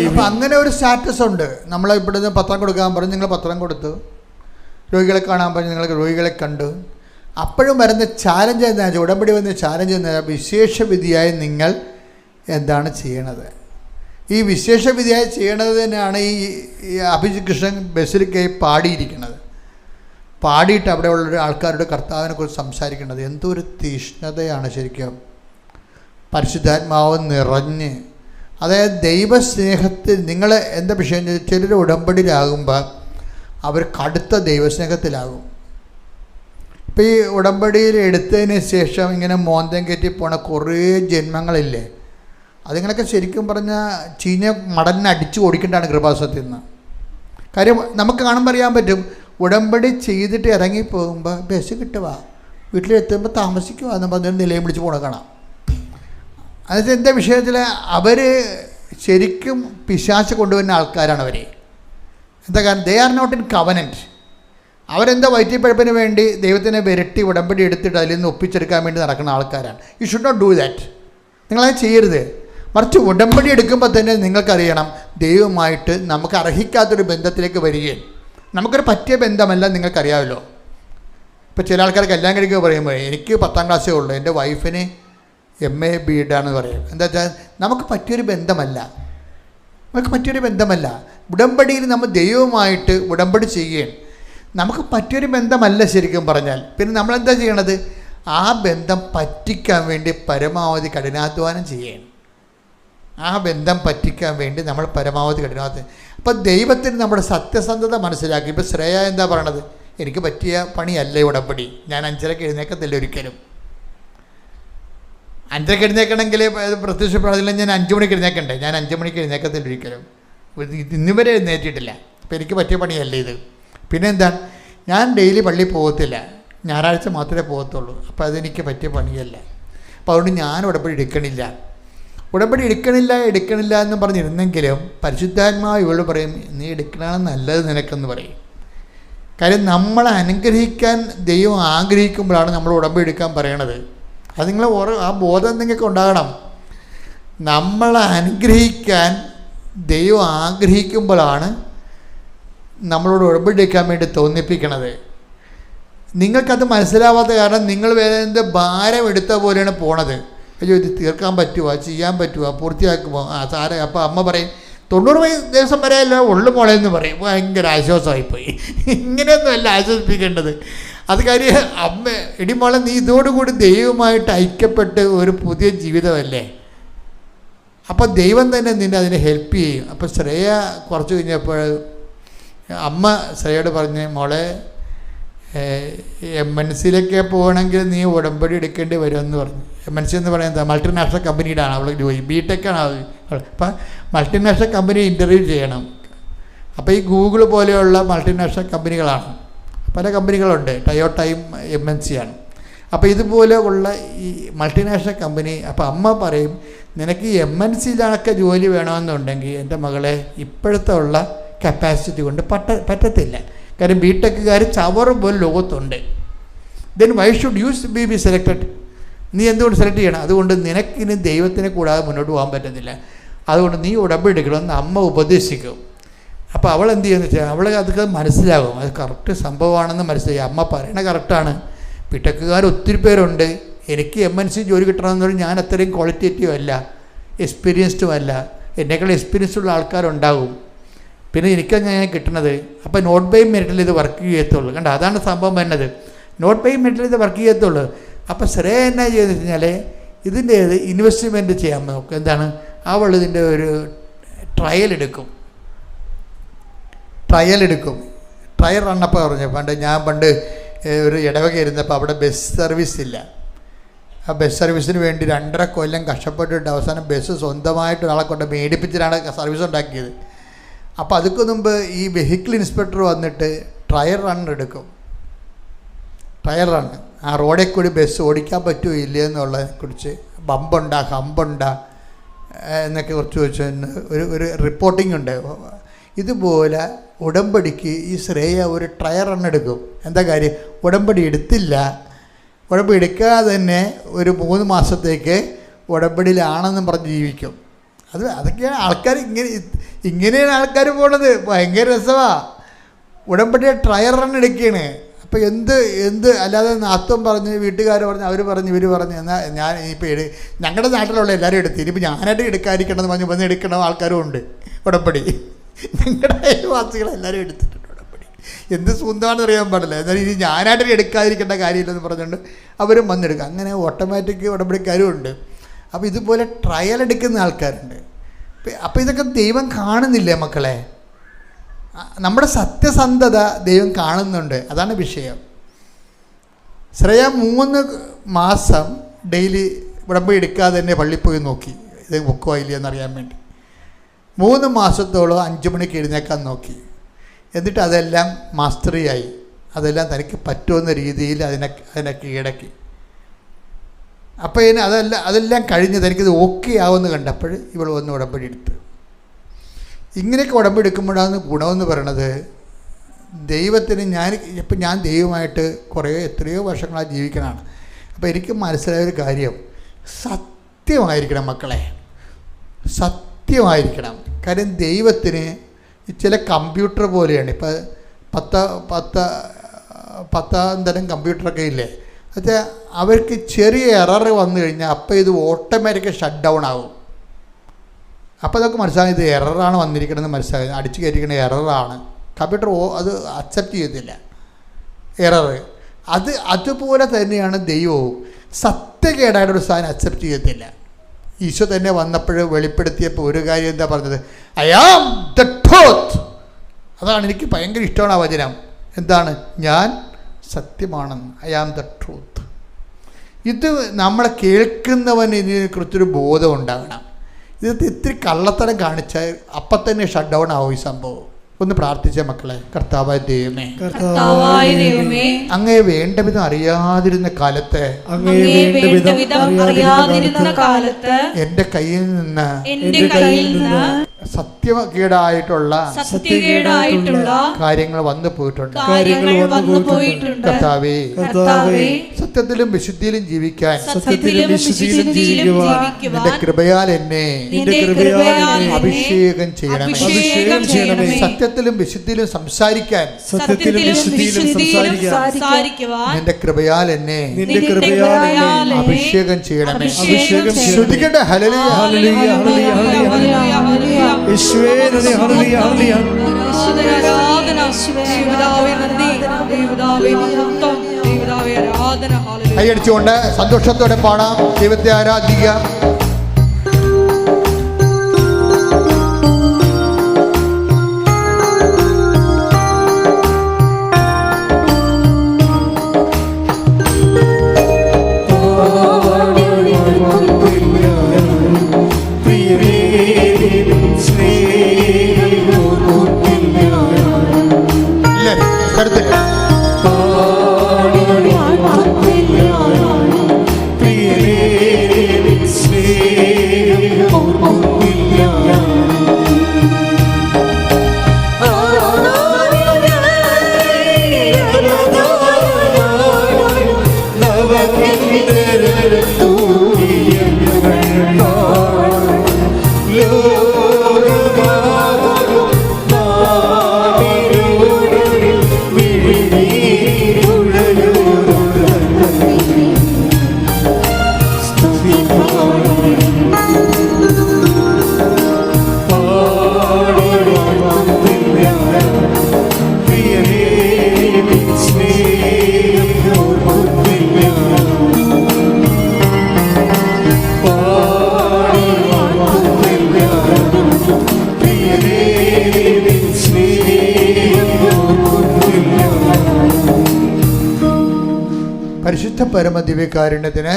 അപ്പം അങ്ങനെ ഒരു സ്റ്റാറ്റസ് ഉണ്ട്. നമ്മളെ ഇവിടുന്ന് പത്രം കൊടുക്കാൻ പറഞ്ഞു, നിങ്ങൾ പത്രം കൊടുത്തു. രോഗികളെ കാണാൻ പറഞ്ഞു, നിങ്ങൾ രോഗികളെ കണ്ടു. അപ്പോഴും വരുന്ന ചാലഞ്ച് എന്താ വെച്ചാൽ, ഉടമ്പടി വന്ന ചാലഞ്ച് എന്താ? വിശേഷവിധിയായി നിങ്ങൾ എന്താണ് ചെയ്യണത്? ഈ വിശേഷവിധിയായി ചെയ്യണത് തന്നെയാണ് ഈ അഭിജിത് കൃഷ്ണൻ ബസിലിക്കയിൽ പാടിയിട്ട് അവിടെയുള്ള ആൾക്കാരുടെ കർത്താവിനെ കുറിച്ച് സംസാരിക്കുന്നത്. എന്തൊരു തീഷ്ണതയാണ് ശരിക്കും. പരിശുദ്ധാത്മാവ് നിറഞ്ഞ്, അതായത് ദൈവസ്നേഹത്തിൽ നിങ്ങൾ എന്താ വിഷയം? ചിലർ ഉടമ്പടിയിലാകുമ്പോൾ അവർ കടുത്ത ദൈവസ്നേഹത്തിലാകും. ഇപ്പോൾ ഈ ഉടമ്പടിയിൽ എടുത്തതിന് ശേഷം ഇങ്ങനെ മോന്തം കയറ്റി പോണ കുറേ ജന്മങ്ങളില്ലേ, അതിങ്ങളൊക്കെ ശരിക്കും പറഞ്ഞാൽ ചീഞ്ഞ മടലിനെ അടിച്ചു ഓടിക്കേണ്ടതാണ് കൃപാസനത്തിൽ നിന്ന്. കാര്യം നമുക്ക് കാണുമ്പോൾ അറിയാൻ പറ്റും. ഉടമ്പടി ചെയ്തിട്ട് ഇറങ്ങിപ്പോകുമ്പോൾ ബസ് കിട്ടുക, വീട്ടിലെത്തുമ്പോൾ താമസിക്കുക എന്ന് പറഞ്ഞൊരു നിലയം പിടിച്ച് പോണ കാണാം. അതായത് എന്താ വിഷയത്തിൽ അവർ ശരിക്കും പിശാച് കൊണ്ടുവരുന്ന ആൾക്കാരാണ് അവർ. എന്താ കാരണം? They are not in covenant. അവരെന്താ വയറ്റിപ്പഴപ്പിന് വേണ്ടി ദൈവത്തിനെ വിരട്ടി ഉടമ്പടി എടുത്തിട്ട് അതിൽ നിന്ന് ഒപ്പിച്ചെടുക്കാൻ വേണ്ടി നടക്കുന്ന ആൾക്കാരാണ്. You should not do that. നിങ്ങളത് ചെയ്യരുത്. മറിച്ച് ഉടമ്പടി എടുക്കുമ്പോൾ തന്നെ നിങ്ങൾക്കറിയണം, ദൈവമായിട്ട് നമുക്ക് അർഹിക്കാത്തൊരു ബന്ധത്തിലേക്ക് വരികയും നമുക്കൊരു പറ്റിയ ബന്ധമല്ല. നിങ്ങൾക്കറിയാമല്ലോ, ഇപ്പോൾ ചില ആൾക്കാർ കല്യാണം കഴിക്കുക പറയുമ്പോൾ എനിക്ക് 10ാം ക്ലാസ്സേ ഉള്ളൂ, എൻ്റെ വൈഫിന് MA BEd ആണെന്ന് പറയും. എന്താ വെച്ചാൽ നമുക്ക് പറ്റിയൊരു ബന്ധമല്ല. ഉടമ്പടിയിൽ നമ്മൾ ദൈവവുമായിട്ട് ഉടമ്പടി ചെയ്യുകയും നമുക്ക് പറ്റിയൊരു ബന്ധമല്ല ശരിക്കും പറഞ്ഞാൽ. പിന്നെ നമ്മളെന്താ ചെയ്യണത്? ആ ബന്ധം പറ്റിക്കാൻ വേണ്ടി പരമാവധി കഠിനാധ്വാനം ചെയ്യണം. ആ ബന്ധം പറ്റിക്കാൻ വേണ്ടി നമ്മൾ പരമാവധി കഠിനാവധി. അപ്പം ദൈവത്തിന് നമ്മുടെ സത്യസന്ധത മനസ്സിലാക്കി. ഇപ്പോൾ ശ്രേയ എന്താ പറയണത്? എനിക്ക് പറ്റിയ പണിയല്ല ഉടമ്പടി, ഞാൻ 5:30 എഴുന്നേക്കത്തില്ല ഒരിക്കലും. 5:30 എഴുന്നേക്കണമെങ്കിൽ പ്രത്യക്ഷപ്പെടില്ല, ഞാൻ 5 മണിക്ക് എഴുന്നേക്കണ്ടേ? ഞാൻ 5 മണിക്ക് എഴുന്നേക്കത്തില്ല ഒരിക്കലും, ഇന്നുവരെ എഴുന്നേറ്റിട്ടില്ല. അപ്പോൾ എനിക്ക് പറ്റിയ പണിയല്ല ഇത്. പിന്നെ എന്താണ്, ഞാൻ ഡെയിലി പള്ളിയിൽ പോകത്തില്ല, ഞായറാഴ്ച മാത്രമേ പോകത്തുള്ളൂ. അപ്പോൾ അതെനിക്ക് പറ്റിയ പണിയല്ല. അപ്പോൾ അതുകൊണ്ട് ഞാൻ ഉടമ്പടി എടുക്കണില്ല എന്ന് പറഞ്ഞിരുന്നെങ്കിലും പരിശുദ്ധാത്മാവ് ഇവളോട് പറയും, നീ എടുക്കണതാണ് നല്ലത് നിനക്കെന്ന് പറയും. കാര്യം നമ്മളെ അനുഗ്രഹിക്കാൻ ദൈവം ആഗ്രഹിക്കുമ്പോഴാണ് നമ്മൾ ഉടമ്പടി എടുക്കാൻ പറയണത്. അത് നിങ്ങൾ ആ ബോധം നിങ്ങൾക്ക് ഉണ്ടാകണം. നമ്മളെ അനുഗ്രഹിക്കാൻ ദൈവം ആഗ്രഹിക്കുമ്പോഴാണ് നമ്മളോട് ഉടമ്പടി എടുക്കാൻ വേണ്ടി തോന്നിപ്പിക്കണത്. നിങ്ങൾക്കത് മനസ്സിലാവാത്ത കാരണം നിങ്ങൾ വേറെ എന്ത് ഭാരം എടുത്ത പോലെയാണ് പോണത്. അയ്യോ, ഇത് തീർക്കാൻ പറ്റുമോ, ചെയ്യാൻ പറ്റുമോ, പൂർത്തിയാക്കുമോ, സാറേ. അപ്പോൾ അമ്മ പറയും 90 ദിവസം വരെ അല്ല ഉള്ളു മോളെ എന്ന് പറയും. ഭയങ്കര ആശ്വാസമായിപ്പോയി. ഇങ്ങനെയൊന്നുമല്ല ആശ്വസിപ്പിക്കേണ്ടത്. അത് കാര്യം അമ്മ, എടി മോളെ, നീ ഇതോടുകൂടി ദൈവമായിട്ട് ഐക്യപ്പെട്ട് ഒരു പുതിയ ജീവിതമല്ലേ. അപ്പോൾ ദൈവം തന്നെ നിന്നെ അതിനെ ഹെൽപ്പ് ചെയ്യും. അപ്പോൾ ശ്രേയ കുറച്ച് കഴിഞ്ഞപ്പോൾ അമ്മ ശ്രേയോട് പറഞ്ഞ്, മോളെ MNCയിലൊക്കെ പോകണമെങ്കിൽ നീ ഉടമ്പടി എടുക്കേണ്ടി വരുമെന്ന് പറഞ്ഞു. MNC എന്ന് പറയുന്നത് മൾട്ടിനാഷണൽ കമ്പനിയുടെ ആണ് അവൾ ജോലി, BTech ആണ് അവൾ. അപ്പം മൾട്ടിനാഷണൽ കമ്പനി ഇൻ്റർവ്യൂ ചെയ്യണം. അപ്പോൾ ഈ ഗൂഗിൾ പോലെയുള്ള മൾട്ടിനാഷണൽ കമ്പനികളാണ്, പല കമ്പനികളുണ്ട്, ടയോട്ടയും MNC ആണ്. അപ്പോൾ ഇതുപോലെ ഉള്ള ഈ മൾട്ടിനാഷണൽ കമ്പനി. അപ്പോൾ അമ്മ പറയും, നിനക്ക് ഈ MNCയിലൊക്കെ ജോലി വേണമെന്നുണ്ടെങ്കിൽ എൻ്റെ മകളെ ഇപ്പോഴത്തെ ഉള്ള കപ്പാസിറ്റി കൊണ്ട് പറ്റത്തില്ല. കാര്യം BTechകാർ ചവറും പോലെ ലോകത്തുണ്ട്. Then why should you be selected? നീ എന്തുകൊണ്ട് സെലക്ട് ചെയ്യണം? അതുകൊണ്ട് നിനക്കിനി ദൈവത്തിനെ കൂടാതെ മുന്നോട്ട് പോകാൻ പറ്റത്തില്ല. അതുകൊണ്ട് നീ ഉടമ്പടി എടുക്കണമെന്ന് അമ്മ ഉപദേശിക്കും. അപ്പോൾ അവൾ എന്ത് ചെയ്യുമെന്ന് വെച്ചാൽ അവൾ അതൊക്കെ മനസ്സിലാകും, അത് കറക്റ്റ് സംഭവമാണെന്ന് മനസ്സിലായി. അമ്മ പറയണ കറക്റ്റാണ്. BTechകാർ ഒത്തിരി പേരുണ്ട്. എനിക്ക് MNC ജോലി കിട്ടണമെന്ന് പറഞ്ഞാൽ ഞാൻ അത്രയും ക്വാളിറ്റേറ്റീവ് അല്ല, എക്സ്പീരിയൻസ്ഡും അല്ല. എന്നേക്കാൾ എക്സ്പീരിയൻസ് ഉള്ള ആൾക്കാരുണ്ടാകും. പിന്നെ എനിക്കത് ഞാൻ കിട്ടണത്. അപ്പോൾ നോട്ട് ബൈ മെറിറ്റിൽ ഇത് വർക്ക് ചെയ്യത്തുള്ളൂ. കണ്ട, അതാണ് സംഭവം വരുന്നത്. നോട്ട് ബൈ മെറിറ്റിൽ ഇത് വർക്ക് ചെയ്യത്തുള്ളൂ. അപ്പോൾ ശ്രേയ എന്നാ ചെയ്തെന്ന് വെച്ചാൽ ഇതിൻ്റെ ഇൻവെസ്റ്റ്മെൻറ്റ് ചെയ്യാൻ നോക്കും. എന്താണ്, അവൾ ഇതിൻ്റെ ഒരു ട്രയൽ എടുക്കും. ട്രയൽ റണ്ണപ്പോൾ പറഞ്ഞു, ഞാൻ പണ്ട് ഒരു ഇടവക ഇരുന്നപ്പോൾ അവിടെ ബസ് സർവീസ് ഇല്ല. ആ ബസ് സർവീസിന് വേണ്ടി 2.5 കൊല്ലം കഷ്ടപ്പെട്ടിട്ട് അവസാനം ബസ് സ്വന്തമായിട്ട് ഒരാളെ കൊണ്ട് മേടിപ്പിച്ചിട്ടാണ് സർവീസ് ഉണ്ടാക്കിയത്. അപ്പോൾ അതൊക്കെ മുമ്പ് ഈ വെഹിക്കിൾ ഇൻസ്പെക്ടർ വന്നിട്ട് ട്രയൽ റൺ എടുക്കും. ട്രയൽ റണ്ണ് ആ റോഡിൽ കൂടി ബസ് ഓടിക്കാൻ പറ്റുമോ ഇല്ലയോ എന്നുള്ളതിനെക്കുറിച്ച്, ഹമ്പുണ്ടാ എന്നൊക്കെ കുറച്ച് വെച്ച് ഒരു റിപ്പോർട്ടിംഗ് ഉണ്ട്. ഇതുപോലെ ഉടമ്പടിക്ക് ഈ ശ്രേയ ഒരു ട്രയൽ റൺ എടുക്കും. എന്താ കാര്യം, ഉടമ്പടി എടുക്കാതെ തന്നെ ഒരു 3 മാസത്തേക്ക് ഉടമ്പടിയിലാണെന്നും പറഞ്ഞ് ജീവിക്കും. അതൊക്കെയാണ് ആൾക്കാർ ഇങ്ങനെയാണ് ആൾക്കാർ പോണത്. ഭയങ്കര രസമാണ്. ഉടമ്പടിയെ ട്രയൽ റൺ എടുക്കുകയാണ്. അപ്പോൾ എന്ത് അല്ലാതെ നാത്തം പറഞ്ഞ് വീട്ടുകാർ പറഞ്ഞ് അവർ പറഞ്ഞ് ഇവർ പറഞ്ഞ് എന്നാൽ ഞാൻ ഇപ്പോൾ ഞങ്ങളുടെ നാട്ടിലുള്ള എല്ലാവരും എടുത്ത് ഇനിയിപ്പോൾ ഞാനായിട്ട് എടുക്കാതിരിക്കണമെന്ന് പറഞ്ഞ് വന്ന് എടുക്കണ ആൾക്കാരും ഉണ്ട് ഉടമ്പടി. ഞങ്ങളുടെ അയൽവാസികളെല്ലാവരും എടുത്തിട്ടുണ്ട് ഉടമ്പടി. എന്ത് സ്വന്തമാണെന്ന് അറിയാൻ പാടില്ല. എന്നാൽ ഇനി ഞാനായിട്ട് എടുക്കാതിരിക്കേണ്ട കാര്യമില്ലെന്ന് പറഞ്ഞുകൊണ്ട് അവരും വന്നെടുക്കും. അങ്ങനെ ഓട്ടോമാറ്റിക് ഉടമ്പടിക്കാരും ഉണ്ട്. അപ്പോൾ ഇതുപോലെ ട്രയൽ എടുക്കുന്ന ആൾക്കാരുണ്ട്. അപ്പോൾ ഇതൊക്കെ ദൈവം കാണുന്നില്ലേ മക്കളെ? നമ്മുടെ സത്യസന്ധത ദൈവം കാണുന്നുണ്ട്. അതാണ് വിഷയം. ശ്രേയ 3 മാസം ഡെയിലി ഉടമ്പടി എടുക്കാതെ തന്നെ പള്ളിയിൽ പോയി നോക്കി, ഇത് ബുക്കോ ഇല്ല എന്നറിയാൻ വേണ്ടി. 3 മാസത്തോളം 5 മണിക്ക് എഴുന്നേക്കാൻ നോക്കി. എന്നിട്ട് അതെല്ലാം മാസ്റ്ററിയായി. അതെല്ലാം തനിക്ക് പറ്റുമെന്ന രീതിയിൽ അതിനെ കീഴടക്കി. അപ്പോൾ അതെല്ലാം കഴിഞ്ഞ് തനിക്കിത് ഓക്കെ ആവുമെന്ന് കണ്ടപ്പോൾ ഇവൾ വന്ന് ഉടമ്പടി എടുത്ത്. ഇങ്ങനെയൊക്കെ ഉടമ്പടി എടുക്കുമ്പോഴാണ് ഗുണമെന്ന് പറയണത്. ദൈവത്തിന് ഞാൻ ദൈവമായിട്ട് എത്രയോ വർഷങ്ങളായി ജീവിക്കണതാണ്. അപ്പോൾ എനിക്ക് മനസ്സിലായൊരു കാര്യം, സത്യമായിരിക്കണം മക്കളെ, സത്യമായിരിക്കണം. കാര്യം ദൈവത്തിന് ചില കമ്പ്യൂട്ടർ പോലെയാണ്. ഇപ്പോൾ 10 തരം കമ്പ്യൂട്ടറൊക്കെ ഇല്ലേ, അത് അവർക്ക് ചെറിയ എറർ വന്നു കഴിഞ്ഞാൽ അപ്പോൾ ഇത് ഓട്ടോമാറ്റിക് ഷട്ട് ഡൗൺ ആകും. അപ്പോൾ അതൊക്കെ മനസ്സിലാകും, ഇത് എററാണ് വന്നിരിക്കണമെന്ന് മനസ്സിലാകും. അടിച്ചു കയറ്റിക്കുന്ന എററാണ്. കമ്പ്യൂട്ടർ അത് അക്സെപ്റ്റ് ചെയ്യത്തില്ല എറർ. അതുപോലെ തന്നെയാണ് ദൈവവും. സത്യക്കേടായിട്ടൊരു സാധനം അക്സെപ്റ്റ് ചെയ്യത്തില്ല. ഈശോ തന്നെ വന്നപ്പോൾ വെളിപ്പെടുത്തിയപ്പോൾ ഒരു കാര്യം എന്താ പറഞ്ഞത്? I am the truth. അതാണ് എനിക്ക് ഭയങ്കര ഇഷ്ടമാണ് ആ വചനം. എന്താണ്? ഞാൻ സത്യമാണെന്ന്. I am the truth. ഇത് നമ്മളെ കേൾക്കുന്നവന് ഇതിനെക്കുറിച്ചൊരു ബോധം ഉണ്ടാകണം. ഇത് ഇത്തിരി കള്ളത്തരം കാണിച്ചാൽ അപ്പം തന്നെ ഷട്ട് ഡൗൺ ആവും ഈ സംഭവം. ഒന്ന് പ്രാർത്ഥിച്ച മക്കളെ. കർത്താവായ ദൈവമേ, അങ്ങയെ വേണ്ട വിധം അറിയാതിരുന്ന കാലത്ത് എന്റെ കയ്യിൽ നിന്ന് സത്യകേടായിട്ടുള്ള കാര്യങ്ങൾ വന്നു പോയിട്ടുണ്ട്. കർത്താവേ, സത്യത്തിലും വിശുദ്ധിയിലും ജീവിക്കാൻ നിന്റെ കൃപയാൽ എന്നെ അഭിഷേകം ചെയ്യണമേ. സത്യത്തിലും വിശുദ്ധിയിലും സംസാരിക്കാൻ നിന്റെ കൃപയാൽ എന്നെ അഭിഷേകം ചെയ്യണമേ. ശ്രുതിക്കട്ടെ ഹല്ലേലൂയ, ഹല്ലേലൂയ, ഹല്ലേലൂയ. യേശുവേ നന്ദി, ഹല്ലേലൂയ, ഹല്ലേലൂയ. കൈയടിച്ചുകൊണ്ട് സന്തോഷത്തോടെ പാടാം, ദൈവത്തെ ആരാധിക്കാം. പരിശുദ്ധ പരമദിവ്യകാരുണ്യത്തിന്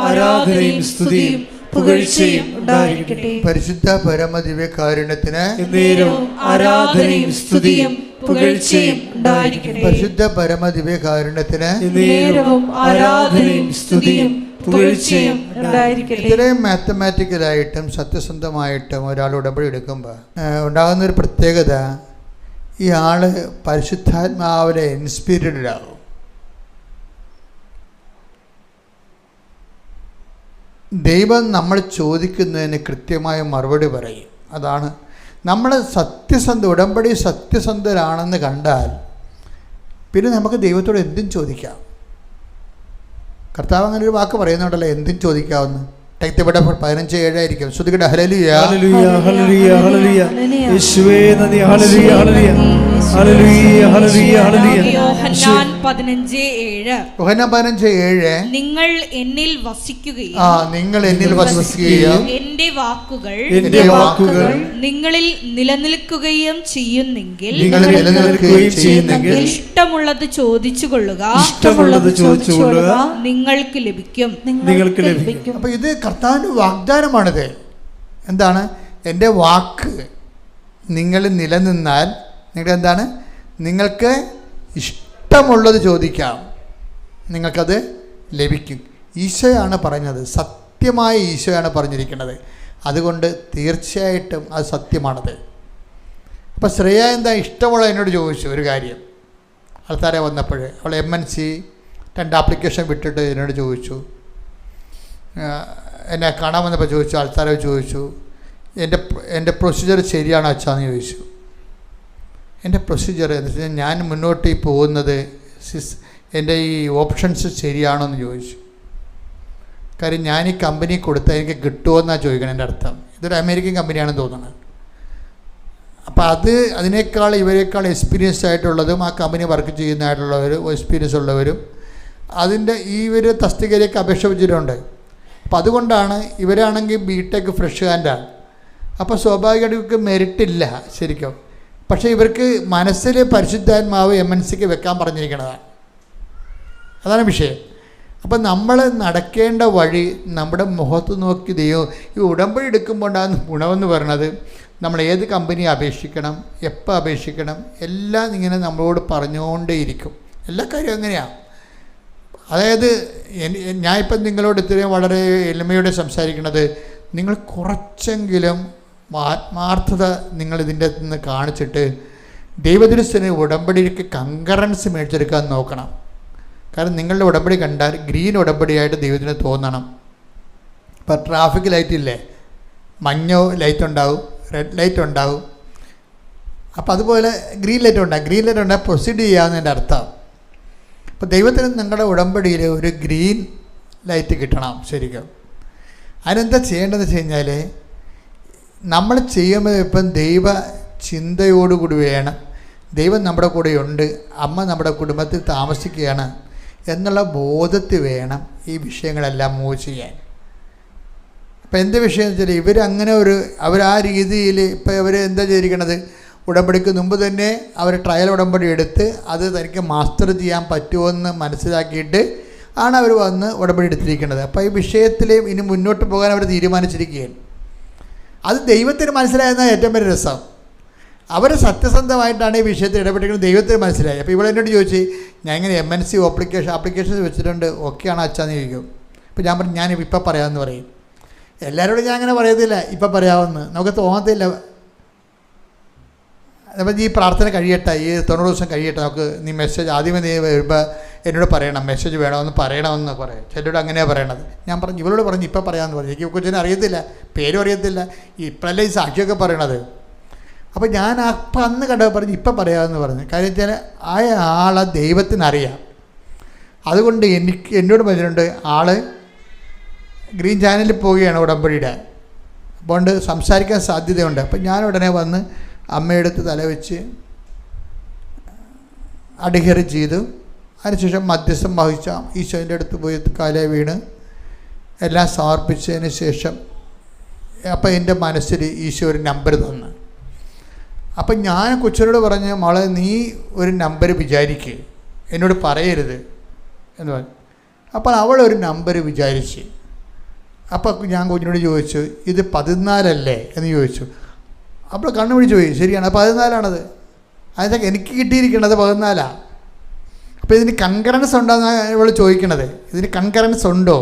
ആരാധനയും സ്തുതിയും പുകഴ്ചയും ഉണ്ടായിരിക്കട്ടെ. പരിശുദ്ധ പരമദിവ്യകാരുണ്യത്തിന് ആരാധനയും സ്തുതിയും പുകഴ്ചയും ഉണ്ടായിരിക്കട്ടെ. പരിശുദ്ധ പരമദിവ്യകാരുണ്യത്തിന് ആരാധനയും സ്തുതിയും പുകഴ്ചയും ഉണ്ടായിരിക്കട്ടെ. ഇത്രയും മാത്തമാറ്റിക്കലായിട്ടും സത്യസന്ധമായിട്ടും ഒരാൾ ഉടമ്പടി എടുക്കുമ്പോൾ ഉണ്ടാകുന്നൊരു പ്രത്യേകത, ഈ ആള് പരിശുദ്ധാത്മാവിനെ ഇൻസ്പിരിറ്റഡ് ആവും. ദൈവം നമ്മൾ ചോദിക്കുന്നതിന് കൃത്യമായ മറുപടി പറയും. അതാണ് നമ്മൾ ഉടമ്പടി സത്യസന്ധരാണെന്ന് കണ്ടാൽ പിന്നെ നമുക്ക് ദൈവത്തോട് എന്തും ചോദിക്കാം. കർത്താവ് അങ്ങനെ ഒരു വാക്ക് പറയുന്നുണ്ടല്ലോ, എന്തും ചോദിക്കാവുന്ന. ടെക്തപ്പെട്ട 15:7 ആയിരിക്കും. ശ്രുതികട്ടെ ഹല്ലേലൂയ, ഹല്ലേലൂയ, ഹല്ലേലൂയ, ഹല്ലേലൂയ. യേശുവേ നന്ദി, ഹല്ലേലൂയ, ഹല്ലേലൂയ, ഹല്ലേലൂയ, ഹല്ലേലൂയ, ഹല്ലേലൂയ. യോഹന്നാൻ 15:7. യോഹന്നാൻ 15:7. നിങ്ങൾ എന്നിൽ വസിക്കുകയും നിങ്ങൾ എന്നിൽ വസിക്കുകയും എന്റെ വാക്കുകൾ നിങ്ങളിൽ നിലനിൽക്കുകയും ചെയ്യുന്നെങ്കിൽ ഇഷ്ടമുള്ളത് ചോദിച്ചുകൊള്ളുക, നിങ്ങൾക്ക് ലഭിക്കും. അപ്പൊ ഇത് കർത്താവിന്റെ വാഗ്ദാനമാണിത്. എന്താണ്? എൻ്റെ വാക്ക് നിങ്ങൾ നിലനിന്നാൽ എന്താണ്? നിങ്ങൾക്ക് ഇഷ്ടമുള്ളത് ചോദിക്കാം, നിങ്ങൾക്കത് ലഭിക്കും. ഈശോയാണ് പറഞ്ഞത്, സത്യമായ ഈശോയാണ് പറഞ്ഞിരിക്കുന്നത്. അതുകൊണ്ട് തീർച്ചയായിട്ടും അത് സത്യമാണത്. അപ്പോൾ ശ്രേയ എന്താ ഇഷ്ടമുള്ള എന്നോട് ചോദിച്ചു ഒരു കാര്യം. ആൾക്കാരെ വന്നപ്പോൾ അവൾ MNC 2 ആപ്ലിക്കേഷൻ വിട്ടിട്ട് എന്നോട് ചോദിച്ചു. എന്നെ കാണാൻ വന്നപ്പോൾ ചോദിച്ചു, ആൾക്കാരെ ചോദിച്ചു, എൻ്റെ പ്രൊസീജിയർ ശരിയാണോ അച്ഛാന്ന് ചോദിച്ചു. എൻ്റെ പ്രൊസീജിയർ എന്ന് വെച്ചാൽ ഞാൻ മുന്നോട്ട് പോകുന്നത് എൻ്റെ ഈ ഓപ്ഷൻസ് ശരിയാണോ എന്ന് ചോദിച്ചു. കാര്യം ഞാൻ ഈ കമ്പനി കൊടുത്താൽ എനിക്ക് കിട്ടുമോ എന്നാണ് ചോദിക്കണം. എൻ്റെ അർത്ഥം ഇതൊരു അമേരിക്കൻ കമ്പനിയാണെന്ന് തോന്നുന്നത്. അപ്പോൾ അതിനേക്കാൾ ഇവരെക്കാൾ എക്സ്പീരിയൻസ് ആയിട്ടുള്ളതും ആ കമ്പനി വർക്ക് ചെയ്യുന്നതായിട്ടുള്ളവരും എക്സ്പീരിയൻസ് ഉള്ളവരും ഇവർ തസ്തികയിലേക്ക് അപേക്ഷ വെച്ചിട്ടുണ്ട്. അപ്പോൾ അതുകൊണ്ടാണ് ഇവരാണെങ്കിൽ ബിടെക് ഫ്രഷ് ഹാൻഡാണ്. അപ്പോൾ സ്വാഭാവികമായിട്ട് ഇവർക്ക് മെറിറ്റില്ല ശരിക്കും. പക്ഷേ ഇവർക്ക് മനസ്സിൽ പരിശുദ്ധാത്മാവ് MNCക്ക് വെക്കാൻ പറഞ്ഞിരിക്കുന്നതാണ്. അതാണ് വിഷയം. അപ്പം നമ്മൾ നടക്കേണ്ട വഴി നമ്മുടെ മുഖത്ത് നോക്കി ദൈവം ഈ ഉടമ്പടി എടുക്കുമ്പോൾ ഉണ്ടാകുന്ന ഗുണമെന്ന് പറയുന്നത്, നമ്മൾ ഏത് കമ്പനി അപേക്ഷിക്കണം, എപ്പോൾ അപേക്ഷിക്കണം, എല്ലാം ഇങ്ങനെ നമ്മളോട് പറഞ്ഞുകൊണ്ടേയിരിക്കും. എല്ലാ കാര്യവും അങ്ങനെയാണ്. അതായത് ഞാനിപ്പം നിങ്ങളോട് ഇത്രയും വളരെ എളിമയോടെ സംസാരിക്കുന്നത്, നിങ്ങൾ കുറച്ചെങ്കിലും ആത്മാർത്ഥത നിങ്ങളിതിൻ്റെ നിന്ന് കാണിച്ചിട്ട് ദൈവദൃശ്യത്തിന് ഉടമ്പടിക്ക് കങ്കറൻസ് മേടിച്ചെടുക്കാൻ നോക്കണം. കാരണം നിങ്ങളുടെ ഉടമ്പടി കണ്ടാൽ ഗ്രീൻ ഉടമ്പടിയായിട്ട് ദൈവത്തിന് തോന്നണം. ഇപ്പം ട്രാഫിക് ലൈറ്റ് ഇല്ലേ, മഞ്ഞോ ലൈറ്റ് ഉണ്ടാവും, റെഡ് ലൈറ്റ് ഉണ്ടാവും. അപ്പം അതുപോലെ ഗ്രീൻ ലൈറ്റ് ഉണ്ടാകും പ്രൊസീഡ് ചെയ്യാവുന്നതിൻ്റെ അർത്ഥം. അപ്പോൾ ദൈവത്തിന് നിങ്ങളുടെ ഉടമ്പടിയിൽ ഒരു ഗ്രീൻ ലൈറ്റ് കിട്ടണം ശരിക്കും. അതിനെന്താ ചെയ്യേണ്ടതെന്ന് വെച്ച് കഴിഞ്ഞാൽ, നമ്മൾ ചെയ്യുമ്പോൾ ഇപ്പം ദൈവ ചിന്തയോടുകൂടി വേണം. ദൈവം നമ്മുടെ കൂടെയുണ്ട്, അമ്മ നമ്മുടെ കുടുംബത്തിൽ താമസിക്കുകയാണ് എന്നുള്ള ബോധത്തിൽ വേണം ഈ വിഷയങ്ങളെല്ലാം മൂവ് ചെയ്യാൻ. അപ്പോൾ എന്ത് വിഷയം എന്ന് വെച്ചാൽ അവർ ആ രീതിയിൽ ഇപ്പോൾ ഇവർ എന്താ ചെയ്തിരിക്കണത്, ഉടമ്പടിക്ക് മുമ്പ് തന്നെ അവർ ട്രയൽ ഉടമ്പടി എടുത്ത് അത് തനിക്ക് മാസ്റ്റർ ചെയ്യാൻ പറ്റുമെന്ന് മനസ്സിലാക്കിയിട്ട് ആണ് അവർ വന്ന് ഉടമ്പടി എടുത്തിരിക്കുന്നത്. അപ്പോൾ ഈ വിഷയത്തിൽ ഇനി മുന്നോട്ട് പോകാൻ അവർ തീരുമാനിച്ചിരിക്കുകയാണ്. അത് ദൈവത്തിന് മനസ്സിലായെന്നാണ് ഏറ്റവും വലിയ രസം. അവർ സത്യസന്ധമായിട്ടാണ് ഈ വിഷയത്തിൽ ഇടപെട്ടിരിക്കുന്നത്, ദൈവത്തിന് മനസ്സിലായി. അപ്പോൾ ഇവിടെ എന്നോട് ചോദിച്ചു, ഞാൻ ഇങ്ങനെ MNC ആപ്ലിക്കേഷൻ വെച്ചിട്ടുണ്ട്, ഓക്കെയാണോ അച്ഛാന്ന് ചോദിക്കും. ഇപ്പോൾ ഞാൻ പറഞ്ഞു, ഞാൻ ഇപ്പം പറയാമെന്ന് പറയും. എല്ലാവരോടും ഞാൻ അങ്ങനെ പറയത്തില്ല, ഇപ്പം പറയാമെന്ന് നമുക്ക് തോന്നത്തില്ല. അപ്പം ഈ പ്രാർത്ഥന കഴിയട്ടെ, ഈ 90 ദിവസം കഴിയട്ടെ, നമുക്ക് നീ മെസ്സേജ് ആദ്യമേ നീ വരുമ്പോൾ എന്നോട് പറയണം, മെസ്സേജ് വേണമെന്ന് പറയണമെന്ന് പറയും. ചിലരോട് അങ്ങനെയാണ് പറയണത്. ഞാൻ പറഞ്ഞു, ഇവരോട് പറഞ്ഞു ഇപ്പം പറയാമെന്ന് പറഞ്ഞു. എനിക്ക് കൊച്ചിനെ അറിയത്തില്ല, പേരും അറിയത്തില്ല, ഇപ്പോഴല്ലേ ഈ സാക്ഷിയൊക്കെ പറയണത്. അപ്പോൾ ഞാൻ അപ്പം അന്ന് കണ്ടപ്പോൾ പറഞ്ഞു ഇപ്പം പറയാമെന്ന് പറഞ്ഞു. കാര്യം വെച്ചാൽ ആ ആളെ ദൈവത്തിനറിയാം. അതുകൊണ്ട് എന്നോട് പറഞ്ഞിട്ടുണ്ട്, ആൾ ഗ്രീൻ ചാനലിൽ പോവുകയാണ് ഉടമ്പടിയുടെ, അതുകൊണ്ട് സംസാരിക്കാൻ സാധ്യതയുണ്ട്. അപ്പം ഞാൻ ഉടനെ വന്ന് അമ്മയെടുത്ത് തലവെച്ച് അഡ്ഹിയർ ചെയ്തു. അതിനുശേഷം മധ്യസ്ഥം വഹിച്ച ഈശോൻ്റെ അടുത്ത് പോയി കാലേ വീണ് എല്ലാം സമർപ്പിച്ചതിന് ശേഷം അപ്പം എൻ്റെ മനസ്സിൽ ഈശോ ഒരു നമ്പർ തന്നു. അപ്പം ഞാൻ കൊച്ചിനോട് പറഞ്ഞ്, മോളെ നീ ഒരു നമ്പർ വിചാരിക്കുക, എന്നോട് പറയരുത് എന്ന് പറഞ്ഞു. അപ്പോൾ അവളൊരു നമ്പർ വിചാരിച്ച്. അപ്പോൾ ഞാൻ കുഞ്ഞിനോട് ചോദിച്ചു, ഇത് 14 എന്ന് ചോദിച്ചു. അപ്പോൾ കണ്ണു പിടിച്ച് പോയി. ശരിയാണ്, 14 അതിനൊക്കെ എനിക്ക് കിട്ടിയിരിക്കുന്നത് 14. അപ്പോൾ ഇതിന് കൺകറൻസ് ഉണ്ടോയെന്നാണ് ഇവൾ ചോദിക്കണത്. ഇതിന് കൺകറൻസ് ഉണ്ടോ,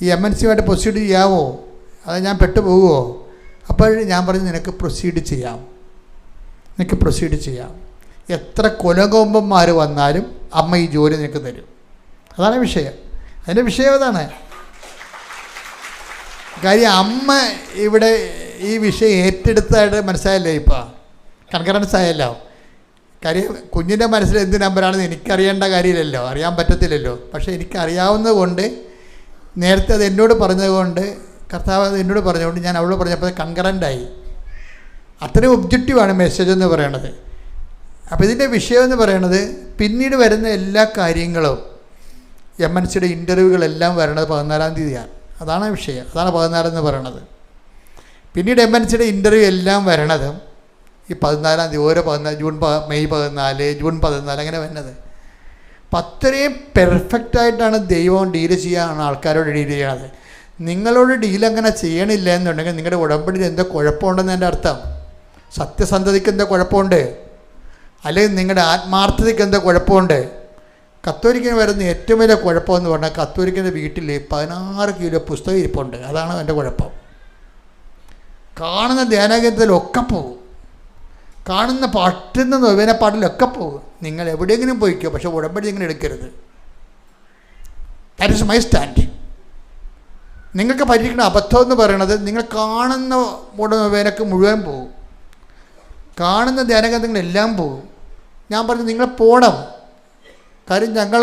ഈ MNCയുമായിട്ട് പ്രൊസീഡ് ചെയ്യാമോ, അത് ഞാൻ പെട്ടുപോകുമോ? അപ്പോൾ ഞാൻ പറഞ്ഞു, നിനക്ക് പ്രൊസീഡ് ചെയ്യാം. എത്ര കൊലകൊമ്പന്മാർ വന്നാലും അമ്മ ഈ ജോലി നിനക്ക് തരും. അതാണ് വിഷയം. അതിൻ്റെ വിഷയം അതാണ്. കാര്യം അമ്മ ഇവിടെ ഈ വിഷയം ഏറ്റെടുത്തായിട്ട് മനസ്സിലായല്ലേ, ഇപ്പോൾ കൺകറൻസ് ആയല്ലോ. കാര്യം കുഞ്ഞിൻ്റെ മനസ്സിൽ എന്ത് നമ്പറാണെന്ന് എനിക്കറിയേണ്ട കാര്യമില്ലല്ലോ, അറിയാൻ പറ്റത്തില്ലല്ലോ. പക്ഷേ എനിക്കറിയാവുന്നത് കൊണ്ട്, നേരത്തെ അത് എന്നോട് പറഞ്ഞതുകൊണ്ട്, കർത്താവ് അത് എന്നോട് പറഞ്ഞതുകൊണ്ട് ഞാൻ അവളോട് പറഞ്ഞപ്പോൾ കൺകറൻ്റായി. അത്രയും ഒബ്ജക്റ്റീവാണ് മെസ്സേജ് എന്ന് പറയണത്. അപ്പോൾ ഇതിൻ്റെ വിഷയമെന്ന് പറയണത്, പിന്നീട് വരുന്ന എല്ലാ കാര്യങ്ങളും MNCയുടെ ഇൻ്റർവ്യൂകളെല്ലാം വരണത് 14-ാം തീയതിയാണ്. അതാണ് വിഷയം. അതാണ് 14 എന്ന് പറയണത്. പിന്നീട് MNCയുടെ ഇൻ്റർവ്യൂ എല്ലാം വരണത് ഈ 14-ാം തീയതി, ഓരോ 14, മെയ് 14, ജൂൺ 14 അങ്ങനെ വരുന്നത്. അപ്പം അത്രയും പെർഫെക്റ്റായിട്ടാണ് ദൈവം ഡീല് ചെയ്യാനാണ് ആൾക്കാരോട് ഡീൽ ചെയ്യണത്. നിങ്ങളോട് ഡീൽ അങ്ങനെ ചെയ്യണില്ല എന്നുണ്ടെങ്കിൽ നിങ്ങളുടെ ഉടമ്പടിയിൽ എന്തോ കുഴപ്പമുണ്ടെന്ന് എൻ്റെ അർത്ഥം. സത്യസന്ധതയ്ക്ക് എന്തോ കുഴപ്പമുണ്ട്, അല്ലെങ്കിൽ നിങ്ങളുടെ ആത്മാർത്ഥതയ്ക്ക് എന്തോ കുഴപ്പമുണ്ട്. കത്തോലിക്കന് വരുന്ന ഏറ്റവും വലിയ കുഴപ്പമെന്ന് പറഞ്ഞാൽ, കത്തോലിക്കൻ്റെ വീട്ടിൽ 16 കിലോ പുസ്തകം ഇരിപ്പുണ്ട്. അതാണ് എൻ്റെ കുഴപ്പം. കാണുന്ന ധ്യാനകേന്ദ്രത്തിലൊക്കെ പോകും, കാണുന്ന പറ്റുന്ന നൊവേനപ്പാട്ടിലൊക്കെ പോകും. നിങ്ങൾ എവിടെയെങ്കിലും പോയിക്കോ, പക്ഷെ ഉടമ്പടി ഇങ്ങനെ എടുക്കരുത്. That is my stand. നിങ്ങൾക്ക് പറ്റിയിരിക്കുന്ന അബദ്ധം എന്ന് പറയണത്, നിങ്ങൾ കാണുന്ന നൊവേനക്ക് മുഴുവൻ പോകും, കാണുന്ന ധ്യാനകേന്ദ്രങ്ങളെല്ലാം പോകും. ഞാൻ പറഞ്ഞു നിങ്ങൾ പോകണം. കാര്യം ഞങ്ങൾ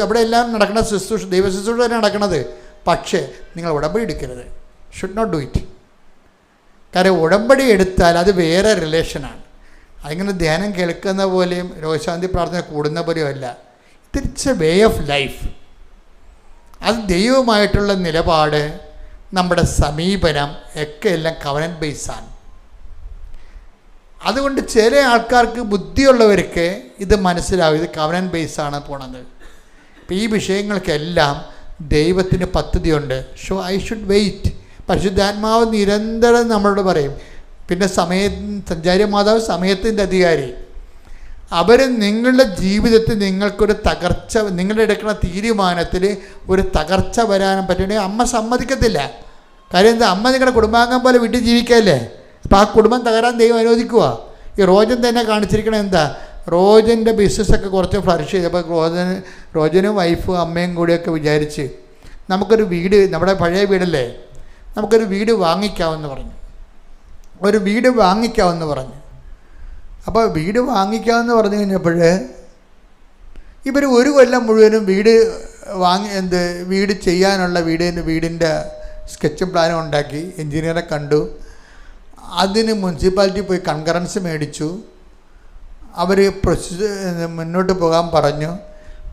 അവിടെ എല്ലാം നടക്കുന്ന ശുശ്രൂഷ, ദൈവ ശുശ്രൂഷ തന്നെ നടക്കുന്നത്. പക്ഷേ നിങ്ങൾ ഉടമ്പടി എടുക്കരുത്. Should not do it. കാര്യം ഉടമ്പടി എടുത്താൽ അത് വേറെ റിലേഷനാണ്. അതിങ്ങനെ ധ്യാനം കേൾക്കുന്ന പോലെയും രോഗശാന്തി പ്രാർത്ഥന കൂടുന്ന പോലെയും അല്ല. It's a way of life. അത് ദൈവമായിട്ടുള്ള നിലപാട് നമ്മുടെ സമീപനം ഒക്കെ എല്ലാം കവനന്റ് ബേസാണ്. അതുകൊണ്ട് ചില ആൾക്കാർക്ക്, ബുദ്ധിയുള്ളവർക്ക് ഇത് മനസ്സിലാവും, ഇത് കവനന്റ് ബേസാണ് പോണത്. ഇപ്പം ഈ വിഷയങ്ങൾക്കെല്ലാം ദൈവത്തിന് പദ്ധതിയുണ്ട്. I should wait. പരിശുദ്ധാത്മാവ് നിരന്തരം നമ്മളോട് പറയും. പിന്നെ സഞ്ചാരി മാതാവ് സമയത്തിൻ്റെ അധികാരി. അവർ നിങ്ങളുടെ ജീവിതത്തിൽ നിങ്ങൾക്കൊരു തകർച്ച, നിങ്ങളുടെ എടുക്കുന്ന തീരുമാനത്തിൽ ഒരു തകർച്ച വരാനും പറ്റണമെങ്കിൽ അമ്മ സമ്മതിക്കത്തില്ല. കാര്യം എന്താ? അമ്മ നിങ്ങളുടെ കുടുംബാംഗം പോലെ വീട്ടിൽ ജീവിക്കല്ലേ. അപ്പോൾ ആ കുടുംബം തകരാൻ ദൈവം അനുവദിക്കുക. ഈ റോജൻ തന്നെ കാണിച്ചിരിക്കണത് എന്താ? റോജൻ്റെ ബിസിനസ്സൊക്കെ കുറച്ച് ഫ്ലറിഷ് ചെയ്തപ്പോൾ റോജനും വൈഫും അമ്മയും കൂടിയൊക്കെ വിചാരിച്ച് നമുക്കൊരു വീട്, നമ്മുടെ പഴയ വീടല്ലേ, നമുക്കൊരു വീട് വാങ്ങിക്കാമെന്ന് പറഞ്ഞു. ഒരു വീട് വാങ്ങിക്കാമെന്ന് പറഞ്ഞു. അപ്പോൾ വീട് വാങ്ങിക്കാമെന്ന് പറഞ്ഞു കഴിഞ്ഞപ്പോൾ ഇവർ ഒരു കൊല്ലം മുഴുവനും വീട് ചെയ്യാനുള്ള വീടിൻ്റെ സ്കെച്ചും പ്ലാനും ഉണ്ടാക്കി, എൻജിനീയറെ കണ്ടു, അതിന് മുനിസിപ്പാലിറ്റി പോയി കൺകറൻസ് മേടിച്ചു, അവർ മുന്നോട്ട് പോകാൻ പറഞ്ഞു.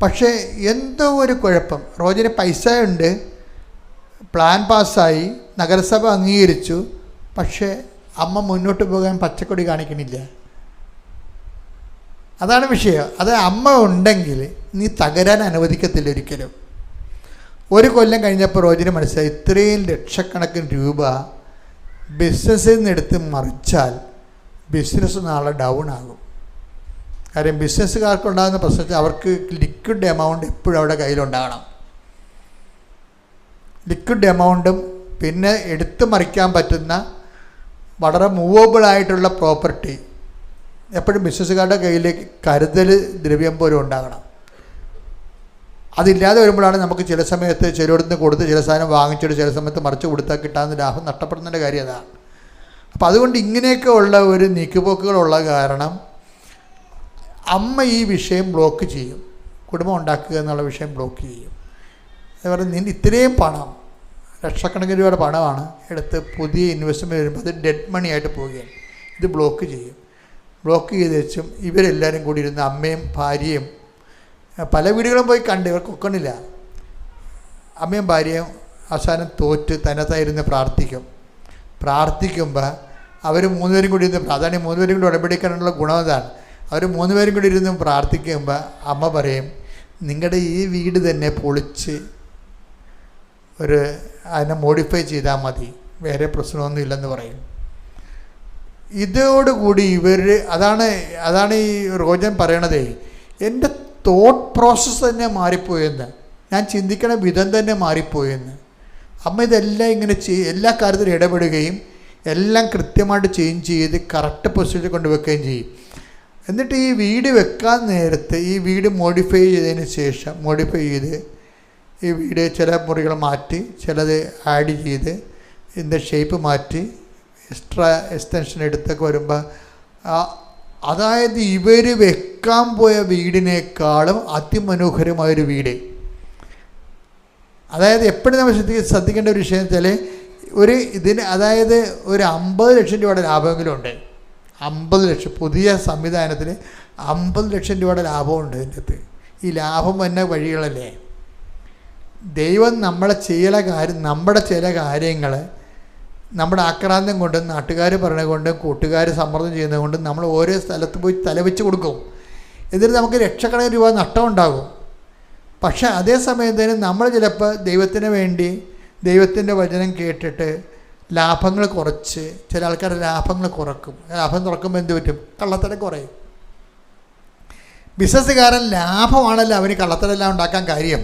പക്ഷേ എന്തോ ഒരു കുഴപ്പം. റോജിന് പൈസ ഉണ്ട്, പ്ലാൻ പാസ്സായി, നഗരസഭ അംഗീകരിച്ചു, പക്ഷേ അമ്മ മുന്നോട്ട് പോകാൻ പച്ചക്കൊടി കാണിക്കണില്ല. അതാണ് വിഷയം. അത് അമ്മ ഉണ്ടെങ്കിൽ നീ തകരാൻ അനുവദിക്കത്തില്ല ഒരിക്കലും. ഒരു കൊല്ലം കഴിഞ്ഞപ്പോൾ റോജിന് മനസ്സിലായി, ഇത്രയും ലക്ഷക്കണക്കിന് രൂപ ബിസിനസ്സിൽ നിന്ന് എടുത്ത് മറിച്ചാൽ ബിസിനസ് നാളെ ഡൗൺ ആകും. കാര്യം ബിസിനസ്സുകാർക്കുണ്ടാകുന്ന പ്രശ്നം അവർക്ക് ലിക്വിഡ് എമൗണ്ട് എപ്പോഴും അവിടെ കയ്യിലുണ്ടാകണം. ലിക്വിഡ് എമൗണ്ടും പിന്നെ എടുത്തു മറിക്കാൻ പറ്റുന്ന വളരെ മൂവബിളായിട്ടുള്ള പ്രോപ്പർട്ടി എപ്പോഴും ബിസിനസ്സുകാരുടെ കയ്യിൽ കരുതൽ ദ്രവ്യം പോലും ഉണ്ടാകണം. അതില്ലാതെ വരുമ്പോഴാണ് നമുക്ക് ചില സമയത്ത് ചിലയിടത്ത് കൊടുത്ത് ചില സാധനം വാങ്ങിച്ചിട്ട് ചില സമയത്ത് മറിച്ച് കൊടുത്താൽ കിട്ടാവുന്ന ലാഭം നഷ്ടപ്പെടുന്നതിൻ്റെ കാര്യം അതാണ്. അപ്പോൾ അതുകൊണ്ട് ഇങ്ങനെയൊക്കെ ഉള്ള ഒരു നീക്കുപോക്കുകളുള്ള കാരണം അമ്മ ഈ വിഷയം ബ്ലോക്ക് ചെയ്യും. കുടുംബം ഉണ്ടാക്കുക എന്നുള്ള വിഷയം ബ്ലോക്ക് ചെയ്യും. അതുപോലെ നിൻ്റെ ഇത്രയും പണം, ലക്ഷക്കണക്കിന് രൂപയുടെ പണമാണ് എടുത്ത് പുതിയ ഇൻവെസ്റ്റ്മെൻറ്റ് വരുമ്പോൾ അത് ഡെഡ് മണി ആയിട്ട് പോവുകയാണ്. ഇത് ബ്ലോക്ക് ചെയ്യും. ബ്ലോക്ക് ചെയ്ത് വെച്ചും ഇവരെല്ലാവരും കൂടി ഇരുന്ന് അമ്മയും ഭാര്യയും പല വീടുകളും പോയി കണ്ട് ഇവർക്ക് ഒക്കണില്ല. അമ്മയും ഭാര്യയും അവസാനം തോറ്റ് തന്നത്തായിരുന്ന് പ്രാർത്ഥിക്കുമ്പോൾ അവർ മൂന്നുപേരും കൂടി ഇരുന്ന്, അതാണ് ഈ മൂന്നുപേരും കൂടി ഉടമ്പടിക്കാനുള്ള ഗുണം അതാണ്. അവർ മൂന്നുപേരും കൂടി ഇരുന്ന് പ്രാർത്ഥിക്കുമ്പോൾ അമ്മ പറയും, നിങ്ങളുടെ ഈ വീട് തന്നെ പൊളിച്ച് അതിനെ മോഡിഫൈ ചെയ്താൽ മതി, വേറെ പ്രശ്നമൊന്നും ഇല്ലെന്ന് പറയും. ഇതോടുകൂടി അതാണ് ഈ റോജൻ പറയണതേ, എൻ്റെ തോട്ട് പ്രോസസ്സ് തന്നെ മാറിപ്പോയെന്ന്, ഞാൻ ചിന്തിക്കണ വിധം തന്നെ മാറിപ്പോയെന്ന്. അമ്മ ഇതെല്ലാം ഇങ്ങനെ എല്ലാ കാര്യത്തിലും ഇടപെടുകയും എല്ലാം കൃത്യമായിട്ട് ചേഞ്ച് ചെയ്ത് കറക്റ്റ് പൊസിഷനിൽ കൊണ്ടുവെക്കുകയും ചെയ്യും. എന്നിട്ട് ഈ വീട് വെക്കാൻ നേരത്ത് ഈ വീട് മോഡിഫൈ ചെയ്തതിന് ശേഷം ഈ വീട് ചില മുറികൾ മാറ്റി ചിലത് ആഡ് ചെയ്ത് ഇതിൻ്റെ ഷേപ്പ് മാറ്റി എക്സ്ട്രാ എക്സ്റ്റൻഷൻ എടുത്തൊക്കെ വരുമ്പോൾ അതായത് ഇവർ വെക്കാൻ പോയ വീടിനേക്കാളും അതിമനോഹരമായൊരു വീട്. അതായത് എപ്പോഴും നമ്മൾ ശ്രദ്ധിക്കേണ്ട ഒരു വിഷയം വെച്ചാൽ അതായത് ഒരു 50 ലക്ഷം രൂപയുടെ ലാഭമെങ്കിലും ഉണ്ട്. 50 ലക്ഷം പുതിയ സംവിധാനത്തിൽ 50 ലക്ഷം രൂപയുടെ ലാഭമുണ്ട് ഇതിൻ്റെ അകത്ത്. ഈ ലാഭം വന്ന വഴികളല്ലേ. ദൈവം നമ്മുടെ ചില കാര്യങ്ങൾ നമ്മുടെ ആക്രാന്തം കൊണ്ടും നാട്ടുകാർ പറയണത് കൊണ്ടും കൂട്ടുകാർ സമ്മർദ്ദം ചെയ്യുന്നത് കൊണ്ടും നമ്മൾ ഓരോ സ്ഥലത്ത് പോയി തലവെച്ച് കൊടുക്കും. എന്നിട്ട് നമുക്ക് ലക്ഷക്കണക്കിന് രൂപ നഷ്ടം ഉണ്ടാകും. പക്ഷേ അതേസമയം തന്നെ നമ്മൾ ചിലപ്പോൾ ദൈവത്തിന് വേണ്ടി ദൈവത്തിൻ്റെ വചനം കേട്ടിട്ട് ലാഭങ്ങൾ കുറച്ച്, ചില ആൾക്കാരുടെ ലാഭങ്ങൾ കുറക്കും. ലാഭം കുറക്കുമ്പോൾ എന്ത് പറ്റും? കള്ളത്തരം കുറയും. ബിസിനസ്സുകാരൻ ലാഭമാണല്ലോ അവന് കള്ളത്തരെല്ലാം ഉണ്ടാക്കാൻ കാര്യം.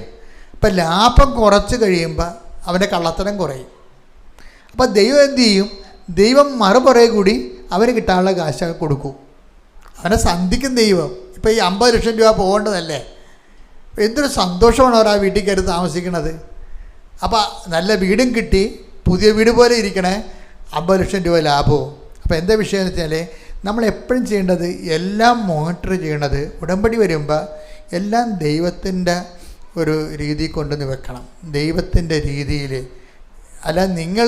അപ്പം ലാഭം കുറച്ച് കഴിയുമ്പോൾ അവൻ്റെ കള്ളത്തരം കുറയും. അപ്പോൾ ദൈവം എന്തു ചെയ്യും? ദൈവം മറുപുറകെ കൂടി അവന് കിട്ടാനുള്ള കാശ് കൊടുക്കും. അവനെ സന്ധിക്കും ദൈവം. ഇപ്പോൾ ഈ 50 ലക്ഷം രൂപ പോകേണ്ടതല്ലേ? എന്തൊരു സന്തോഷമാണ് അവർ ആ വീട്ടിൽ കയറി താമസിക്കുന്നത്. അപ്പോൾ നല്ല വീടും കിട്ടി, പുതിയ വീട് പോലെ ഇരിക്കണേ, 50 ലക്ഷം രൂപ ലാഭവും. അപ്പോൾ എന്താ വിഷയം എന്ന് വെച്ചാൽ നമ്മളെപ്പോഴും ചെയ്യേണ്ടത്, എല്ലാം മോണിറ്റർ ചെയ്യണത്, ഉടമ്പടി വരുമ്പോൾ എല്ലാം ദൈവത്തിൻ്റെ ഒരു രീതി കൊണ്ടുവന്ന് വെക്കണം. ദൈവത്തിൻ്റെ രീതിയിൽ അല്ല. നിങ്ങൾ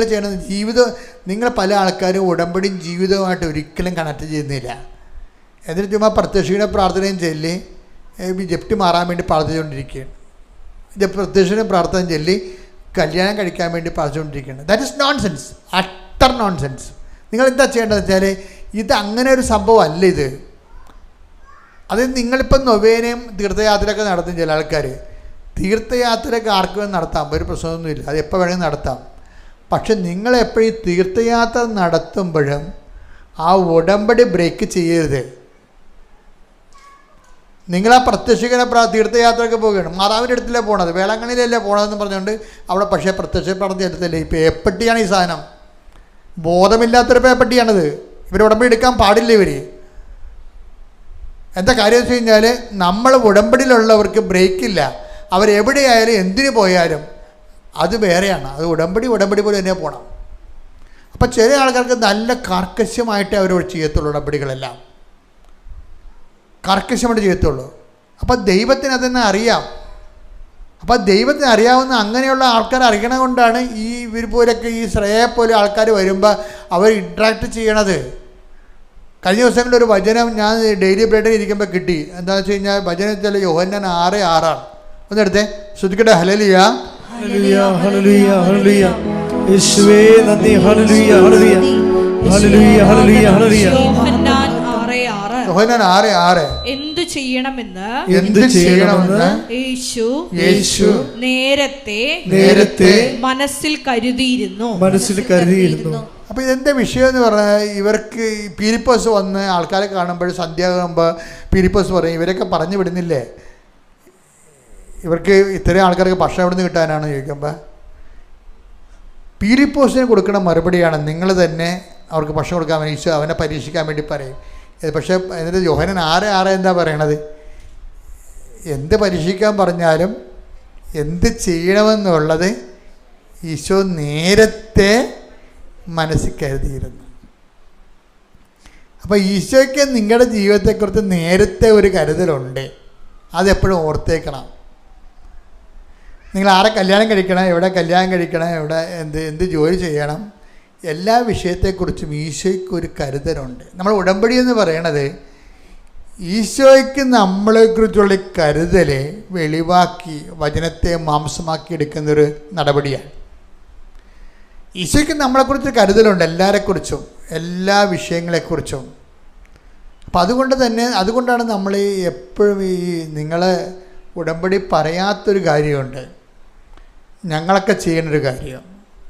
ചെയ്യണത് ജീവിതം, നിങ്ങൾ പല ആൾക്കാരും ഉടമ്പടിയും ജീവിതവുമായിട്ട് ഒരിക്കലും കണക്ട് ചെയ്യുന്നില്ല. എന്നിട്ട് ചുമ്മാ പ്രത്യക്ഷയുടെ പ്രാർത്ഥനയും ചൊല്ലി ജപ്തി മാറാൻ വേണ്ടി പ്രാർത്ഥിച്ചുകൊണ്ടിരിക്കുകയാണ്. പ്രത്യക്ഷനും പ്രാർത്ഥന ചൊല്ലി കല്യാണം കഴിക്കാൻ വേണ്ടി പ്രാർത്ഥിച്ചുകൊണ്ടിരിക്കുകയാണ്. That is nonsense, utter nonsense. നിങ്ങൾ എന്താ ചെയ്യേണ്ടതെന്ന് വെച്ചാൽ ഇത് അങ്ങനെ ഒരു സംഭവം അല്ല ഇത്. അത് നിങ്ങളിപ്പം നൊവേനയും തീർത്ഥയാത്രയൊക്കെ നടത്തും ചില ആൾക്കാർ. തീർത്ഥയാത്രയൊക്കെ ആർക്ക് വേണം നടത്താം, ഒരു പ്രശ്നമൊന്നുമില്ല, അത് എപ്പോൾ വേണമെങ്കിൽ നടത്താം. പക്ഷെ നിങ്ങളെപ്പോഴും ഈ തീർത്ഥയാത്ര നടത്തുമ്പോഴും ആ ഉടമ്പടി ബ്രേക്ക് ചെയ്യരുത്. നിങ്ങൾ ആ പ്രത്യക്ഷകനെ തീർത്ഥയാത്രയൊക്കെ പോവുകയാണ്, മാതാവിൻ്റെ അടുത്തല്ലേ പോണത്, വേളാങ്കണ്ണിയിലല്ലേ പോണതെന്ന് പറഞ്ഞുകൊണ്ട് അവിടെ പക്ഷേ പ്രത്യക്ഷ പ്രാർത്ഥന എടുത്തല്ലേ. ഇപ്പോൾ ഏപ്പട്ടിയാണ് ഈ സാധനം, ബോധമില്ലാത്തൊരു പേപ്പട്ടിയാണിത്. ഇവർ ഉടമ്പടി എടുക്കാൻ പാടില്ല. ഇവർ എന്താ കാര്യം വെച്ച് കഴിഞ്ഞാൽ നമ്മൾ ഉടമ്പടിയിലുള്ളവർക്ക് ബ്രേക്കില്ല. അവരെവിടെയായാലും എന്തിനു പോയാലും അത് വേറെയാണ്. അത് ഉടമ്പടി പോലെ തന്നെ പോകണം. അപ്പം ചില ആൾക്കാർക്ക് നല്ല കാർക്കശ്യമായിട്ട് അവർ ചെയ്യത്തുള്ളൂ, ഉടമ്പടികളെല്ലാം കാർക്കശ്യമായിട്ട് ചെയ്യത്തുള്ളൂ. അപ്പം ദൈവത്തിന് അതെന്നെ അറിയാം. അപ്പം ദൈവത്തിന് അറിയാവുന്ന അങ്ങനെയുള്ള ആൾക്കാർ അറിയണ കൊണ്ടാണ് ഈ ഇവർ പോലൊക്കെ ഈ ശ്രേയെ പോലെ ആൾക്കാർ വരുമ്പോൾ അവർ ഇൻട്രാക്ട് ചെയ്യണത്. കഴിഞ്ഞ ദിവസങ്ങളിൽ ഒരു വചനം ഞാൻ ഡെയിലി ബ്രെഡിൽ ഇരിക്കുമ്പോൾ കിട്ടി. എന്താണെന്ന് വെച്ച് കഴിഞ്ഞാൽ വചനത്തിൽ യോഹന്നാൻ 6:6 ഒന്നെടുത്തേ, ശ്രദ്ധിക്കട്ടെ. ഹല്ലേലൂയ ഹല്ലേലൂയ ഹല്ലേലൂയ ഹല്ലേലൂയ. യേശുവേ നന്ദി. ഹല്ലേലൂയ ഹല്ലേലൂയ ഹല്ലേലൂയ ഹല്ലേലൂയ ഹല്ലേലൂയ. യോഹന്നാൻ 6:6 എന്ത് ചെയ്യണമെന്ന് യേശു നേരത്തെ മനസ്സിൽ കരുതിയിരുന്നു. അപ്പോൾ ഇതെന്താ വിഷയം എന്ന് പറഞ്ഞാൽ, ഇവർക്ക് പീലിപ്പോസ് വന്ന് ആൾക്കാരെ കാണുമ്പോൾ സന്ധ്യയാകുമ്പോൾ പീലിപ്പോസ് പറയും, ഇവരൊക്കെ പറഞ്ഞു വിടുന്നില്ലേ, ഇവർക്ക് ഇത്രയും ആൾക്കാർക്ക് ഭക്ഷണം എവിടെ നിന്ന് കിട്ടാനാണ് ചോദിക്കുമ്പോൾ പീലിപ്പോസിന് കൊടുക്കുന്ന മറുപടിയാണ്, നിങ്ങൾ തന്നെ അവർക്ക് ഭക്ഷണം കൊടുക്കാൻ വേണ്ടി ഈശോ അവനെ പരീക്ഷിക്കാൻ വേണ്ടി പറയും. പക്ഷേ എന്നിട്ട് യോഹന്നാൻ 6:6 എന്താ പറയണത്, എന്ത് പരീക്ഷിക്കാൻ പറഞ്ഞാലും എന്ത് ചെയ്യണമെന്നുള്ളത് ഈശോ നേരത്തെ മനസ്സിൽ കരുതിയിരുന്നു. അപ്പോൾ ഈശോയ്ക്ക് നിങ്ങളുടെ ജീവിതത്തെക്കുറിച്ച് നേരത്തെ ഒരു കരുതലുണ്ട്. അതെപ്പോഴും ഓർത്തേക്കണം. നിങ്ങൾ ആരെ കല്യാണം കഴിക്കണം, എവിടെ കല്യാണം കഴിക്കണം, എവിടെ എന്ത് ജോലി ചെയ്യണം, എല്ലാ വിഷയത്തെക്കുറിച്ചും ഈശോയ്ക്ക് ഒരു കരുതലുണ്ട്. നമ്മൾ ഉടമ്പടി എന്ന് പറയണത് ഈശോയ്ക്ക് നമ്മളെക്കുറിച്ചുള്ള കരുതൽ വെളിവാക്കി വചനത്തെ മാംസമാക്കി എടുക്കുന്നൊരു നടപടിയാണ്. ഈശോയ്ക്ക് നമ്മളെക്കുറിച്ച് കരുതലുണ്ട്, എല്ലാവരെക്കുറിച്ചും എല്ലാ വിഷയങ്ങളെക്കുറിച്ചും. അപ്പം അതുകൊണ്ടാണ് നമ്മൾ എപ്പോഴും നിങ്ങൾ ഉടമ്പടി പറയാത്തൊരു കാര്യമുണ്ട്, ഞങ്ങളൊക്കെ ചെയ്യുന്നൊരു കാര്യം.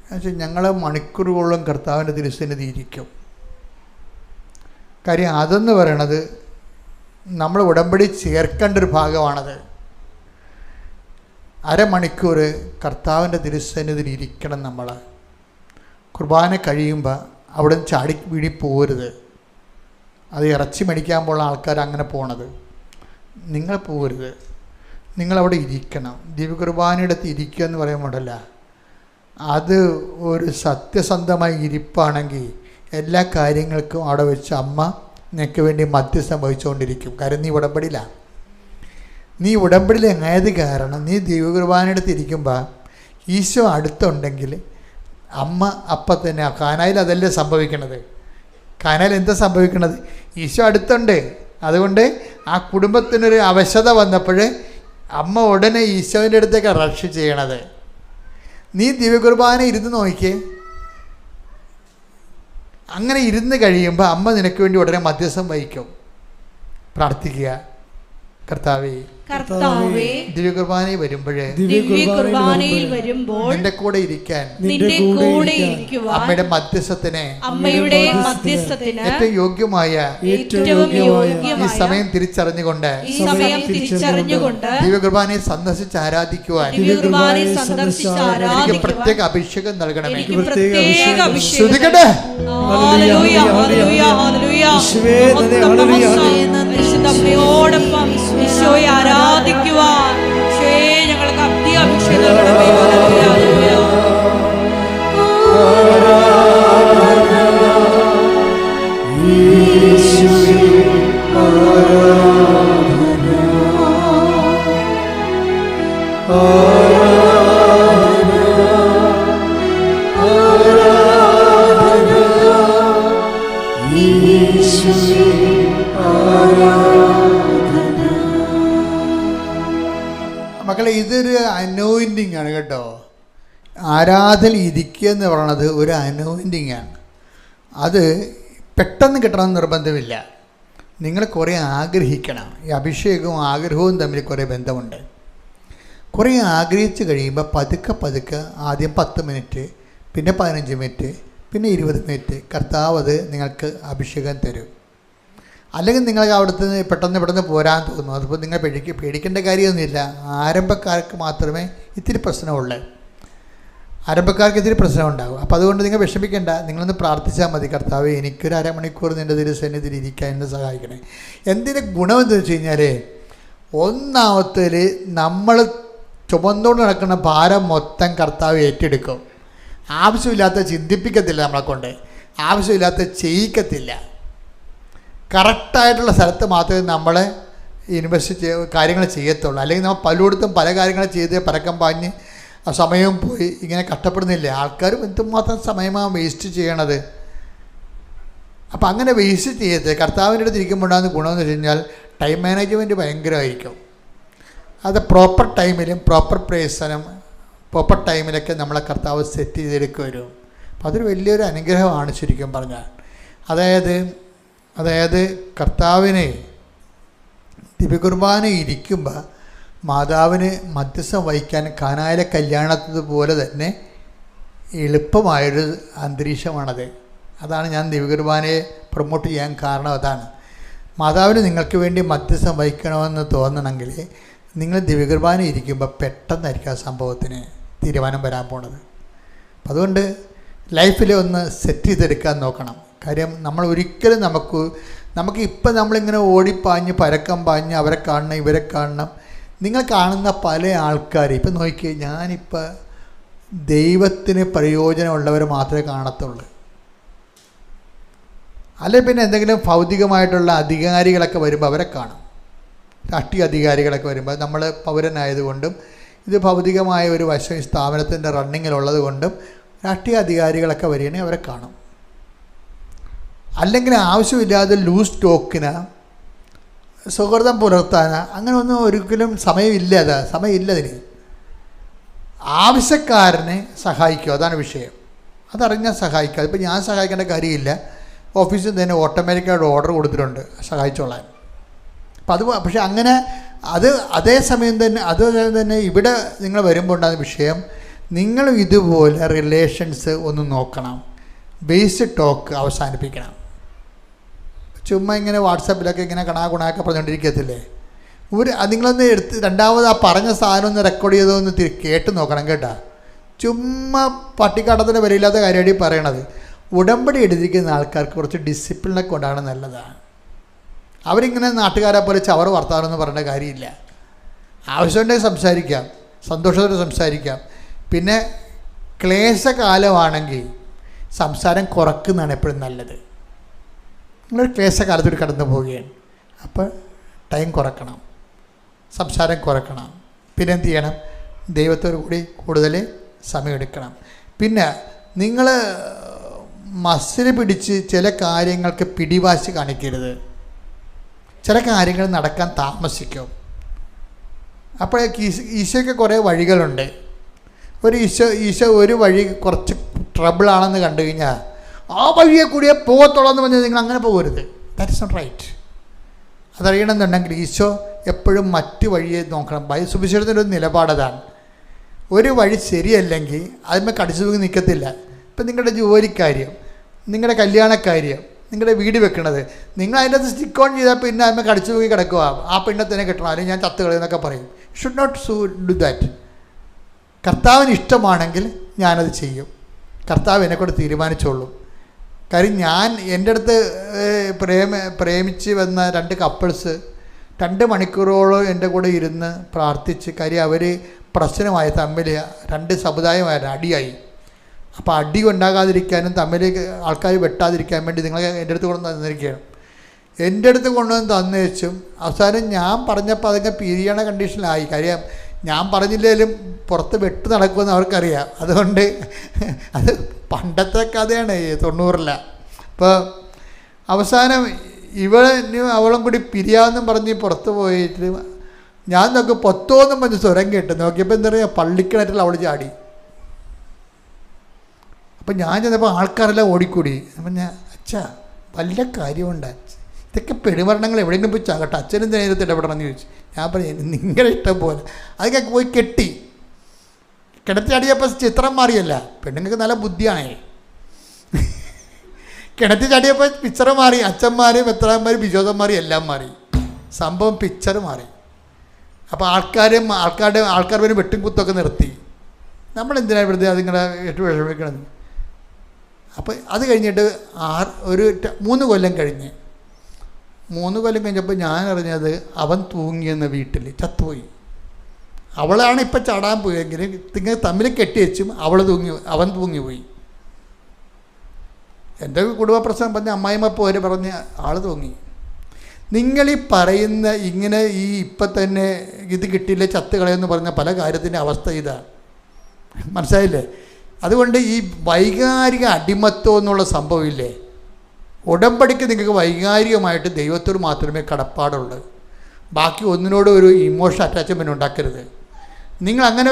എന്നുവെച്ചാൽ ഞങ്ങൾ മണിക്കൂറുകളോളം കർത്താവിൻ്റെ തിരുസന്നിധി ഇരിക്കും. കാര്യം അതെന്ന് പറയണത് നമ്മൾ ഉടമ്പടി ചേർക്കേണ്ട ഒരു ഭാഗമാണത്. അരമണിക്കൂർ കർത്താവിൻ്റെ തിരുസന്നിധിയിൽ ഇരിക്കണം. നമ്മൾ കുർബാന കഴിയുമ്പോൾ അവിടെ നിന്ന് ചാടി വീടി പോകരുത്. അത് ഇറച്ചി മേടിക്കാൻ പോകുന്ന ആൾക്കാർ അങ്ങനെ പോണത്, നിങ്ങൾ പോകരുത്. നിങ്ങളവിടെ ഇരിക്കണം. ദിവ്യകുർബാനയുടെ അടുത്ത് ഇരിക്കുക എന്ന് പറയുമ്പോഴല്ല, അത് ഒരു സത്യസന്ധമായ ഇരിപ്പാണെങ്കിൽ എല്ലാ കാര്യങ്ങൾക്കും അവിടെ വെച്ച് അമ്മ നിനക്ക് വേണ്ടി മധ്യസ്ഥം വഹിച്ചുകൊണ്ടിരിക്കും. കാര്യം നീ ഉടമ്പടിയിലാണ്. നീ ഉടമ്പടിയിൽ ആയത് കാരണം നീ ദിവ്യകുർബാനയുടെ അടുത്ത് ഇരിക്കുമ്പോൾ ഈശോ അടുത്തുണ്ടെങ്കിൽ അമ്മ അപ്പം തന്നെ കാനായിൽ അതല്ലേ സംഭവിക്കണത്. കാനായിൽ എന്താ സംഭവിക്കണത്, ഈശോ അടുത്തുണ്ട്. അതുകൊണ്ട് ആ കുടുംബത്തിനൊരു അവശത വന്നപ്പോൾ അമ്മ ഉടനെ ഈശോൻ്റെ അടുത്തേക്ക് റഷ് ചെയ്യണത്. നീ ദിവ്യകുർബാന ഇരുന്ന് നോക്കിയേ, അങ്ങനെ ഇരുന്ന് കഴിയുമ്പോൾ അമ്മ നിനക്ക് വേണ്ടി ഉടനെ മധ്യസ്ഥം വഹിക്കും. പ്രാർത്ഥിക്കുക, കർത്താവേ ദിവ്യകുർബാനയിൽ വരുമ്പോൾ നിന്റെ കൂടെ ഇരിക്കാൻ അമ്മയുടെ മധ്യസ്ഥത്തിന് ഏറ്റവും യോഗ്യമായ ഈ സമയം തിരിച്ചറിഞ്ഞുകൊണ്ട് ദിവ്യകുർബാനയെ സന്ദർശിച്ച് ആരാധിക്കുവാൻ എനിക്ക് പ്രത്യേക അഭിഷേകം നൽകണമേ. ശ്രദ്ധിക്കട്ടെ. അമ്മയോടൊപ്പം ഈശോയെ ആരാധിക്കുവാൻ ഞങ്ങൾക്ക് അധിക അഭിഷേകം മക്കളെ, ഇതൊരു അനോയിൻറ്റിങ് ആണ് കേട്ടോ. ആരാധന ഇരിക്കുക എന്ന് പറയുന്നത് ഒരു അനോയിൻറ്റിങ്ങാണ്. അത് പെട്ടെന്ന് കിട്ടണമെന്ന് നിർബന്ധമില്ല. നിങ്ങൾ കുറേ ആഗ്രഹിക്കണം. ഈ അഭിഷേകവും ആഗ്രഹവും തമ്മിൽ കുറേ ബന്ധമുണ്ട്. കുറേ ആഗ്രഹിച്ച് കഴിയുമ്പോൾ പതുക്കെ ആദ്യം 10 മിനിറ്റ്, പിന്നെ 15 മിനിറ്റ്, പിന്നെ 20 മിനിറ്റ് കർത്താവ് അത് നിങ്ങൾക്ക് അഭിഷേകം തരും. അല്ലെങ്കിൽ നിങ്ങൾക്ക് അവിടുത്തെ പെട്ടെന്ന് പോരാൻ തോന്നും. അതിപ്പോൾ നിങ്ങൾ പേടിക്കേണ്ട കാര്യമൊന്നുമില്ല. ആരംഭക്കാർക്ക് മാത്രമേ ഇത്തിരി പ്രശ്നമുള്ളൂ. ആരംഭക്കാർക്ക് ഇത്തിരി പ്രശ്നം ഉണ്ടാകും. അപ്പോൾ അതുകൊണ്ട് നിങ്ങൾ വിഷമിക്കേണ്ട. നിങ്ങളൊന്ന് പ്രാർത്ഥിച്ചാൽ മതി, കർത്താവേ എനിക്കൊരു അരമണിക്കൂർ നിൻ്റെ തിരുസന്നിധിയിൽ ഇരിക്കാൻ എന്നെ സഹായിക്കണേ. എന്തിൻ്റെ ഗുണമെന്ന് വെച്ച് കഴിഞ്ഞാൽ, ഒന്നാമത്തേൽ നമ്മൾ ചുമന്നുകൊണ്ട് നടക്കുന്ന ഭാരം മൊത്തം കർത്താവ് ഏറ്റെടുക്കും. ആവശ്യമില്ലാത്ത ചിന്തിപ്പിക്കത്തില്ല, നമ്മളെ കൊണ്ട് ആവശ്യമില്ലാത്ത ചെയ്യിക്കത്തില്ല. കറക്റ്റായിട്ടുള്ള സ്ഥലത്ത് മാത്രമേ നമ്മൾ ഇൻവെസ്റ്റ് കാര്യങ്ങൾ ചെയ്യത്തുള്ളൂ. അല്ലെങ്കിൽ നമ്മൾ പലയിടത്തും പല കാര്യങ്ങൾ ചെയ്ത് പരക്കം പാഞ്ഞ് ആ സമയവും പോയി ഇങ്ങനെ കഷ്ടപ്പെടുന്നില്ല. ആൾക്കാരും എന്തുമാത്രം സമയമാണ് വേസ്റ്റ് ചെയ്യണത്. അപ്പം അങ്ങനെ വേസ്റ്റ് ചെയ്യരുത്. കർത്താവിൻ്റെ അടുത്ത് ഇരിക്കുമ്പോഴാണ് ഗുണമെന്ന് വെച്ച് കഴിഞ്ഞാൽ ടൈം മാനേജ്മെൻറ്റ് ഭയങ്കരമായിരിക്കും. അത് പ്രോപ്പർ ടൈമിലും പ്രോപ്പർ പ്ലേസിനും പ്രോപ്പർ ടൈമിലൊക്കെ നമ്മളെ കർത്താവ് സെറ്റ് ചെയ്തെടുക്കുക വരും. അപ്പോൾ അതൊരു വലിയൊരു അനുഗ്രഹമാണ് ശരിക്കും പറഞ്ഞാൽ. അതായത് കർത്താവിനെ ദിവ്യകുർബാന ഇരിക്കുമ്പോൾ മാതാവിന് മധ്യസ്ഥം വഹിക്കാൻ കാനായിലെ കല്യാണത്തതുപോലെ തന്നെ എളുപ്പമായൊരു അന്തരീക്ഷമാണത്. അതാണ് ഞാൻ ദിവ്യകുർബാനയെ പ്രൊമോട്ട് ചെയ്യാൻ കാരണം. അതാണ് മാതാവിന് നിങ്ങൾക്ക് വേണ്ടി മധ്യസ്ഥം വഹിക്കണമെന്ന് തോന്നണമെങ്കിൽ നിങ്ങൾ ദിവ്യകുർബാന ഇരിക്കുമ്പോൾ പെട്ടെന്നായിരിക്കും ആ സംഭവത്തിന് തീരുമാനം വരാൻ പോണത്. അപ്പം അതുകൊണ്ട് ലൈഫിൽ ഒന്ന് സെറ്റ് ചെയ്തെടുക്കാൻ നോക്കണം. കാര്യം നമ്മൾ ഒരിക്കലും നമുക്ക് ഇപ്പം നമ്മളിങ്ങനെ ഓടിപ്പാഞ്ഞ് പരക്കം പാഞ്ഞ് അവരെ കാണണം ഇവരെ കാണണം. നിങ്ങൾ കാണുന്ന പല ആൾക്കാർ ഇപ്പം നോക്കിയേ, ഞാനിപ്പോൾ ദൈവത്തിന് പ്രയോജനമുള്ളവർ മാത്രമേ കാണത്തുള്ളൂ. അല്ലെങ്കിൽ പിന്നെ എന്തെങ്കിലും ഭൗതികമായിട്ടുള്ള അധികാരികളൊക്കെ വരുമ്പോൾ അവരെ കാണും. രാഷ്ട്രീയ അധികാരികളൊക്കെ വരുമ്പോൾ നമ്മൾ പൗരനായതുകൊണ്ടും ഇത് ഭൗതികമായ ഒരു വശം ഈ സ്ഥാപനത്തിൻ്റെ റണ്ണിങ്ങിലുള്ളത് കൊണ്ടും രാഷ്ട്രീയ അധികാരികളൊക്കെ വരികയാണെങ്കിൽ അവരെ കാണും. അല്ലെങ്കിൽ ആവശ്യമില്ലാതെ ലൂസ് ടോക്കിന് സൗഹൃദം പുലർത്താൻ അങ്ങനെ ഒന്നും ഒരിക്കലും സമയമില്ലതിന്. ആവശ്യക്കാരനെ സഹായിക്കുക, അതാണ് വിഷയം. അതറിഞ്ഞാൽ സഹായിക്കുക. അതിപ്പോൾ ഞാൻ സഹായിക്കേണ്ട കാര്യമില്ല. ഓഫീസിൽ തന്നെ ഓട്ടോമാറ്റിക്കായിട്ട് ഓർഡർ കൊടുത്തിട്ടുണ്ട് സഹായിച്ചോളാൻ. അപ്പം പക്ഷെ അങ്ങനെ അതേസമയം തന്നെ ഇവിടെ നിങ്ങൾ വരുമ്പോൾ ഉണ്ടാകുന്ന വിഷയം, നിങ്ങൾ ഇതുപോലെ റിലേഷൻസ് ഒന്ന് നോക്കണം. ബേസ് ടോക്ക് അവസാനിപ്പിക്കണം. ചുമ്മാ ഇങ്ങനെ വാട്സാപ്പിലൊക്കെ ഇങ്ങനെ കണാകുണാക്കെ പറഞ്ഞുകൊണ്ടിരിക്കത്തില്ലേ. നിങ്ങളൊന്ന് രണ്ടാമത് ആ പറഞ്ഞ സാധനം ഒന്ന് റെക്കോർഡ് ചെയ്തൊന്ന് കേട്ട് നോക്കണം കേട്ടോ. ചുമ്മാ പട്ടിക്കാട്ടത്തിൻ്റെ വിലയില്ലാത്ത കാര്യമായിട്ട് പറയണത്. ഉടമ്പടി എടുത്തിരിക്കുന്ന ആൾക്കാർക്ക് കുറച്ച് ഡിസിപ്ലിനൊക്കെ കൊണ്ടാണ് നല്ലതാണ്. അവരിങ്ങനെ നാട്ടുകാരെ പോലെ ചവറ് വർത്താനൊന്നും പറയേണ്ട കാര്യമില്ല. ആവശ്യമുണ്ടെങ്കിൽ സംസാരിക്കാം, സന്തോഷത്തോടെ സംസാരിക്കാം. പിന്നെ ക്ലേശകാലമാണെങ്കിൽ സംസാരം കുറക്കുന്നതാണ് എപ്പോഴും നല്ലത്. നിങ്ങളൊരു ക്ലേശകാലത്തോട് കടന്നു പോവുകയാണ്, അപ്പോൾ ടൈം കുറക്കണം, സംസാരം കുറക്കണം. പിന്നെ എന്ത് ചെയ്യണം? ദൈവത്തോടു കൂടി കൂടുതൽ സമയമെടുക്കണം. പിന്നെ നിങ്ങൾ മസിൽ പിടിച്ച് ചില കാര്യങ്ങൾക്ക് പിടിവാശി കാണിക്കരുത്. ചില കാര്യങ്ങൾ നടക്കാൻ താമസിക്കും. അപ്പോഴേക്ക് ഈശോയ്ക്ക് കുറേ വഴികളുണ്ട്. ഈശോ ഒരു വഴി കുറച്ച് ട്രബിളാണെന്ന് കണ്ടു കഴിഞ്ഞാൽ ആ വഴിയെ കൂടിയേ പോകത്തുള്ളൂ എന്ന് പറഞ്ഞാൽ നിങ്ങൾ അങ്ങനെ പോകരുത്. That is not right. അതറിയണമെന്നുണ്ടെങ്കിൽ ഈശോ എപ്പോഴും മറ്റ് വഴിയെ നോക്കണം. സുവിശേഷത്തിൻ്റെ ഒരു നിലപാടതാണ്. ഒരു വഴി ശരിയല്ലെങ്കിൽ അതിന്മേൽ കടിച്ചു തൂങ്ങി നിൽക്കത്തില്ല. ഇപ്പം നിങ്ങളുടെ ജോലിക്കാര്യം, നിങ്ങളുടെ കല്യാണക്കാര്യം, നിങ്ങളുടെ വീട് വെക്കണത്, നിങ്ങൾ അതിൻ്റെ അകത്ത് സ്റ്റിക്ക് ഓൺ ചെയ്താൽ പിന്നെ അതിന്മേൽ കടിച്ചു തൂങ്ങി കിടക്കുക. ആ പെണ്ണെ തന്നെ കിട്ടണം, അല്ലെങ്കിൽ ഞാൻ ചത്തുകളെന്നൊക്കെ പറയും. Should not do that. കർത്താവിന് ഇഷ്ടമാണെങ്കിൽ ഞാനത് ചെയ്യും. കർത്താവ് എന്നെക്കൊണ്ട് തീരുമാനിച്ചോളൂ. കാര്യം എൻ്റെ അടുത്ത് പ്രേമിച്ച് വന്ന 2 കപ്പിൾസ് 2 മണിക്കൂറോളം എൻ്റെ കൂടെ ഇരുന്ന് പ്രാർത്ഥിച്ച്. കാര്യം അവർ പ്രശ്നമായി, തമ്മിൽ 2 സമുദായമായ അടിയായി. അപ്പോൾ അടി ഉണ്ടാകാതിരിക്കാനും തമ്മിൽ ആൾക്കാർ വെട്ടാതിരിക്കാൻ വേണ്ടി നിങ്ങൾ എൻ്റെ അടുത്ത് കൊണ്ടുവന്ന് തന്നിരിക്കുകയാണ്. എൻ്റെ അടുത്ത് കൊണ്ടുവന്ന് തന്നേച്ചും അവസാനം ഞാൻ പറഞ്ഞപ്പോൾ അതൊക്കെ പിരിയണ കണ്ടീഷനിലായി. കാര്യം ഞാൻ പറഞ്ഞില്ലെങ്കിലും പുറത്ത് വെട്ട് നടക്കുമെന്ന് അവർക്കറിയാം. അതുകൊണ്ട് അത് പണ്ടത്തെ കഥയാണ്, 90-ലെ. അപ്പോൾ അവസാനം അവളും കൂടി പിരിയാമെന്നും പറഞ്ഞ് പുറത്ത് പോയിട്ട് ഞാൻ നോക്കി പൊത്തോന്നും പറഞ്ഞ് സ്വരം കേട്ട് നോക്കിയപ്പോൾ എന്താ പറയുക, പള്ളിക്കിണറ്റിൽ അവൾ ചാടി. അപ്പം ഞാൻ ചെന്നപ്പോൾ ആൾക്കാരെല്ലാം ഓടിക്കൂടി. അപ്പം ഞാൻ അച്ഛാ വല്ല കാര്യമുണ്ട്, ഇതൊക്കെ പെരുമരണങ്ങൾ എവിടെയെങ്കിലും പോയി ചാകട്ടെ, അച്ഛനും നേരത്തെ ഇടപെടണം എന്ന് ചോദിച്ചു. ഞാൻ പറഞ്ഞു നിങ്ങളുടെ ഇഷ്ടം പോലെ. അതൊക്കെ പോയി കെട്ടി കിണറ്റിച്ചടിയപ്പോൾ ചിത്രം മാറിയല്ല, പെണ്ണുങ്ങൾക്ക് നല്ല ബുദ്ധിയാണേ. കിണറ്റി ചാടിയപ്പോൾ പിക്ചർ മാറി, അച്ഛന്മാർ മെത്രാന്മാർ ബിജോദന്മാർ എല്ലാം മാറി, സംഭവം പിക്ചർ മാറി. അപ്പോൾ ആൾക്കാരുടെ വെട്ടും കുത്തൊക്കെ നിർത്തി. നമ്മളെന്തിനാണ് വെറുതെ അതിങ്ങനെ വിഷമിക്കണം. അപ്പോൾ അത് കഴിഞ്ഞിട്ട് 3 കൊല്ലം കഴിഞ്ഞ് 3 കൊല്ലം കഴിഞ്ഞപ്പോൾ ഞാൻ അറിഞ്ഞത് അവൻ തൂങ്ങിയെന്ന വീട്ടിൽ ചത്തുപോയി. അവളാണ് ഇപ്പം ചാടാൻ പോയെങ്കിൽ നിങ്ങൾ തമ്മിൽ കെട്ടിവെച്ചും അവൻ തൂങ്ങിപ്പോയി. എൻ്റെ കുടുംബ പ്രശ്നം പറഞ്ഞ അമ്മായിമ്മ പോര് പറഞ്ഞ് ആൾ തൂങ്ങി. നിങ്ങളീ പറയുന്ന ഇങ്ങനെ ഇപ്പം തന്നെ ഇത് കിട്ടിയില്ല ചത്ത് കളയെന്ന് പറഞ്ഞ പല കാര്യത്തിൻ്റെ അവസ്ഥ ഇതാണ്, മനസ്സിലായില്ലേ? അതുകൊണ്ട് ഈ വൈകാരിക അടിമത്വം എന്നുള്ള സംഭവമില്ലേ, ഉടമ്പടിക്ക് നിങ്ങൾക്ക് വൈകാരികമായിട്ട് ദൈവത്തോട് മാത്രമേ കടപ്പാടുള്ളൂ. ബാക്കി ഒന്നിനോട് ഒരു ഇമോഷണൽ അറ്റാച്ച്മെൻറ്റ് ഉണ്ടാക്കരുത്. നിങ്ങൾ അങ്ങനെ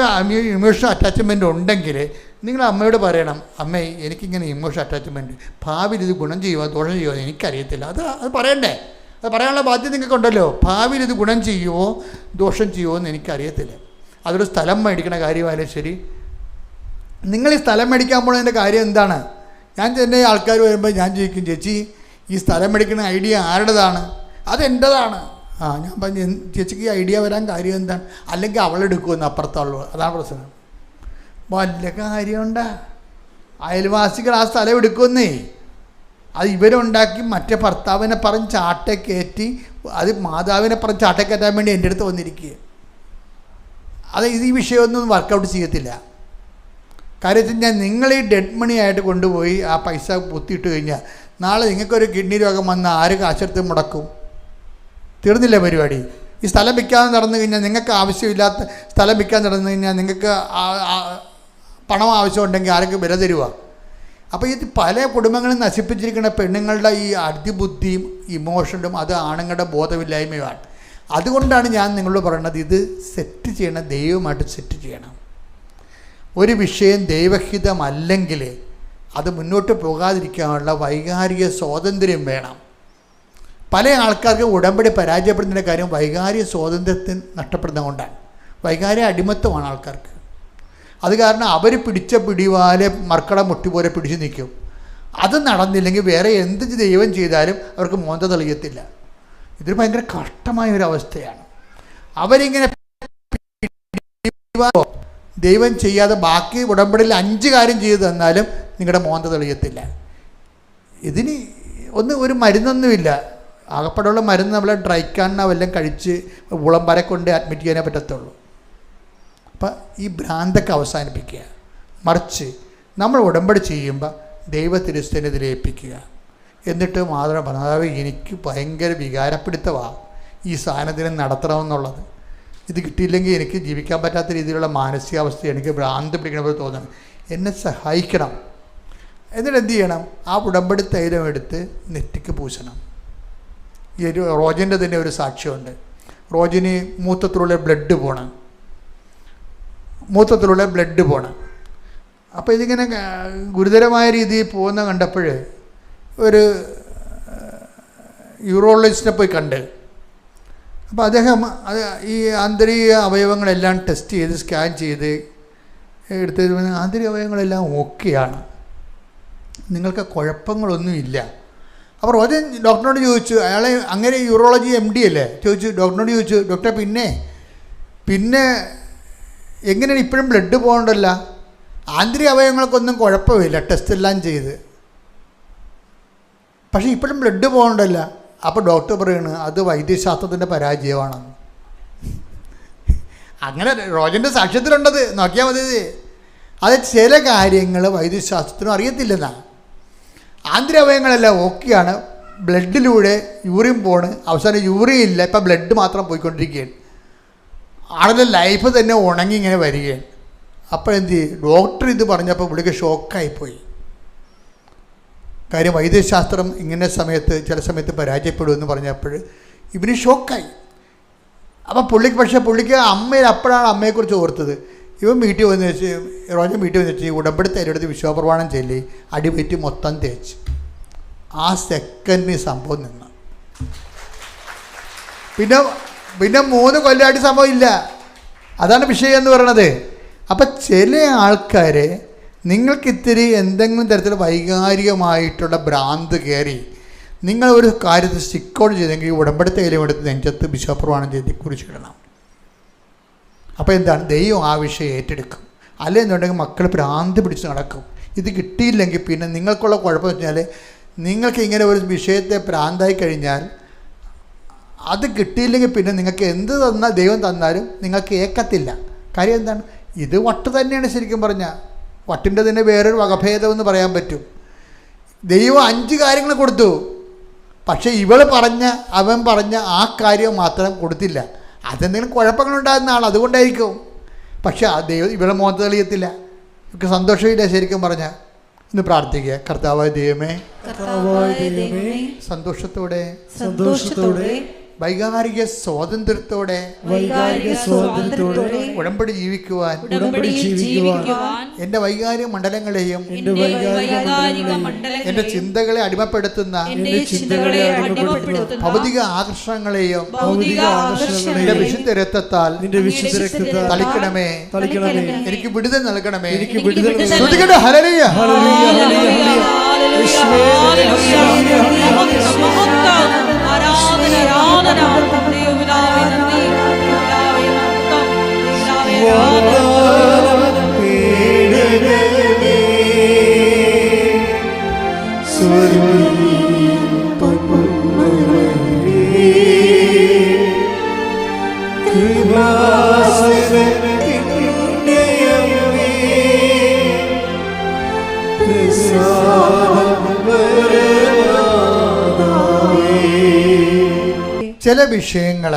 ഇമോഷണൽ അറ്റാച്ച്മെൻറ്റ് ഉണ്ടെങ്കിൽ നിങ്ങൾ അമ്മയോട് പറയണം, അമ്മേ എനിക്കിങ്ങനെ ഇമോഷണൽ അറ്റാച്ച്മെൻറ്റ്, ഭാവിയിൽ ഇത് ഗുണം ചെയ്യുമോ ദോഷം ചെയ്യുമോ എന്ന് എനിക്കറിയത്തില്ല. അത് പറയണ്ടേ? അത് പറയാനുള്ള ബാധ്യത നിങ്ങൾക്കുണ്ടല്ലോ. ഭാവിയിൽ ഇത് ഗുണം ചെയ്യുമോ ദോഷം ചെയ്യുമോ എന്ന് എനിക്കറിയത്തില്ല. അതൊരു സ്ഥലം മേടിക്കണ കാര്യമായാലും ശരി, നിങ്ങൾ ഈ സ്ഥലം മേടിക്കാൻ പോകുന്നതിൻ്റെ കാര്യം എന്താണ്? ഞാൻ തന്നെ ആൾക്കാർ വരുമ്പോൾ ഞാൻ ചോദിക്കും, ചേച്ചി ഈ സ്ഥലം മേടിക്കുന്ന ഐഡിയ ആരുടേതാണ്? അതെൻ്റെതാണ്. ഞാൻ പറഞ്ഞു ചേച്ചിക്ക് ഈ ഐഡിയ വരാൻ കാര്യം എന്താണ്? അല്ലെങ്കിൽ അവളെടുക്കുമെന്ന് അപ്പുറത്തുള്ളൂ, അതാണ് പ്രശ്നം. വല്ല കാര്യമുണ്ടാ? അയൽവാസികൾ ആ സ്ഥലം എടുക്കുന്നേ, അത് ഇവരുണ്ടാക്കി മറ്റേ ഭർത്താവിനെ പറഞ്ഞ് ചാട്ട കയറ്റി, അത് മാതാവിനെ പറഞ്ഞ് ചാട്ട കയറ്റാൻ വേണ്ടി എൻ്റെ അടുത്ത് വന്നിരിക്കുക. അത് ഈ വിഷയമൊന്നും വർക്കൗട്ട് ചെയ്യത്തില്ല. കാര്യം വെച്ച് കഴിഞ്ഞാൽ നിങ്ങൾ ഈ ഡെഡ് മണി ആയിട്ട് കൊണ്ടുപോയി ആ പൈസ കുത്തിയിട്ട് കഴിഞ്ഞാൽ നാളെ നിങ്ങൾക്കൊരു കിഡ്നി രോഗം വന്ന് ആര് കാശെടുത്ത് മുടക്കും? തീർന്നില്ല പരിപാടി. ഈ സ്ഥലം വിൽക്കാതെ നടന്നു കഴിഞ്ഞാൽ, നിങ്ങൾക്ക് ആവശ്യമില്ലാത്ത സ്ഥലം വിൽക്കാൻ നടന്നു കഴിഞ്ഞാൽ നിങ്ങൾക്ക് പണം ആവശ്യമുണ്ടെങ്കിൽ ആരൊക്കെ വില തരുക? അപ്പോൾ ഇത് പല കുടുംബങ്ങളും നശിപ്പിച്ചിരിക്കുന്ന പെണ്ണുങ്ങളുടെ ഈ അതിബുദ്ധിയും ഇമോഷനും അത് ആണുങ്ങളുടെ ബോധമില്ലായ്മയുമാണ്. അതുകൊണ്ടാണ് ഞാൻ നിങ്ങളോട് പറയുന്നത്, ഇത് സെറ്റ് ചെയ്യണം, ദൈവമായിട്ട് സെറ്റ് ചെയ്യണം. ഒരു വിഷയം ദൈവഹിതമല്ലെങ്കിൽ അത് മുന്നോട്ട് പോകാതിരിക്കാനുള്ള വൈകാരിക സ്വാതന്ത്ര്യം വേണം. പല ആൾക്കാർക്ക് ഉടമ്പടി പരാജയപ്പെടുന്നതിൻ്റെ കാര്യം വൈകാരിക സ്വാതന്ത്ര്യത്തിന് നഷ്ടപ്പെടുന്നതുകൊണ്ടാണ്. വൈകാരിക അടിമത്വമാണ് ആൾക്കാർക്ക്. അത് കാരണം അവർ പിടിച്ച പിടിവാലെ മർക്കട മുട്ടി പോലെ പിടിച്ചു നിൽക്കും. അത് നടന്നില്ലെങ്കിൽ വേറെ എന്ത് ദൈവം ചെയ്താലും അവർക്ക് മോന്ത തെളിയത്തില്ല. ഇതൊരു ഭയങ്കര കഷ്ടമായ ഒരു അവസ്ഥയാണ്. അവരിങ്ങനെ ദൈവം ചെയ്യാതെ ബാക്കി ഉടമ്പടിയിൽ 5 കാര്യം ചെയ്തു തന്നാലും നിങ്ങളുടെ മോന്ത തെളിയത്തില്ല. ഇതിന് ഒരു മരുന്നൊന്നുമില്ല. ആകപ്പെട്ടുള്ള മരുന്ന് നമ്മളെ ഡ്രൈക്കാണ്ണ വല്ലതും കഴിച്ച് ഉളമ്പരെ കൊണ്ട് അഡ്മിറ്റ് ചെയ്യാനേ പറ്റത്തുള്ളൂ. അപ്പം ഈ ഭ്രാന്തൊക്കെ അവസാനിപ്പിക്കുക. മറിച്ച് നമ്മൾ ഉടമ്പടി ചെയ്യുമ്പോൾ ദൈവത്തിരുസ്ഥനിതിൽ ഏൽപ്പിക്കുക. എന്നിട്ട് മാത്രം പറഞ്ഞു, അതായത് എനിക്ക് ഭയങ്കര വികാരപ്പിടുത്തമാണ് ഈ സാധനത്തിന് നടത്തണമെന്നുള്ളത്. ഇത് കിട്ടിയില്ലെങ്കിൽ എനിക്ക് ജീവിക്കാൻ പറ്റാത്ത രീതിയിലുള്ള മാനസികാവസ്ഥ, എനിക്ക് ഭ്രാന്ത് പിടിക്കണ പോലെ തോന്നണം, എന്നെ സഹായിക്കണം. എന്നിട്ട് എന്ത് ചെയ്യണം? ആ ഉടമ്പടി തൈലം എടുത്ത് നെറ്റിക്ക് പൂശണം. ഈ റോജിൻ്റെ തന്നെ ഒരു സാക്ഷ്യമുണ്ട്. റോജിന് മൂത്രത്തിലുള്ള ബ്ലഡ് പോണം. അപ്പോൾ ഇതിങ്ങനെ ഗുരുതരമായ രീതിയിൽ പോകുന്ന കണ്ടപ്പോൾ ഒരു യൂറോളജിസ്റ്റിനെ പോയി കണ്ട്. അപ്പോൾ അദ്ദേഹം ഈ ആന്തരിക അവയവങ്ങളെല്ലാം ടെസ്റ്റ് ചെയ്ത് സ്കാൻ ചെയ്ത് എടുത്ത് ആന്തരിക അവയവങ്ങളെല്ലാം ഓക്കെയാണ്, നിങ്ങൾക്ക് കുഴപ്പങ്ങളൊന്നുമില്ല. അപ്പോൾ റോജൻ ഡോക്ടറിനോട് ചോദിച്ചു, അയാളെ അങ്ങനെ യൂറോളജി MD അല്ലേ, ഡോക്ടറിനോട് ചോദിച്ചു, ഡോക്ടറെ പിന്നെ എങ്ങനെയാണ് ഇപ്പോഴും ബ്ലഡ് പോകണ്ടല്ല? ആന്തരിക അവയവങ്ങൾക്കൊന്നും കുഴപ്പമില്ല, ടെസ്റ്റ് എല്ലാം ചെയ്ത്, പക്ഷേ ഇപ്പോഴും ബ്ലഡ് പോകണ്ടല്ല. അപ്പോൾ ഡോക്ടർ പറയുന്നത് അത് വൈദ്യശാസ്ത്രത്തിൻ്റെ പരാജയമാണെന്ന്. അങ്ങനെ റോജൻ്റെ സാക്ഷ്യത്തിലുണ്ടത്, നോക്കിയാൽ മതി. അത് ചില കാര്യങ്ങൾ വൈദ്യശാസ്ത്രത്തിനും അറിയത്തില്ലെന്നാണ്. ആന്തരിക അവയവങ്ങളെല്ലാം ഓക്കെയാണ്, ബ്ലഡിലൂടെ യൂറിൻ പോണ്, അവസാനം യൂറിൻ ഇല്ല, ഇപ്പം ബ്ലഡ് മാത്രം പോയിക്കൊണ്ടിരിക്കുകയാണ്. ആളുടെ ലൈഫ് തന്നെ ഉണങ്ങി ഇങ്ങനെ വരികയാണ്. അപ്പോൾ എന്ത് ചെയ്യും? ഡോക്ടർ ഇത് പറഞ്ഞപ്പോൾ പുള്ളിക്ക് ഷോക്കായിപ്പോയി. കാര്യം വൈദ്യശാസ്ത്രം ഇങ്ങനെ ചില സമയത്ത് പരാജയപ്പെടുമെന്ന് പറഞ്ഞപ്പോൾ ഇവന് ഷോക്കായി. അപ്പം പുള്ളിക്ക് അമ്മയിൽ അപ്പോഴാണ് അമ്മയെക്കുറിച്ച് ഓർത്തത്. ഇവൻ വീട്ടിൽ വന്ന് വെച്ച് റോജൻ വീട്ടിൽ വന്ന് വെച്ച് ഉടമ്പടി തൈലെടുത്ത് വിശ്വാസപ്രമാണം ചൊല്ലി അടിപറ്റി മൊത്തം തേച്ച്. ആ സെക്കൻഡിന് സംഭവം നിന്ന്. പിന്നെ 3 കൊല്ലമായിട്ട് സംഭവം ഇല്ല. അതാണ് വിഷയം എന്ന് പറയണത്. അപ്പം ചില ആൾക്കാർ നിങ്ങൾക്കിത്തിരി എന്തെങ്കിലും തരത്തിൽ വൈകാരികമായിട്ടുള്ള ഭ്രാന്ത് കയറി നിങ്ങൾ ഒരു കാര്യത്തിൽ സ്റ്റിക്കൗട്ട് ചെയ്തെങ്കിൽ ഉടമ്പടി തൈലം എടുത്ത് നെഞ്ചത്ത് വിശ്വാസപ്രമാണം ചെയ്ത് കുറിച്ചിടണം. അപ്പോൾ എന്താണ്, ദൈവം ആ വിഷയം ഏറ്റെടുക്കും. അല്ലെന്നുണ്ടെങ്കിൽ മക്കൾ ഭ്രാന്ത് പിടിച്ച് നടക്കും. ഇത് കിട്ടിയില്ലെങ്കിൽ പിന്നെ നിങ്ങൾക്കുള്ള കുഴപ്പം വെച്ചാൽ നിങ്ങൾക്ക് ഇങ്ങനെ ഒരു വിഷയത്തെ ഭ്രാന്തായി കഴിഞ്ഞാൽ അത് കിട്ടിയില്ലെങ്കിൽ പിന്നെ നിങ്ങൾക്ക് എന്ത് തന്നാൽ ദൈവം തന്നാലും നിങ്ങൾക്ക് ഏക്കത്തില്ല. കാര്യം എന്താണ്, ഇത് വട്ട് തന്നെയാണ്. ശരിക്കും പറഞ്ഞാൽ വട്ടിൻ്റെ തന്നെ വേറൊരു വകഭേദമെന്ന് പറയാൻ പറ്റും. ദൈവം 5 കാര്യങ്ങൾ കൊടുത്തു, പക്ഷേ അവൻ പറഞ്ഞ ആ കാര്യം മാത്രം കൊടുത്തില്ല. അതെന്തെങ്കിലും കുഴപ്പങ്ങളുണ്ടാകുന്ന ആൾ, അതുകൊണ്ടായിരിക്കും. പക്ഷെ ആ ദൈവം ഇവളെ മുഖത്ത് തെളിയത്തില്ല. ഇവർക്ക് സന്തോഷമില്ല. ശരിക്കും പറഞ്ഞാൽ ഇന്ന് പ്രാർത്ഥിക്കുക, കർത്താവായ ദൈവമേ, സന്തോഷത്തോടെ വൈകാരിക സ്വാതന്ത്ര്യത്തോടെ ഉടമ്പടി ജീവിക്കുവാൻ എൻ്റെ വൈകാരിക മണ്ഡലങ്ങളെയും എൻ്റെ ചിന്തകളെ അടിമപ്പെടുത്തുന്ന ഭൗതിക ആകർഷണങ്ങളെയും എൻ്റെ വിശുദ്ധ രക്തത്താൽ തളിക്കണമേ. എനിക്ക് വിടുതൽ നൽകണമേ. ശ്രുതികട ഹല്ലേലൂയ. ചില വിഷയങ്ങൾ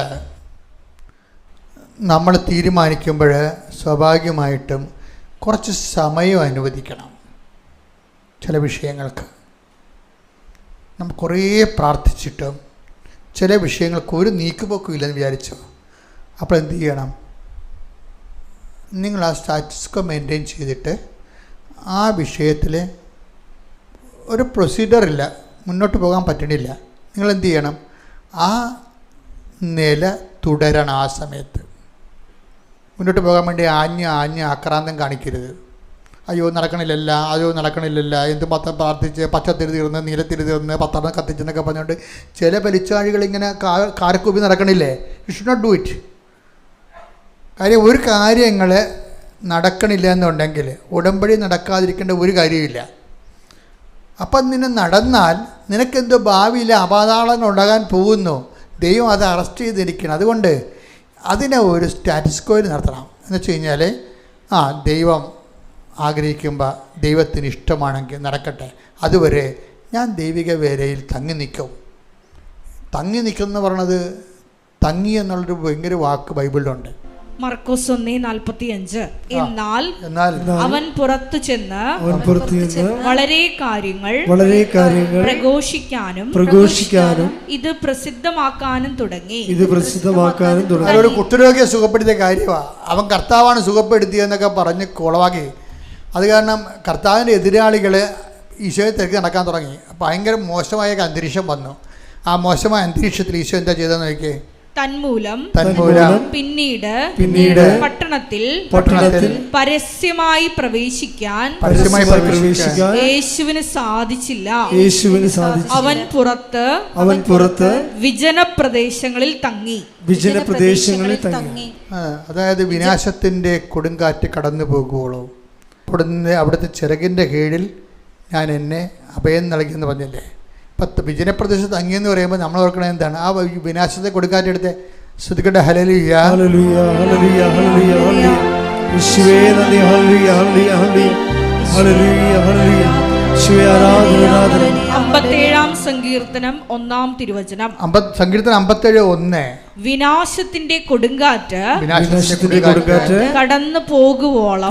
നമ്മൾ തീരുമാനിക്കുമ്പോൾ സ്വാഭാവികമായിട്ടും കുറച്ച് സമയം അനുവദിക്കണം. ചില വിഷയങ്ങൾക്ക് നമ്മൾ കുറേ പ്രാർത്ഥിച്ചിട്ടും ചില വിഷയങ്ങൾക്ക് ഒരു നീക്കുപോക്കും ഇല്ലെന്ന് വിചാരിച്ചോ. അപ്പോൾ എന്ത് ചെയ്യണം, നിങ്ങൾ ആ സ്റ്റാറ്റസ് മെയിൻറ്റെയിൻ ചെയ്തിട്ട് ആ വിഷയത്തിൽ ഒരു പ്രൊസീജിയറില്ല, മുന്നോട്ട് പോകാൻ പറ്റണില്ല, നിങ്ങളെന്ത് ചെയ്യണം, ആ നില തുടരണം. ആ സമയത്ത് മുന്നോട്ട് പോകാൻ വേണ്ടി ആഞ്ഞ് ആക്രാന്തം കാണിക്കരുത്. അയ്യോ നടക്കണില്ലല്ല, എന്ത് പ്രാർത്ഥിച്ച് പച്ചത്തിരി തീർന്ന് നീലത്തിരി തീർന്ന് പത്തെണ്ണം കത്തിച്ചെന്നൊക്കെ പറഞ്ഞുകൊണ്ട് ചില വലിച്ചാഴികൾ ഇങ്ങനെ കാരക്കൂപ്പി നടക്കണില്ലേ. You should not do it. കാര്യം ഒരു കാര്യങ്ങൾ നടക്കണില്ല എന്നുണ്ടെങ്കിൽ ഉടമ്പടി നടക്കാതിരിക്കേണ്ട ഒരു കാര്യമില്ല. അപ്പം നിന്നെ നടന്നാൽ നിനക്കെന്തോ ഭാവിയിൽ അപാതാളങ്ങൾ ഉണ്ടാകാൻ പോകുന്നു. ദൈവം അത് അറസ്റ്റ് ചെയ്തിരിക്കണം. അതുകൊണ്ട് അതിനെ ഒരു സ്റ്റാറ്റസ് കോയിൽ നടത്തണം. എന്ന് വെച്ച് കഴിഞ്ഞാൽ ദൈവം ആഗ്രഹിക്കുമ്പോൾ ദൈവത്തിന് ഇഷ്ടമാണെങ്കിൽ നടക്കട്ടെ, അതുവരെ ഞാൻ ദൈവിക വേലയിൽ തങ്ങി നിൽക്കും. തങ്ങി നിൽക്കുമെന്ന് പറയണത്, തങ്ങി എന്നുള്ളൊരു ഭയങ്കര വാക്ക് ബൈബിളിലുണ്ട്. മർക്കോസ് 1:45. എന്നാൽ അവൻ പുറത്തു ചെന്ന് വളരെ കാര്യങ്ങൾ പ്രഘോഷിക്കാനും ഇത് പ്രസിദ്ധമാക്കാനും തുടങ്ങി. ഒരു കുഷ്ഠരോഗിയെ സുഖപ്പെടുത്തിയ കാര്യമാണ്. അവൻ കർത്താവാണ് സുഖപ്പെടുത്തിയെന്നൊക്കെ പറഞ്ഞ് കുളവാക്കി. അത് കാരണം കർത്താവിൻ്റെ എതിരാളികൾ ഈശോയെ തിരക്കി നടക്കാൻ തുടങ്ങി. ഭയങ്കര മോശമായ അന്തരീക്ഷം വന്നു. ആ മോശമായ അന്തരീക്ഷത്തിൽ ഈശോ എന്താ ചെയ്തതെന്ന് നോക്കിയേ. തന്മൂലം പിന്നീട് പട്ടണത്തിൽ പരസ്യമായി പ്രവേശിക്കാൻ യേശുവിന് സാധിച്ചില്ല. അവൻ പുറത്ത് വിജന പ്രദേശങ്ങളിൽ തങ്ങി. അതായത് വിനാശത്തിന്റെ കൊടുങ്കാറ്റ് കടന്നു പോകുവോളൂ അവിടുത്തെ ചിറകിന്റെ കീഴിൽ ഞാൻ എന്നെ അഭയം നൽകിയെന്ന് പറഞ്ഞില്ലേ. വിജനപ്രദേശത്ത് തങ്ങിയെന്ന് പറയുമ്പോൾ നമ്മൾ ഓർക്കണത് എന്താണ്, ആ വിനാശത്തെ കൊടുക്കാറ്റെടുത്ത് ശ്രുതിക്കട്ടെ. ഹല്ലേലൂയ, ഹല്ലേലൂയ, ഹല്ലേലൂയ, ഹല്ലേലൂയ. യേശുവേ നന്ദി. ഹല്ലേലൂയ, ഹല്ലേലൂയ, ഹല്ലേലൂയ, ഹല്ലേലൂയ, ഹല്ലേലൂയ. 57-ാം സങ്കീർത്തനം 1-ാം തിരുവചനം. സങ്കീർത്തനം 57:1. വിനാശത്തിന്റെ കൊടുങ്കാറ്റ് കടന്നു പോകുവോളം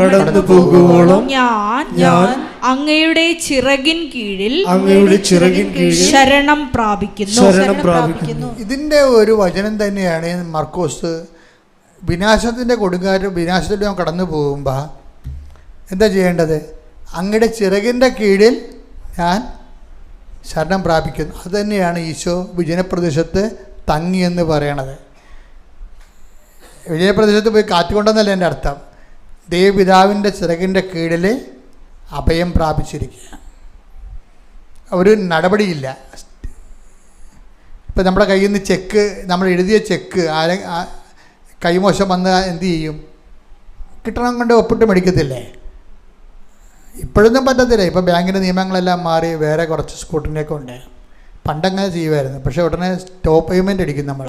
ഞാൻ അങ്ങയുടെ ചിറകിൻ കീഴിൽ ശരണം പ്രാപിക്കുന്നു. ഇതിന്റെ ഒരു വചനം തന്നെയാണ് മർക്കോസ് വിനാശത്തിൻ്റെ കൊടുങ്കാറ്റ് വിനാശത്തിലൂടെ കടന്നു പോകുമ്പോൾ എന്താ ചെയ്യേണ്ടത്? അങ്ങയുടെ ചിറകിൻ്റെ കീഴിൽ ഞാൻ ശരണം പ്രാപിക്കുന്നു. അതുതന്നെയാണ് ഈശോ വിജനപ്രദേശത്ത് തങ്ങിയെന്ന് പറയണത്. വിജനപ്രദേശത്ത് പോയി കാറ്റുകൊണ്ടെന്നല്ല എൻ്റെ അർത്ഥം. ദൈവപിതാവിൻ്റെ ചിറകിൻ്റെ കീഴിൽ അഭയം പ്രാപിച്ചിരിക്കുക. ഒരു നടപടിയില്ല. ഇപ്പം നമ്മുടെ കയ്യിൽ നിന്ന് ചെക്ക്, നമ്മൾ എഴുതിയ ചെക്ക് കൈമോശം വന്നാൽ എന്തു ചെയ്യും? കിട്ടണം കൊണ്ട് ഒപ്പിട്ട് മേടിക്കത്തില്ലേ? ഇപ്പോഴൊന്നും പറ്റത്തില്ല. ഇപ്പം ബാങ്കിൻ്റെ നിയമങ്ങളെല്ലാം മാറി വേറെ കുറച്ച് സ്കൂട്ടറിനെയൊക്കെ ഉണ്ട്. പണ്ടങ്ങനെ ചെയ്യുമായിരുന്നു. പക്ഷേ ഉടനെ സ്റ്റോപ്പ് പേയ്മെൻ്റ് അടിക്കും നമ്മൾ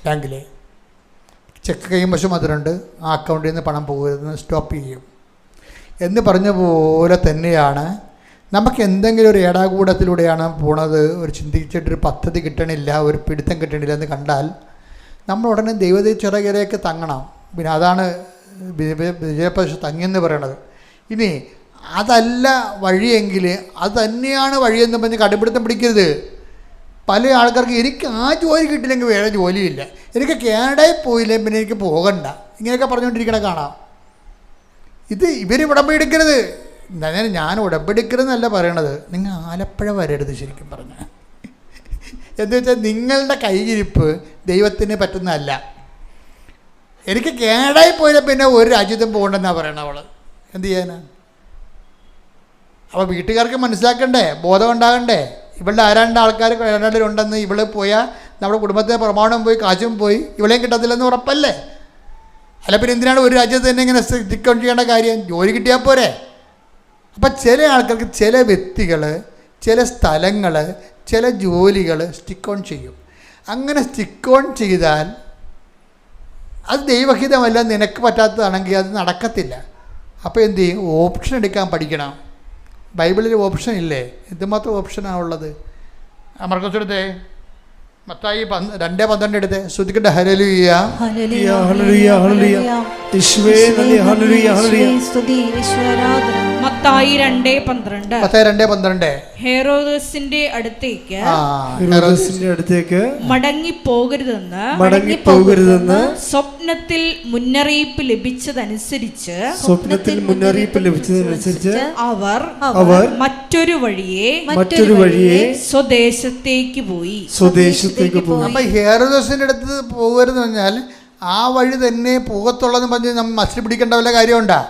ബാങ്കിൽ. ചെക്ക് കൈമോശം അതിലുണ്ട്, ആ അക്കൗണ്ടിൽ നിന്ന് പണം പോകരുതെന്ന് സ്റ്റോപ്പ് ചെയ്യും. എന്ന് പറഞ്ഞ പോലെ തന്നെയാണ് നമുക്ക് എന്തെങ്കിലും ഒരു ഏടാകൂടത്തിലൂടെയാണ് പോണത്, ഒരു ചിന്തിച്ചിട്ടൊരു പദ്ധതി കിട്ടണില്ല, ഒരു പിടുത്തം കിട്ടണില്ല എന്ന് കണ്ടാൽ നമ്മൾ ഉടനെ ദൈവത്തെ ചിറകിലേക്ക് തങ്ങണം. പിന്നെ അതാണ് വിജയപ്രദേശം തങ്ങിയെന്ന് പറയണത്. ഇനി അതല്ല വഴിയെങ്കിൽ അത് തന്നെയാണ് വഴിയെന്ന് പറഞ്ഞ് കടുപിടുത്തം പിടിക്കരുത്. പല ആൾക്കാർക്ക് എനിക്ക് ആ ജോലി കിട്ടില്ലെങ്കിൽ വേറെ ജോലിയില്ല, എനിക്ക് കാനഡയിൽ പോയില്ലേ പിന്നെ എനിക്ക് പോകണ്ട, ഇങ്ങനെയൊക്കെ പറഞ്ഞുകൊണ്ടിരിക്കണ കാണാം. ഇത് ഇവർ ഉടമ്പടി എടുക്കരുത്. ഞാൻ ഉടമ്പടി എടുക്കരുതെന്നല്ല പറയണത്, നിങ്ങൾ ആലപ്പുഴ വരരുത്. ശരിക്കും പറഞ്ഞാൽ എന്താ വെച്ചാൽ നിങ്ങളുടെ കൈയിരിപ്പ് ദൈവത്തിന് പറ്റുന്നതല്ല. എനിക്ക് കാനഡയിൽ പോയില്ല പിന്നെ ഒരു രാജ്യത്തും പോകണ്ടെന്നാണ് പറയണത് അവൾ. എന്ത് ചെയ്യാനാണ്? അപ്പോൾ വീട്ടുകാർക്ക് മനസ്സിലാക്കണ്ടേ, ബോധം ഉണ്ടാകണ്ടേ? ഇവളുടെ ആരാണ്ട് ആൾക്കാർ കാനഡയിലുണ്ടെന്ന്, ഇവള് പോയാൽ നമ്മുടെ കുടുംബത്തിന് പ്രമാണം പോയി കാശും പോയി, ഇവളെയും കിട്ടത്തില്ലെന്ന് ഉറപ്പല്ലേ? അല്ല പിന്നെ എന്തിനാണ് ഒരു രാജ്യത്ത് തന്നെ ഇങ്ങനെ സ്റ്റിക്ക് ഓൺ ചെയ്യേണ്ട കാര്യം? ജോലി കിട്ടിയാൽ പോരെ? അപ്പം ചില ആൾക്കാർക്ക് ചില വ്യക്തികൾ, ചില സ്ഥലങ്ങൾ, ചില ജോലികൾ സ്റ്റിക്ക് ഓൺ ചെയ്യും. അങ്ങനെ സ്റ്റിക്ക് ഓൺ ചെയ്താൽ അത് ദൈവഹിതമല്ല, നിനക്ക് പറ്റാത്തതാണെങ്കിൽ അത് നടക്കത്തില്ല. അപ്പോൾ എന്ത് ചെയ്യും? ഓപ്ഷൻ എടുക്കാൻ പഠിക്കണം. ബൈബിളിൽ ഓപ്ഷൻ ഇല്ലേ? എന്തുമാത്രം ഓപ്ഷനാണ് ഉള്ളത്. മർക്കോസ് എടുത്തേ, മത്തായി 2:12 എടുത്തേ, ശ്രുതിക്കട്ടെ. ഹല്ലേലൂയ ഹല്ലേലൂയ ഹല്ലേലൂയ ഹല്ലേലൂയ യേശുവേ നന്ദി. ഹല്ലേലൂയ ഹല്ലേലൂയ സ്തുതി ഈശ്വരാധന. മത്തായി 2:12. മത്തായി 2:12. ഹെരോദസിന്റെ അടുത്തേക്ക് മടങ്ങിപ്പോകരുതെന്ന് സ്വപ്നത്തിൽ മുന്നറിയിപ്പ് ലഭിച്ചതനുസരിച്ച് അവർ മറ്റൊരു വഴിയെ സ്വദേശത്തേക്ക് പോയി. അപ്പം ഹെരോദസിന്റെ അടുത്ത് പോകരുതെന്ന് പറഞ്ഞാൽ ആ വഴി തന്നെ പോകത്തുള്ളതെന്ന് പറഞ്ഞ് നമ്മൾ മത്സരം പിടിക്കേണ്ട വല്ല കാര്യമുണ്ടാ?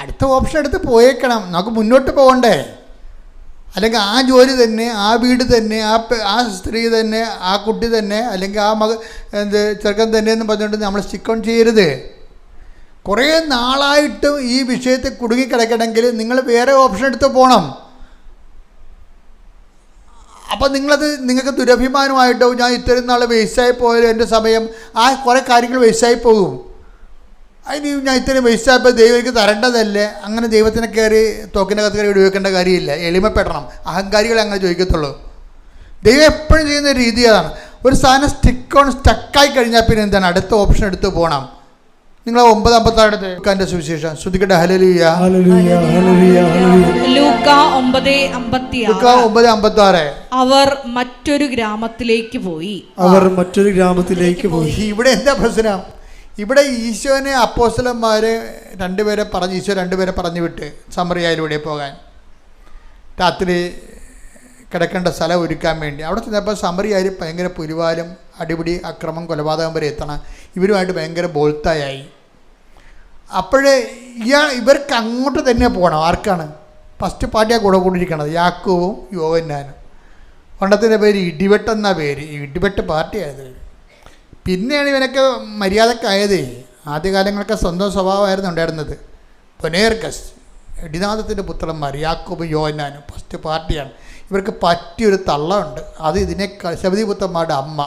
അടുത്ത ഓപ്ഷൻ എടുത്ത് പോയേക്കണം. നമുക്ക് മുന്നോട്ട് പോകണ്ടേ? അല്ലെങ്കിൽ ആ ജോലി തന്നെ, ആ വീട് തന്നെ, ആ സ്ത്രീ തന്നെ, ആ കുട്ടി തന്നെ, അല്ലെങ്കിൽ ആ ചെറുക്കൻ തന്നെ എന്ന് പറഞ്ഞുകൊണ്ട് നമ്മൾ സ്റ്റിക്ക് ഓൺ ചെയ്യരുത്. കുറേ നാളായിട്ടും ഈ വിഷയത്തിൽ കുടുങ്ങിക്കിടക്കണമെങ്കിൽ നിങ്ങൾ വേറെ ഓപ്ഷൻ എടുത്ത് പോകണം. അപ്പം നിങ്ങൾക്ക് ദുരഭിമാനമായിട്ടോ ഞാൻ ഇത്രയും നാൾ വേസ്റ്റായി പോയാലും എൻ്റെ സമയം ആ കുറേ കാര്യങ്ങൾ വേസ്റ്റായി പോകും. അതിന് ഞാൻ ഇത്രയും വേസ്റ്റായപ്പോൾ ദൈവം എനിക്ക് തരേണ്ടതല്ലേ? അങ്ങനെ ദൈവത്തിനെ കയറി തോക്കിൻ്റെ കത്ത് കയറി ഉപയോഗിക്കേണ്ട കാര്യമില്ല. എളിമപ്പെടണം. അഹങ്കാരികളെ അങ്ങനെ ചോദിക്കത്തുള്ളൂ. ദൈവം എപ്പോഴും ചെയ്യുന്ന രീതി അതാണ്. ഒരു സാധനം സ്റ്റക്കായി കഴിഞ്ഞാൽ പിന്നെ എന്താണ്? അടുത്ത ഓപ്ഷൻ എടുത്ത് പോകണം. നിങ്ങൾ 9:56 സുവിശേഷം ശ്രുതിക്കട്ടെ. ഹല്ലേലൂയ ഹല്ലേലൂയ ഹല്ലേലൂയ ഹല്ലേലൂയ. ലൂക്കാ 9:56. അവർ മറ്റൊരു ഗ്രാമത്തിലേക്ക് പോയി. ഇവിടെ എന്താ പ്രശ്നം? ഇവിടെ ഈശോനെ അപ്പോസ്തലന്മാര് ഈശോ രണ്ടുപേരെ പറഞ്ഞു വിട്ട് സമറിയയിലൂടെ പോകാൻ, രാത്രി കിടക്കേണ്ട സ്ഥലം ഒരുക്കാൻ വേണ്ടി. അവിടെ ചെന്നപ്പോൾ സമറിയയിൽ ഭയങ്കര പുലിവാലും അടിപിടി അക്രമം കൊലപാതകം വരെ എത്തണം. ഇവരുമായിട്ട് ഭയങ്കര ബോൾത്തായി. അപ്പോഴേ ഇവർക്ക് അങ്ങോട്ട് തന്നെ പോകണം. ആർക്കാണ്? ഫസ്റ്റ് പാർട്ടിയാണ് കൂടെ കൂടിയിരിക്കണത്, യാക്കോവും യോഹന്നാനും. പണ്ടത്തിൻ്റെ പേര് ഇടിവെട്ടെന്ന പേര്, ഇടിവെട്ട് പാർട്ടിയായത്. പിന്നെയാണ് ഇവനൊക്കെ മര്യാദക്കായത്. ആദ്യകാലങ്ങളൊക്കെ സ്വന്തം സ്വഭാവമായിരുന്നു ഉണ്ടായിരുന്നത്. പൊനേർക്കസ് ഇടിനാഥത്തിൻ്റെ പുത്രന്മാർ യാക്കോബ് യോഹന്നാനും ഫസ്റ്റ് പാർട്ടിയാണ്. ഇവർക്ക് പറ്റിയൊരു തള്ളമുണ്ട്. അത് ശബദിപുത്രന്മാരുടെ അമ്മ.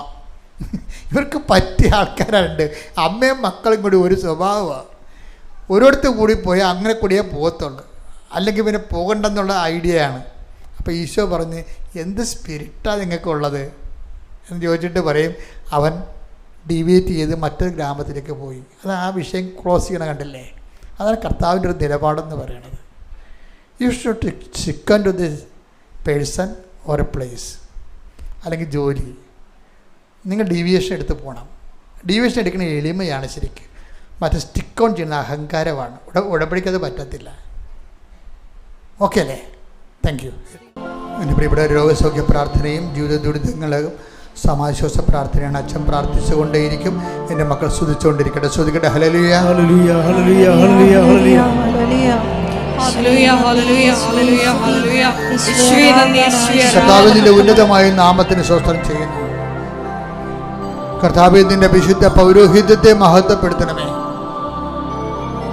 ഇവർക്ക് പറ്റിയ ആൾക്കാരുണ്ട്. അമ്മയും മക്കളും കൂടി ഒരു സ്വഭാവമാണ്. ഒരിടത്ത് കൂടി പോയാൽ അങ്ങനെ കൂടിയേ പോകത്തുള്ളൂ, അല്ലെങ്കിൽ പിന്നെ പോകണ്ടെന്നുള്ള ഐഡിയയാണ്. അപ്പോൾ ഈശോ പറഞ്ഞ് എന്ത് സ്പിരിറ്റാണ് നിങ്ങൾക്കുള്ളത് എന്ന് ചോദിച്ചിട്ട് പറയും അവൻ ഡീവിയേറ്റ് ചെയ്ത് മറ്റൊരു ഗ്രാമത്തിലേക്ക് പോയി. അത് ആ വിഷയം ക്ലോസ് ചെയ്യണം. കണ്ടില്ലേ? അതാണ് കർത്താവിൻ്റെ ഒരു നിലപാടെന്ന് പറയുന്നത്. You should stick to this person or a place, അല്ലെങ്കിൽ ജോലി. നിങ്ങൾ ഡീവിയേഷൻ എടുത്ത് പോകണം. ഡീവിയേഷൻ എടുക്കുന്ന എളിമയാണ് ശരിക്കും. മറ്റേ സ്റ്റിക്ക് ഓൺ ചെയ്യുന്ന അഹങ്കാരമാണ്. ഉടമ്പടിക്കത് പറ്റത്തില്ല. ഓക്കെ അല്ലേ? Thank you. എൻ്റെ പ്രിയപ്പെട്ട രോഗസൗഖ്യ പ്രാർത്ഥനയും ജീവിത ദുരിതങ്ങളും സമാശ്വാസ പ്രാർത്ഥനയാണ്. അച്ഛൻ പ്രാർത്ഥിച്ചുകൊണ്ടേയിരിക്കും. എൻ്റെ മക്കൾ സ്തുതിച്ചുകൊണ്ടിരിക്കട്ടെ. സ്തുതിക്കട്ടെ. ഹല്ലേലൂയ ഹല്ലേലൂയ ഹല്ലേലൂയ ഹല്ലേലൂയ ഹല്ലേലൂയ കർത്താവിന്റെ ഉന്നതമായ നാമത്തിന് സ്തോത്രം ചെയ്യുന്നു. കർത്താവേ, നിന്റെ വിശുദ്ധ പൗരോഹിത്യത്തെ മഹത്വപ്പെടുത്തണമേ.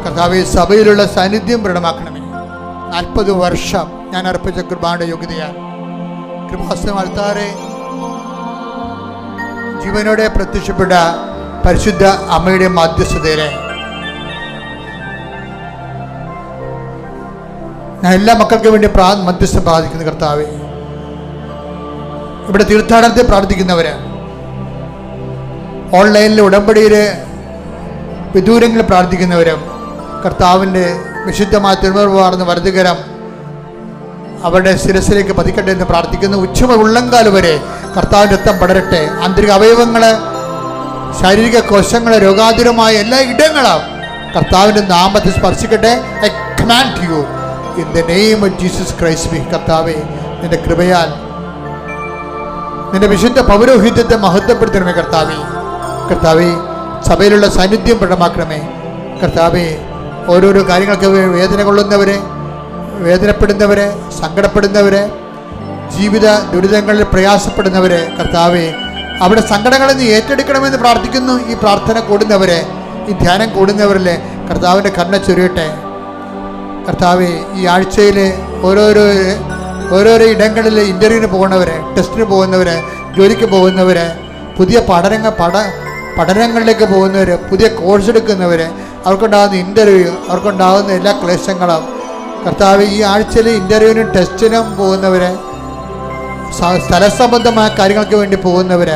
കർത്താവേ, സഭയിലുള്ള സാന്നിധ്യം ദൃഢമാക്കണമേ. 40 വർഷം ഞാൻ അർപ്പിച്ച കൃപയുടെ യോഗ്യതയാൽ കൃപാസനം അൾത്താരെ ജീവനോടെ പ്രത്യക്ഷപ്പെട്ട പരിശുദ്ധ അമ്മയുടെ മധ്യസ്ഥതയിലെ ഞാൻ എല്ലാ മക്കൾക്കും വേണ്ടി മധ്യസ്ഥം പ്രാർത്ഥിക്കുന്നു. കർത്താവേ, ഇവിടെ തീർത്ഥാടനത്തെ പ്രാർത്ഥിക്കുന്നവര്, ഓൺലൈനിൽ ഉടമ്പടിയിൽ വിദൂരങ്ങളിൽ പ്രാർത്ഥിക്കുന്നവരും, കർത്താവിൻ്റെ വിശുദ്ധമായ തിരുമുറവാർന്ന വലതുകരം അവരുടെ ശിരസിലേക്ക് പതിക്കട്ടെ എന്ന് പ്രാർത്ഥിക്കുന്നു. ഉച്ചമ ഉള്ളങ്കാല് വരെ കർത്താവിൻ്റെ രക്തം പടരട്ടെ. ആന്തരിക അവയവങ്ങള്, ശാരീരിക കോശങ്ങള്, രോഗാതുരമായ എല്ലാ ഇടങ്ങളും കർത്താവിൻ്റെ നാമത്തെ സ്പർശിക്കട്ടെ. I command you in the name of Jesus Christ. കർത്താവേ, നിന്റെ കൃപയാൽ നിന്റെ വിശുദ്ധ പൗരോഹിത്യത്തെ മഹത്വപ്പെടുത്തണമേ. കർത്താവേ, സഭയിലുള്ള സാന്നിധ്യം പ്രകടമാക്കണമേ. കർത്താവേ, ഓരോരോ കാര്യങ്ങൾക്ക് വേദന കൊള്ളുന്നവരെ, വേദനപ്പെടുന്നവരെ, സങ്കടപ്പെടുന്നവരെ, ജീവിത ദുരിതങ്ങളിൽ പ്രയാസപ്പെടുന്നവരെ, കർത്താവേ, അവിടെ സങ്കടങ്ങളെ നീ ഏറ്റെടുക്കണമെന്ന് പ്രാർത്ഥിക്കുന്നു. ഈ പ്രാർത്ഥന കൂടുന്നവരെ, ഈ ധ്യാനം കൂടുന്നവരിലെ കർത്താവിൻ്റെ കരുണ ചൊരിയട്ടെ. കർത്താവേ, ഈ ആഴ്ചയിൽ ഓരോരോ ഇടങ്ങളിൽ ഇൻ്റർവ്യൂവിന് പോകുന്നവരെ, ടെസ്റ്റിന് പോകുന്നവരെ, ജോലിക്ക് പോകുന്നവരെ, പുതിയ പഠനങ്ങളിലേക്ക് പോകുന്നവർ, പുതിയ കോഴ്സ് എടുക്കുന്നവർ, അവർക്കുണ്ടാകുന്ന ഇൻ്റർവ്യൂ, അവർക്കുണ്ടാകുന്ന എല്ലാ ക്ലേശങ്ങളും കർത്താവ്, ഈ ആഴ്ചയിൽ ഇൻ്റർവ്യൂവിനും ടെസ്റ്റിനും പോകുന്നവരെ, സ്ഥലസംബന്ധമായ കാര്യങ്ങൾക്ക് വേണ്ടി പോകുന്നവർ,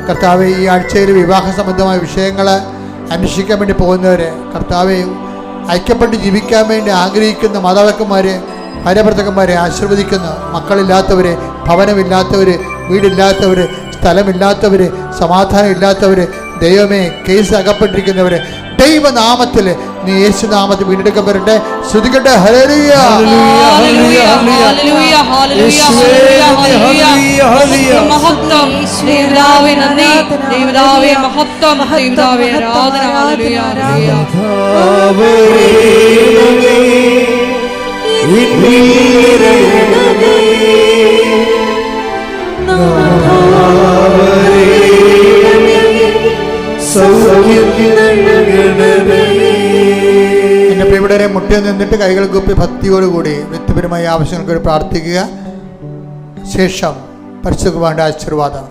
കർത്താവ്, ഈ ആഴ്ചയിൽ വിവാഹ സംബന്ധമായ വിഷയങ്ങൾ അന്വേഷിക്കാൻ വേണ്ടി പോകുന്നവർ, കർത്താവ്, ഐക്യപ്പെട്ട് ജീവിക്കാൻ വേണ്ടി ആഗ്രഹിക്കുന്ന മാതാപിതാക്കന്മാർ, ഭാര്യാഭർത്താക്കന്മാരെ ആശീർവദിക്കുന്നു. മക്കളില്ലാത്തവർ, ഭവനമില്ലാത്തവർ, വീടില്ലാത്തവർ, സ്ഥലമില്ലാത്തവർ, സമാധാനം ഇല്ലാത്തവർ, ദൈവമേ, കേസ് അകപ്പെട്ടിരിക്കുന്നവർ, ദൈവനാമത്തിൽ നീ യേശുനാമത്തിൽ വീണ്ടെടുക്കപ്പെടട്ടെ. ശ്രുതിക്കട്ടെ. ഹല്ലേലൂയ ഹല്ലേലൂയ ഹല്ലേലൂയ ഹല്ലേലൂയ മഹത്വം ദൈവമേ, നന്ദി ദൈവമേ, മഹത്വം ദൈവമേ, ആരാധന. ഹല്ലേലൂയ എന്റെ പ്രിയപ്പെട്ടവരെ, മുട്ടിൽ നിന്നിട്ട് കൈകൾ കൂപ്പി ഭക്തിയോടുകൂടി വ്യക്തിപരമായ ആവശ്യങ്ങൾക്ക് വേണ്ടി പ്രാർത്ഥിക്കുക. ശേഷം പരിശുദ്ധ കുർബാനയുടെ ആശീർവാദം.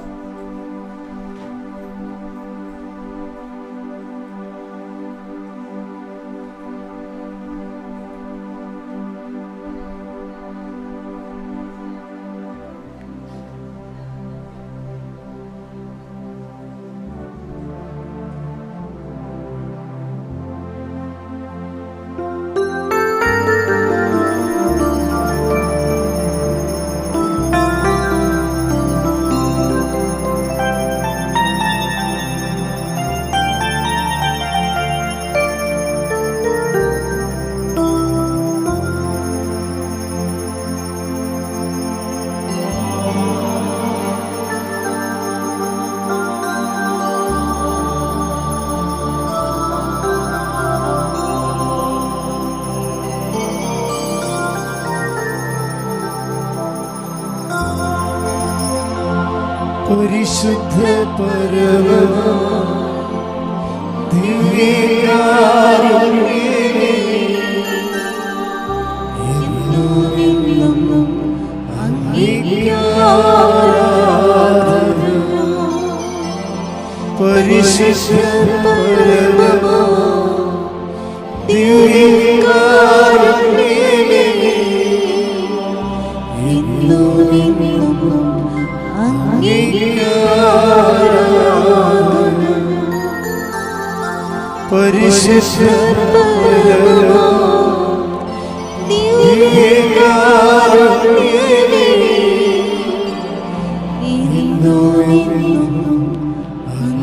പരിശുദ്ധ പരമ ദിവ്യകാരുണ്യമേ, എന്നും അങ്ങേക്ക് ആരാധന. പരിശുദ്ധ പരമ ദിവ്യകാരുണ്യമേ, എന്നും പരിശുദ്ധ ദിവ്യകാരുണ്യമേ,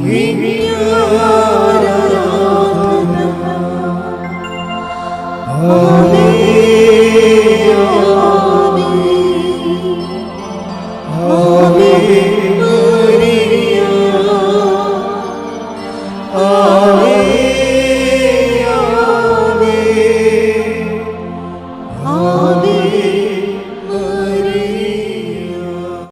അങ്ങേക്ക് ആരാധന.